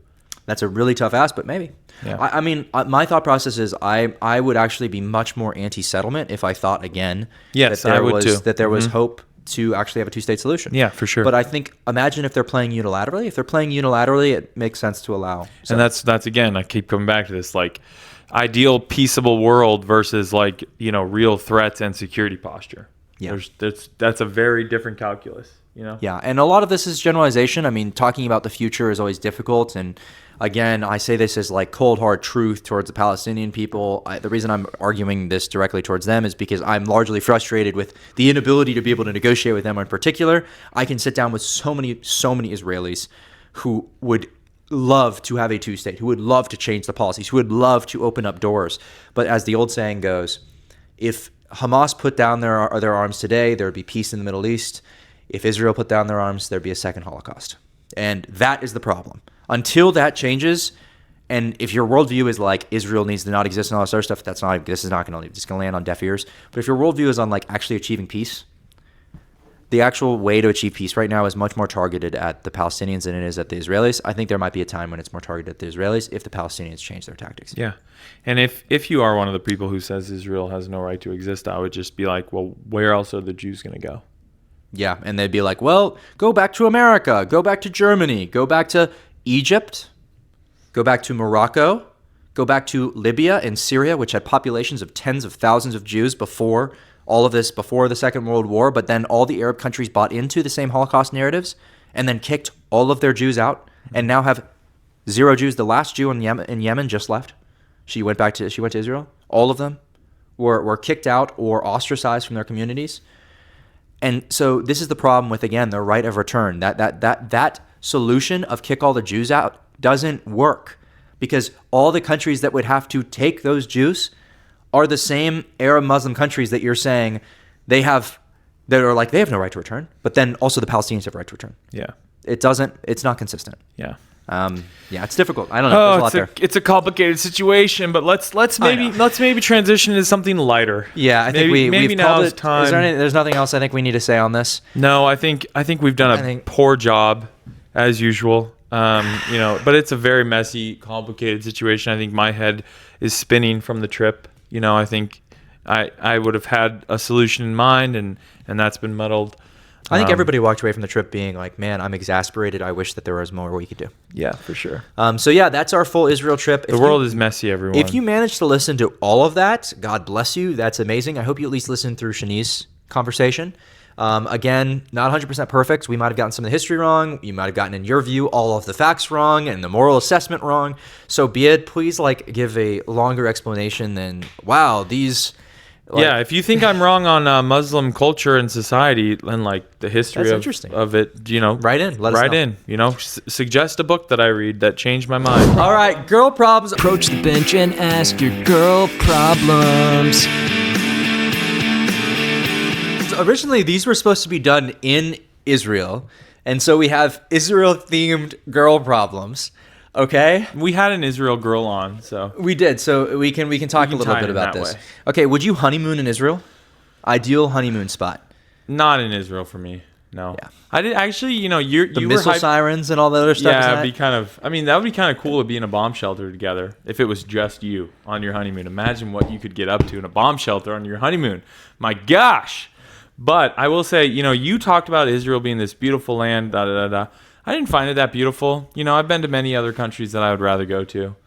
That's a really tough ask, but maybe. Yeah. I mean, my thought process is I would actually be much more anti-settlement if I thought, again, yes, that there I would was, too. that there was hope to actually have a two-state solution. Yeah, for sure. But I think, imagine if they're playing unilaterally. If they're playing unilaterally, it makes sense to allow. So. And that's again, I keep coming back to this, like, ideal peaceable world versus, like, you know, real threats and security posture. Yeah. That's a very different calculus, you know? Yeah, and a lot of this is generalization. I mean, talking about the future is always difficult. And again, I say this as like cold, hard truth towards the Palestinian people. The reason I'm arguing this directly towards them is because I'm largely frustrated with the inability to be able to negotiate with them in particular. I can sit down with so many Israelis who would love to have a two-state, who would love to change the policies, who would love to open up doors. But as the old saying goes, if Hamas put down their arms today, there would be peace in the Middle East. If Israel put down their arms, there'd be a second Holocaust. And that is the problem. Until that changes, and if your worldview is like Israel needs to not exist and all this other stuff, this is not going to land on deaf ears. But if your worldview is on like actually achieving peace, the actual way to achieve peace right now is much more targeted at the Palestinians than it is at the Israelis. I think there might be a time when it's more targeted at the Israelis if the Palestinians change their tactics. Yeah. And if you are one of the people who says Israel has no right to exist, I would just be like, well, where else are the Jews going to go? Yeah, and they'd be like, well, go back to America, go back to Germany, go back to Egypt, go back to Morocco, go back to Libya and Syria, which had populations of tens of thousands of Jews before all of this, before the Second World War, but then all the Arab countries bought into the same Holocaust narratives and then kicked all of their Jews out and now have zero Jews. The last Jew in Yemen just left. She went to Israel. All of them were kicked out or ostracized from their communities. And so this is the problem with, again, the right of return. That solution of kick all the Jews out doesn't work because all the countries that would have to take those Jews are the same Arab Muslim countries that you're saying they have no right to return, but then also the Palestinians have a right to return. Yeah. It's not consistent. Yeah. It's difficult. I don't know. There's a lot there. It's a complicated situation, but let's maybe transition to something lighter. Yeah, I think we've now is it. time. There's nothing else I think we need to say on this. No, I think we've done a poor job as usual. But it's a very messy, complicated situation. I think my head is spinning from the trip. I think I would have had a solution in mind, and that's been muddled. I think everybody walked away from the trip being like, man, I'm exasperated. I wish that there was more we could do. Yeah, for sure. That's our full Israel trip. The world is messy, everyone. If you managed to listen to all of that, God bless you. That's amazing. I hope you at least listened through Shanee's conversation. Again, not 100% perfect. We might have gotten some of the history wrong. You might have gotten, in your view, all of the facts wrong and the moral assessment wrong. So be it. Please give a longer explanation than, wow, these... if you think I'm wrong on Muslim culture and society and the history of it, write in. Let us know. Suggest a book that I read that changed my mind. All right, girl problems. Approach the bench and ask your girl problems. So originally, these were supposed to be done in Israel, and so we have Israel-themed girl problems. Okay, we had an Israel girl on, so we did. So we can talk a little bit about this. Okay, would you honeymoon in Israel? Ideal honeymoon spot? Not in Israel for me. No. Yeah. I did actually. You the missile sirens and all the other stuff. Yeah, it'd be kind of. I mean, that would be kind of cool to be in a bomb shelter together. If it was just you on your honeymoon, imagine what you could get up to in a bomb shelter on your honeymoon. My gosh. But I will say, you talked about Israel being this beautiful land. I didn't find it that beautiful. I've been to many other countries that I would rather go to.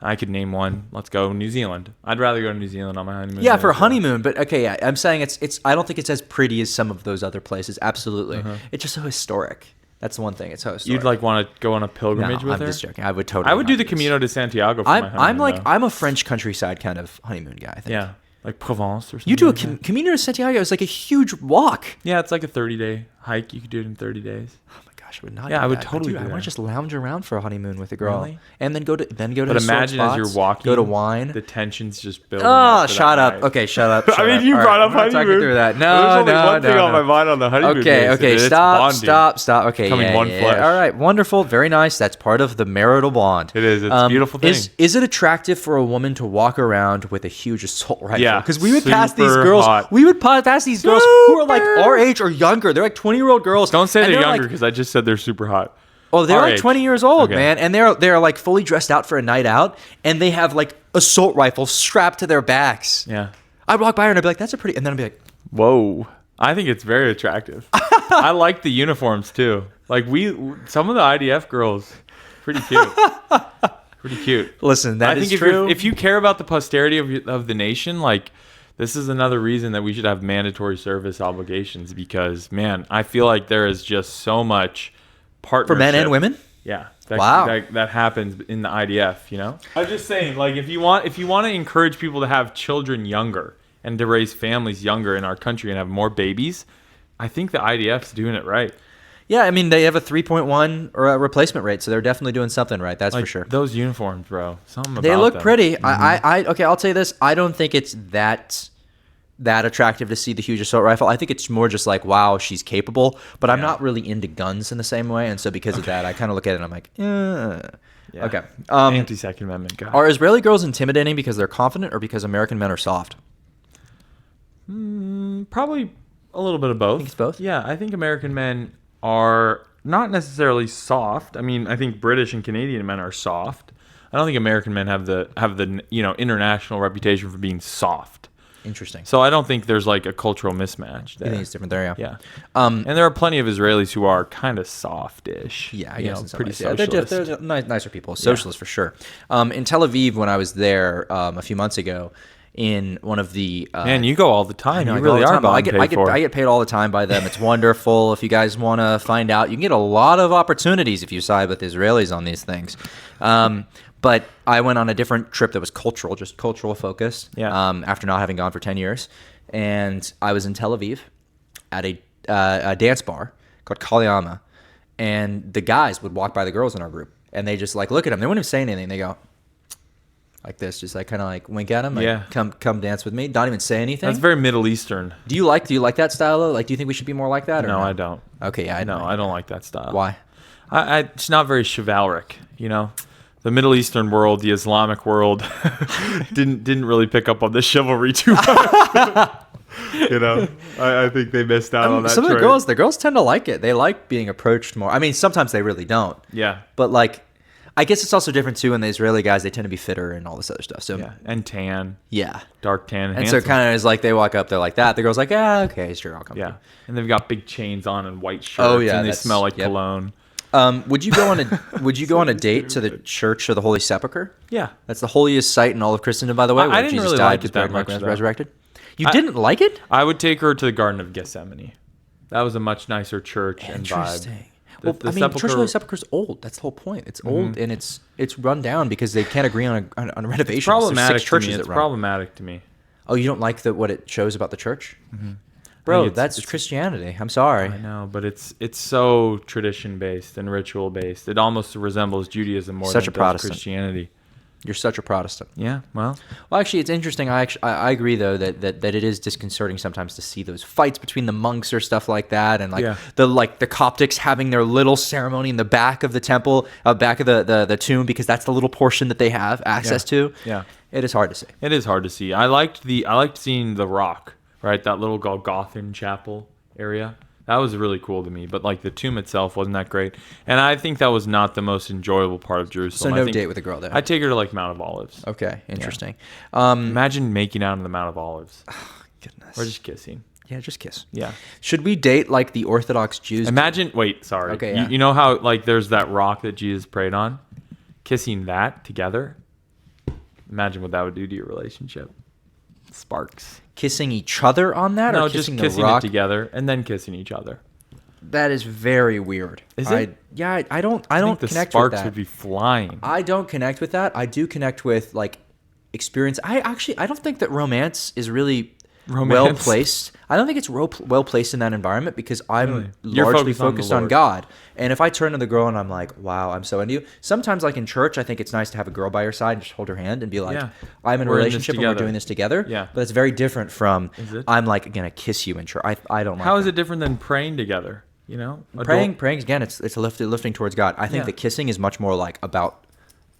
I could name one. Let's go New Zealand. I'd rather go to New Zealand on my honeymoon. Yeah, for a honeymoon. But okay, yeah, I'm saying it's. I don't think it's as pretty as some of those other places. Absolutely, It's just so historic. That's the one thing. It's so historic. You'd want to go on a pilgrimage with her? I'm just joking. I would totally. I would do the Camino de Santiago for my honeymoon. I'm a French countryside kind of honeymoon guy. I think. Yeah. Like Provence or something. You do a Camino de Santiago. It's like a huge walk. Yeah, it's like a 30-day hike. You could do it in 30 days. Oh my gosh. gosh, I would not. Yeah, do I would that. totally Dude, do I want that. to just lounge around for a honeymoon with a girl, Really? and then go to But historic imagine as you're spots, walking, go to wine. the tension's just building. Oh, up for shut that up. night. Okay, shut up. I mean, you All brought right, up I'm not talking honeymoon. through that. There's only No, one thing on my mind on the honeymoon. Okay, days, okay, and it's stop. Okay, Becoming yeah, one yeah. flesh. All right, wonderful, very nice. That's part of the marital bond. It is. It's a beautiful thing. Is it attractive for a woman to walk around with a huge assault rifle? Yeah, because we would pass these super girls. hot. We would pass these girls who are like our age or younger. They're like 20-year-old girls. Don't say and they're like, younger because I just said they're super hot. Oh, they're Our like age. 20 years old, Okay. man, and they're like fully dressed out for a night out, and they have like assault rifles strapped to their backs. Yeah. I'd walk by her and I'd be like, "That's a pretty," and then I'd be like, Whoa. I think it's very attractive. I like the uniforms too. Like some of the IDF girls, pretty cute. Pretty cute. "Listen, that I is think true." if you care about the posterity of the nation, like this is another reason that we should have mandatory service obligations because, man, I feel like there is just so much partnership. For men and women? Yeah. Wow. That happens in the IDF, you know? I'm just saying, like, if you want to encourage people to have children younger and to raise families younger in our country and have more babies, I think the IDF's doing it right. Yeah, I mean, they have a 3.1 replacement rate, so they're definitely doing something right. That's Like, for sure. those uniforms, bro. Something about They look them. pretty. Okay, I'll tell you this. I don't think it's that attractive to see the huge assault rifle. I think it's more just like, wow, she's capable. But I'm not really into guns in the same way, and so because of that, I kind of look at it and I'm like, Yeah. okay. Anti-Second Amendment guy. Are Israeli girls intimidating because they're confident or because American men are soft? Probably a little bit of both. Think it's both? Yeah, I think American men are not necessarily soft. I mean, I think British and Canadian men are soft. I don't think American men have the international reputation for being soft. Interesting. So I don't think there's like a cultural mismatch there. I think it's different there, yeah. Yeah. And there are plenty of Israelis who are kind of softish. Yeah, I guess in some pretty ways. Yeah, socialist. they're nicer people, socialists for sure. In Tel Aviv, when I was there a few months ago, in one of the Man, you go all the time. I You go all really the are time. buying I paid get paid all the time by them. It's wonderful. If you guys want to find out, you can get a lot of opportunities if you side with Israelis on these things. But I went on a different trip that was cultural, just cultural focused. Yeah. After not having gone for 10 years, and I was in Tel Aviv at a dance bar called Kalyama, and the guys would walk by the girls in our group, and they just like look at them. They wouldn't even say anything. They go like this, just like kind of like wink at them. Like, Yeah. Come dance with me. Don't even say anything. That's very Middle Eastern. Do you like that style though? Like, do you think we should be more like that? Or No, I don't. Okay, yeah, No, I don't like that style. Why? It's not very chivalric, you know. The Middle Eastern world, the Islamic world, didn't really pick up on the chivalry too much. You know, I think they missed out on that. Some of trait. the girls tend to like it. They like being approached more. I mean, sometimes they really don't. Yeah, But like, I guess it's also different too. In the Israeli guys, they tend to be fitter and all this other stuff. So yeah, and tan, yeah. dark tan, And handsome. so kind of is like they walk up, they're like that. The girl's like, okay, sure, I'll come. Yeah, and they've got big chains on and white shirts. Oh, yeah, and they that's- smell like yep. cologne. Would you go on a date to the Church of the Holy Sepulchre? Yeah, That's the holiest site in all of Christendom, by the way. I where didn't Jesus really died, like was it that buried, much, was though. resurrected. You didn't like it? I would take her to the Garden of Gethsemane. That was a much nicer church and vibe. Interesting. The Well, I mean, Church of the Holy Sepulchre is old. That's the whole point. It's old and it's run down because they can't agree on a renovation. It's problematic There's 6 churches to me. that It's run. problematic to me. Oh, you don't like what it shows about the church? Bro, it's- that's Christianity. I'm sorry. I know, but it's so tradition based and ritual based. It almost resembles Judaism more Such than a it does Protestant. Christianity. You're such a Protestant. Yeah, well, Well, actually, it's interesting. I agree though that it is disconcerting sometimes to see those fights between the monks or stuff like that, and like Yeah. the Coptics having their little ceremony in the back of the temple, back of the tomb, because that's the little portion that they have access to. yeah. It is hard to see. It is hard to see. I liked seeing the rock, right? That little Golgothan chapel area. That was really cool to me. But like the tomb itself wasn't that great. And I think that was not the most enjoyable part of So Jerusalem. I no think date with a girl there. I'd take her to like Mount of Olives. Okay, interesting. Imagine making out in the Mount of Olives. Goodness. Or just kissing. Yeah, just kiss. Yeah. Should we date like the Orthodox Jews? Wait, sorry. Okay, yeah. You know how like there's that rock that Jesus prayed on? Kissing that together? Imagine what that would do to your relationship. Sparks. Kissing each other on that, No, or just kissing kissing the rock? it together and then kissing each other. That is very weird. Is it? I don't I think the connect sparks with that. would be flying. I don't connect with that. I do connect with like experience. I don't think that romance is really Romance. well placed. I don't think it's well placed in that environment because I'm Really? You're largely focused on the focused on Lord. God. And if I turn to the girl and I'm like, wow, I'm so into you. Sometimes, like in church, I think it's nice to have a girl by your side and just hold her hand and be like, Yeah. I'm in a We're in this relationship and we're together. doing this together. Yeah. But it's very different from, Is it? I'm like going to kiss you in church. I don't like How is that. it different than praying together? You know, Praying again, it's lifting towards God. I think Yeah. the kissing is much more like about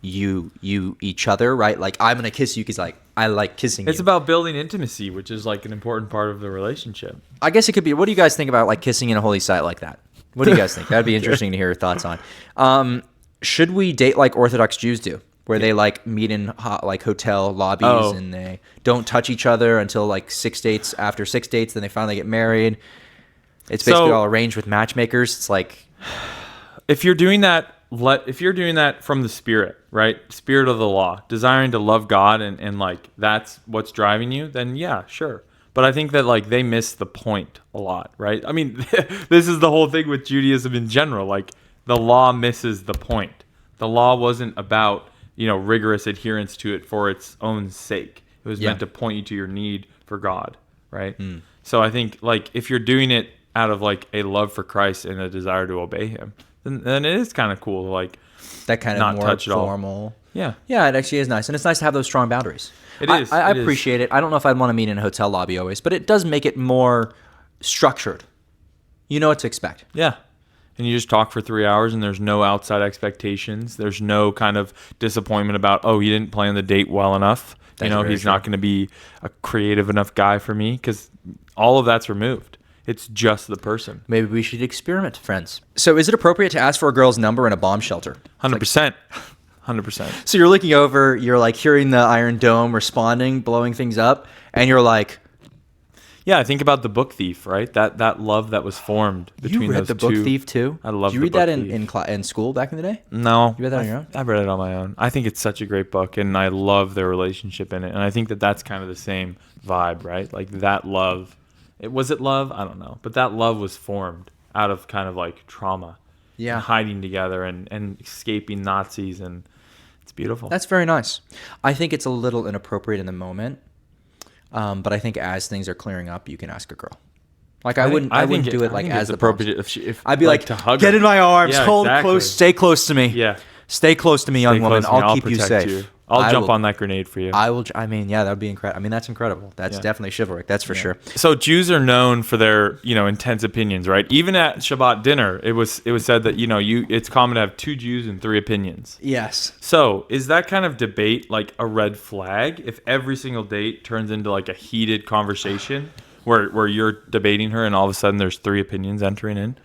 you each other, right? Like I'm gonna kiss you because like I like kissing It's you. about building intimacy, which is like an important part of the relationship. I guess it could be. What do you guys think about like kissing in a holy site like that? What do you guys think? That'd be interesting to hear your thoughts on. Should we date like Orthodox Jews do, where they like meet in like hotel lobbies and they don't touch each other until like 6 dates? After 6 dates, then they finally get married. It's basically all arranged with matchmakers. It's like, If you're doing that, from the Spirit, right? Spirit of the law, desiring to love God and like that's what's driving you, then yeah, sure. But I think that like they miss the point a lot, right? I mean, this is the whole thing with Judaism in general. Like the law misses the point. The law wasn't about, rigorous adherence to it for its own sake. It was meant to point you to your need for God, right? So I think like if you're doing it out of like a love for Christ and a desire to obey him, then it is kind of cool to like that kind of not more touch it all. formal. Yeah. Yeah, it actually is nice. And it's nice to have those strong boundaries. It is. I It is. appreciate it. I don't know if I'd want to meet in a hotel lobby always, but it does make it more structured. You know what to expect. Yeah. And you just talk for 3 hours and there's no outside expectations. There's no kind of disappointment about, oh, he didn't plan the date well enough. That's very He's true. not going to be a creative enough guy for me, because all of that's removed. It's just the person. Maybe we should experiment, friends. So is it appropriate to ask for a girl's number in a bomb shelter? 100%. 100%. So you're looking over, you're like hearing the Iron Dome responding, blowing things up, and you're like, Yeah, I think about The Book Thief, right? That love that was formed between you read those The Book two. Thief too? I love Did you The read that Book Thief. in school back in the day? No. You read that on your own? I read it on my own. I think it's such a great book, and I love their relationship in it. And I think that that's kind of the same vibe, right? Like that love. Was it love? I don't know. But that love was formed out of kind of like trauma. Yeah. And hiding together and escaping Nazis, and it's beautiful. That's very nice. I think it's a little inappropriate in the moment, but I think as things are clearing up, you can ask a girl. Like I wouldn't do it like as the appropriate if I'd be like to hug get her. in my arms, Yeah, hold exactly. close, stay close to me. Yeah. Stay close to me, young Stay woman. close to me. I'll keep you protect safe. I'll jump will- on that grenade for you. I will. I mean, yeah, that would be incredible. I mean, that's incredible. That's definitely chivalric. That's for sure. So Jews are known for their, intense opinions, right? Even at Shabbat dinner, it was said that, it's common to have 2 Jews and 3 opinions. Yes. So is that kind of debate like a red flag if every single date turns into like a heated conversation where you're debating her and all of a sudden there's 3 opinions entering in?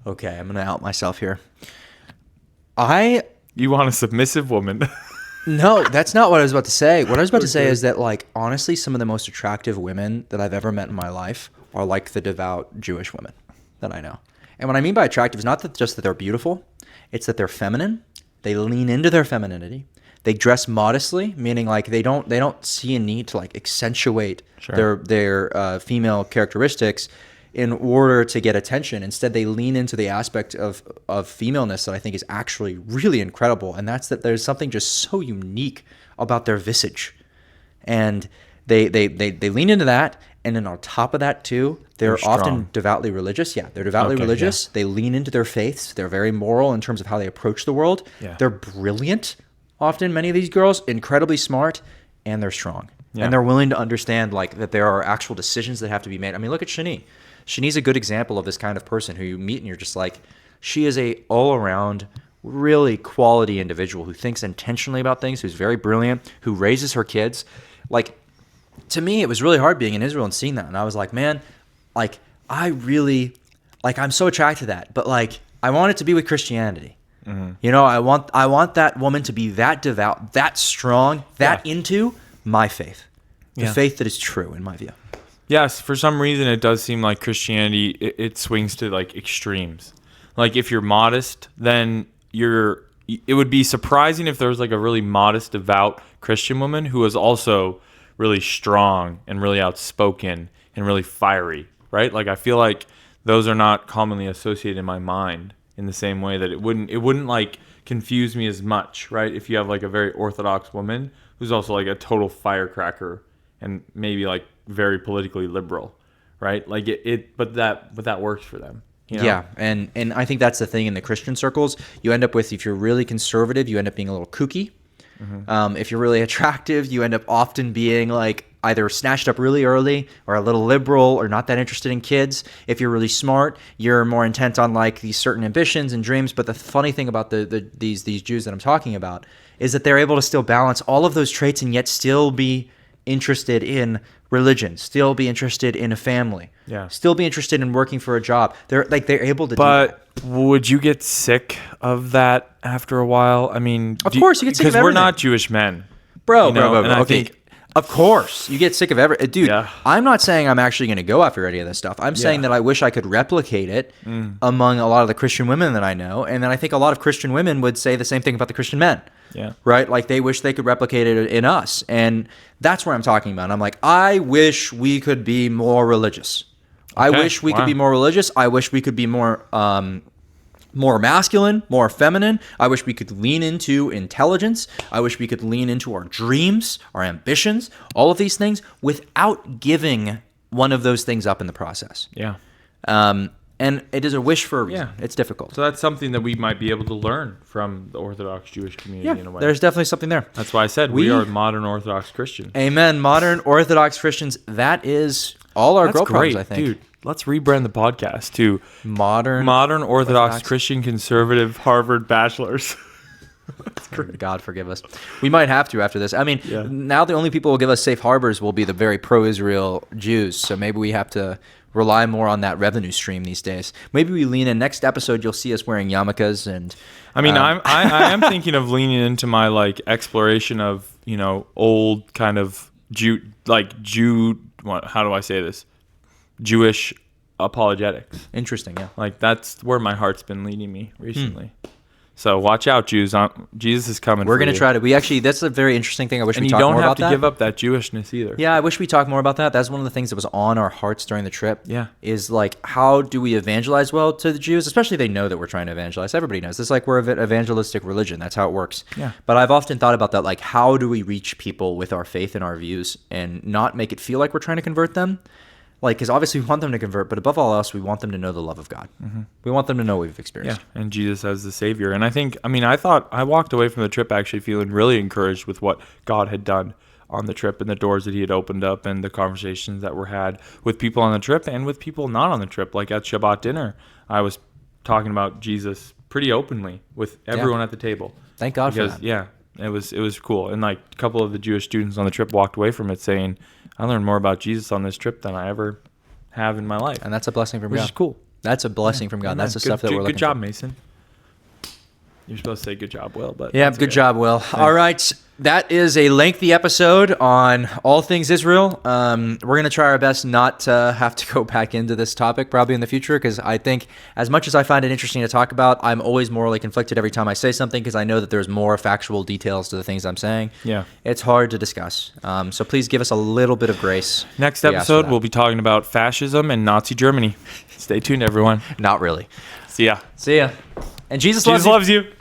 Okay, I'm gonna out myself here. You want a submissive woman. No, that's not what I was about to say. What I was about to say is that, like, honestly, some of the most attractive women that I've ever met in my life are like the devout Jewish women that I know. And what I mean by attractive is not that just that they're beautiful, it's that they're feminine. They lean into their femininity. They dress modestly, meaning like they don't see a need to like accentuate their female characteristics in order to get attention. Instead, they lean into the aspect of femaleness that I think is actually really incredible, and that's that there's something just so unique about their visage, and they lean into that. And then on top of that too, they're often strong. devoutly religious. Yeah, they're devoutly religious. Yeah. They lean into their faiths. They're very moral in terms of how they approach the world. Yeah. They're brilliant. Often, many of these girls, incredibly smart, and they're strong. Yeah. And they're willing to understand like that there are actual decisions that have to be made. I mean, look at Shanee. Shanee's a good example of this kind of person who you meet and you're just like, she is a all-around, really quality individual who thinks intentionally about things, who's very brilliant, who raises her kids. Like, to me, it was really hard being in Israel and seeing that. And I was like, man, like, I really, like, I'm so attracted to that. But, like, I want it to be with Christianity. Mm-hmm. You know, I want that woman to be that devout, that strong, that into my faith. The faith that is true, in my view. Yes, for some reason it does seem like Christianity, it swings to like extremes. Like if you're modest, then it would be surprising if there was like a really modest, devout Christian woman who was also really strong and really outspoken and really fiery, right? Like I feel like those are not commonly associated in my mind in the same way that it wouldn't like confuse me as much, right? If you have like a very orthodox woman who's also like a total firecracker and maybe like very politically liberal, right? Like but that works for them. You know? Yeah, and I think that's the thing in the Christian circles. You end up with, if you're really conservative, you end up being a little kooky. If you're really attractive, you end up often being like either snatched up really early or a little liberal or not that interested in kids. If you're really smart, you're more intent on like these certain ambitions and dreams. But the funny thing about these Jews that I'm talking about is that they're able to still balance all of those traits and yet still be interested in religion, still be interested in a family, still be interested in working for a job. They're able to do that. But would you get sick of that after a while? I mean, of course you get sick of everything. Because we're not Jewish men. Bro. And I okay. think, of course, you get sick of everything. Dude, I'm not saying I'm actually going to go after any of this stuff. I'm saying that I wish I could replicate it among a lot of the Christian women that I know. And then I think a lot of Christian women would say the same thing about the Christian men. Yeah. Right? Like they wish they could replicate it in us. And that's what I'm talking about. I'm like, I wish we could be more religious. I wish we could be more religious. I wish we could be more masculine, more feminine. I wish we could lean into intelligence. I wish we could lean into our dreams, our ambitions, all of these things without giving one of those things up in the process. Yeah. And it is a wish for a reason. It's difficult. So that's something that we might be able to learn from the Orthodox Jewish community in a way. There's definitely something there. That's why I said we are modern Orthodox Christians. Amen. Modern Orthodox Christians. That is all our girl problems, I think. Dude, let's rebrand the podcast to Modern Orthodox Christian Conservative Harvard Bachelors. God forgive us. We might have to after this. I mean, now the only people who will give us safe harbors will be the very pro-Israel Jews. So maybe we have to rely more on that revenue stream these days. Maybe we lean in. Next episode, you'll see us wearing yarmulkes and. I mean, I am thinking of leaning into my like exploration of old kind of Jew. How do I say this? Jewish apologetics. Interesting, yeah. Like that's where my heart's been leading me recently. So watch out, Jews. Jesus is coming. We're going to try to. That's a very interesting thing. I wish we talked more about that. And you don't have to give up that Jewishness either. Yeah, I wish we talked more about that. That's one of the things that was on our hearts during the trip. Yeah. Is like, how do we evangelize well to the Jews? Especially they know that we're trying to evangelize. Everybody knows. It's like we're an evangelistic religion. That's how it works. Yeah. But I've often thought about that. Like, how do we reach people with our faith and our views and not make it feel like we're trying to convert them? Like, because obviously we want them to convert, but above all else, we want them to know the love of God. Mm-hmm. We want them to know what we've experienced. Yeah, and Jesus as the Savior. And I walked away from the trip actually feeling really encouraged with what God had done on the trip and the doors that he had opened up and the conversations that were had with people on the trip and with people not on the trip. Like at Shabbat dinner, I was talking about Jesus pretty openly with everyone at the table. Thank God for that. Yeah, it was cool. And like a couple of the Jewish students on the trip walked away from it saying, I learned more about Jesus on this trip than I ever have in my life. And that's a blessing from God. Which is cool. That's a blessing from God. That's the stuff that we're looking for. Good job, Mason. You're supposed to say good job, Will. But yeah, good job, Will. Thanks. All right. That is a lengthy episode on all things Israel. We're going to try our best not to have to go back into this topic probably in the future because I think as much as I find it interesting to talk about, I'm always morally conflicted every time I say something because I know that there's more factual details to the things I'm saying. Yeah. It's hard to discuss. So please give us a little bit of grace. Next episode, we'll be talking about fascism and Nazi Germany. Stay tuned, everyone. Not really. See ya. See ya. And Jesus loves you.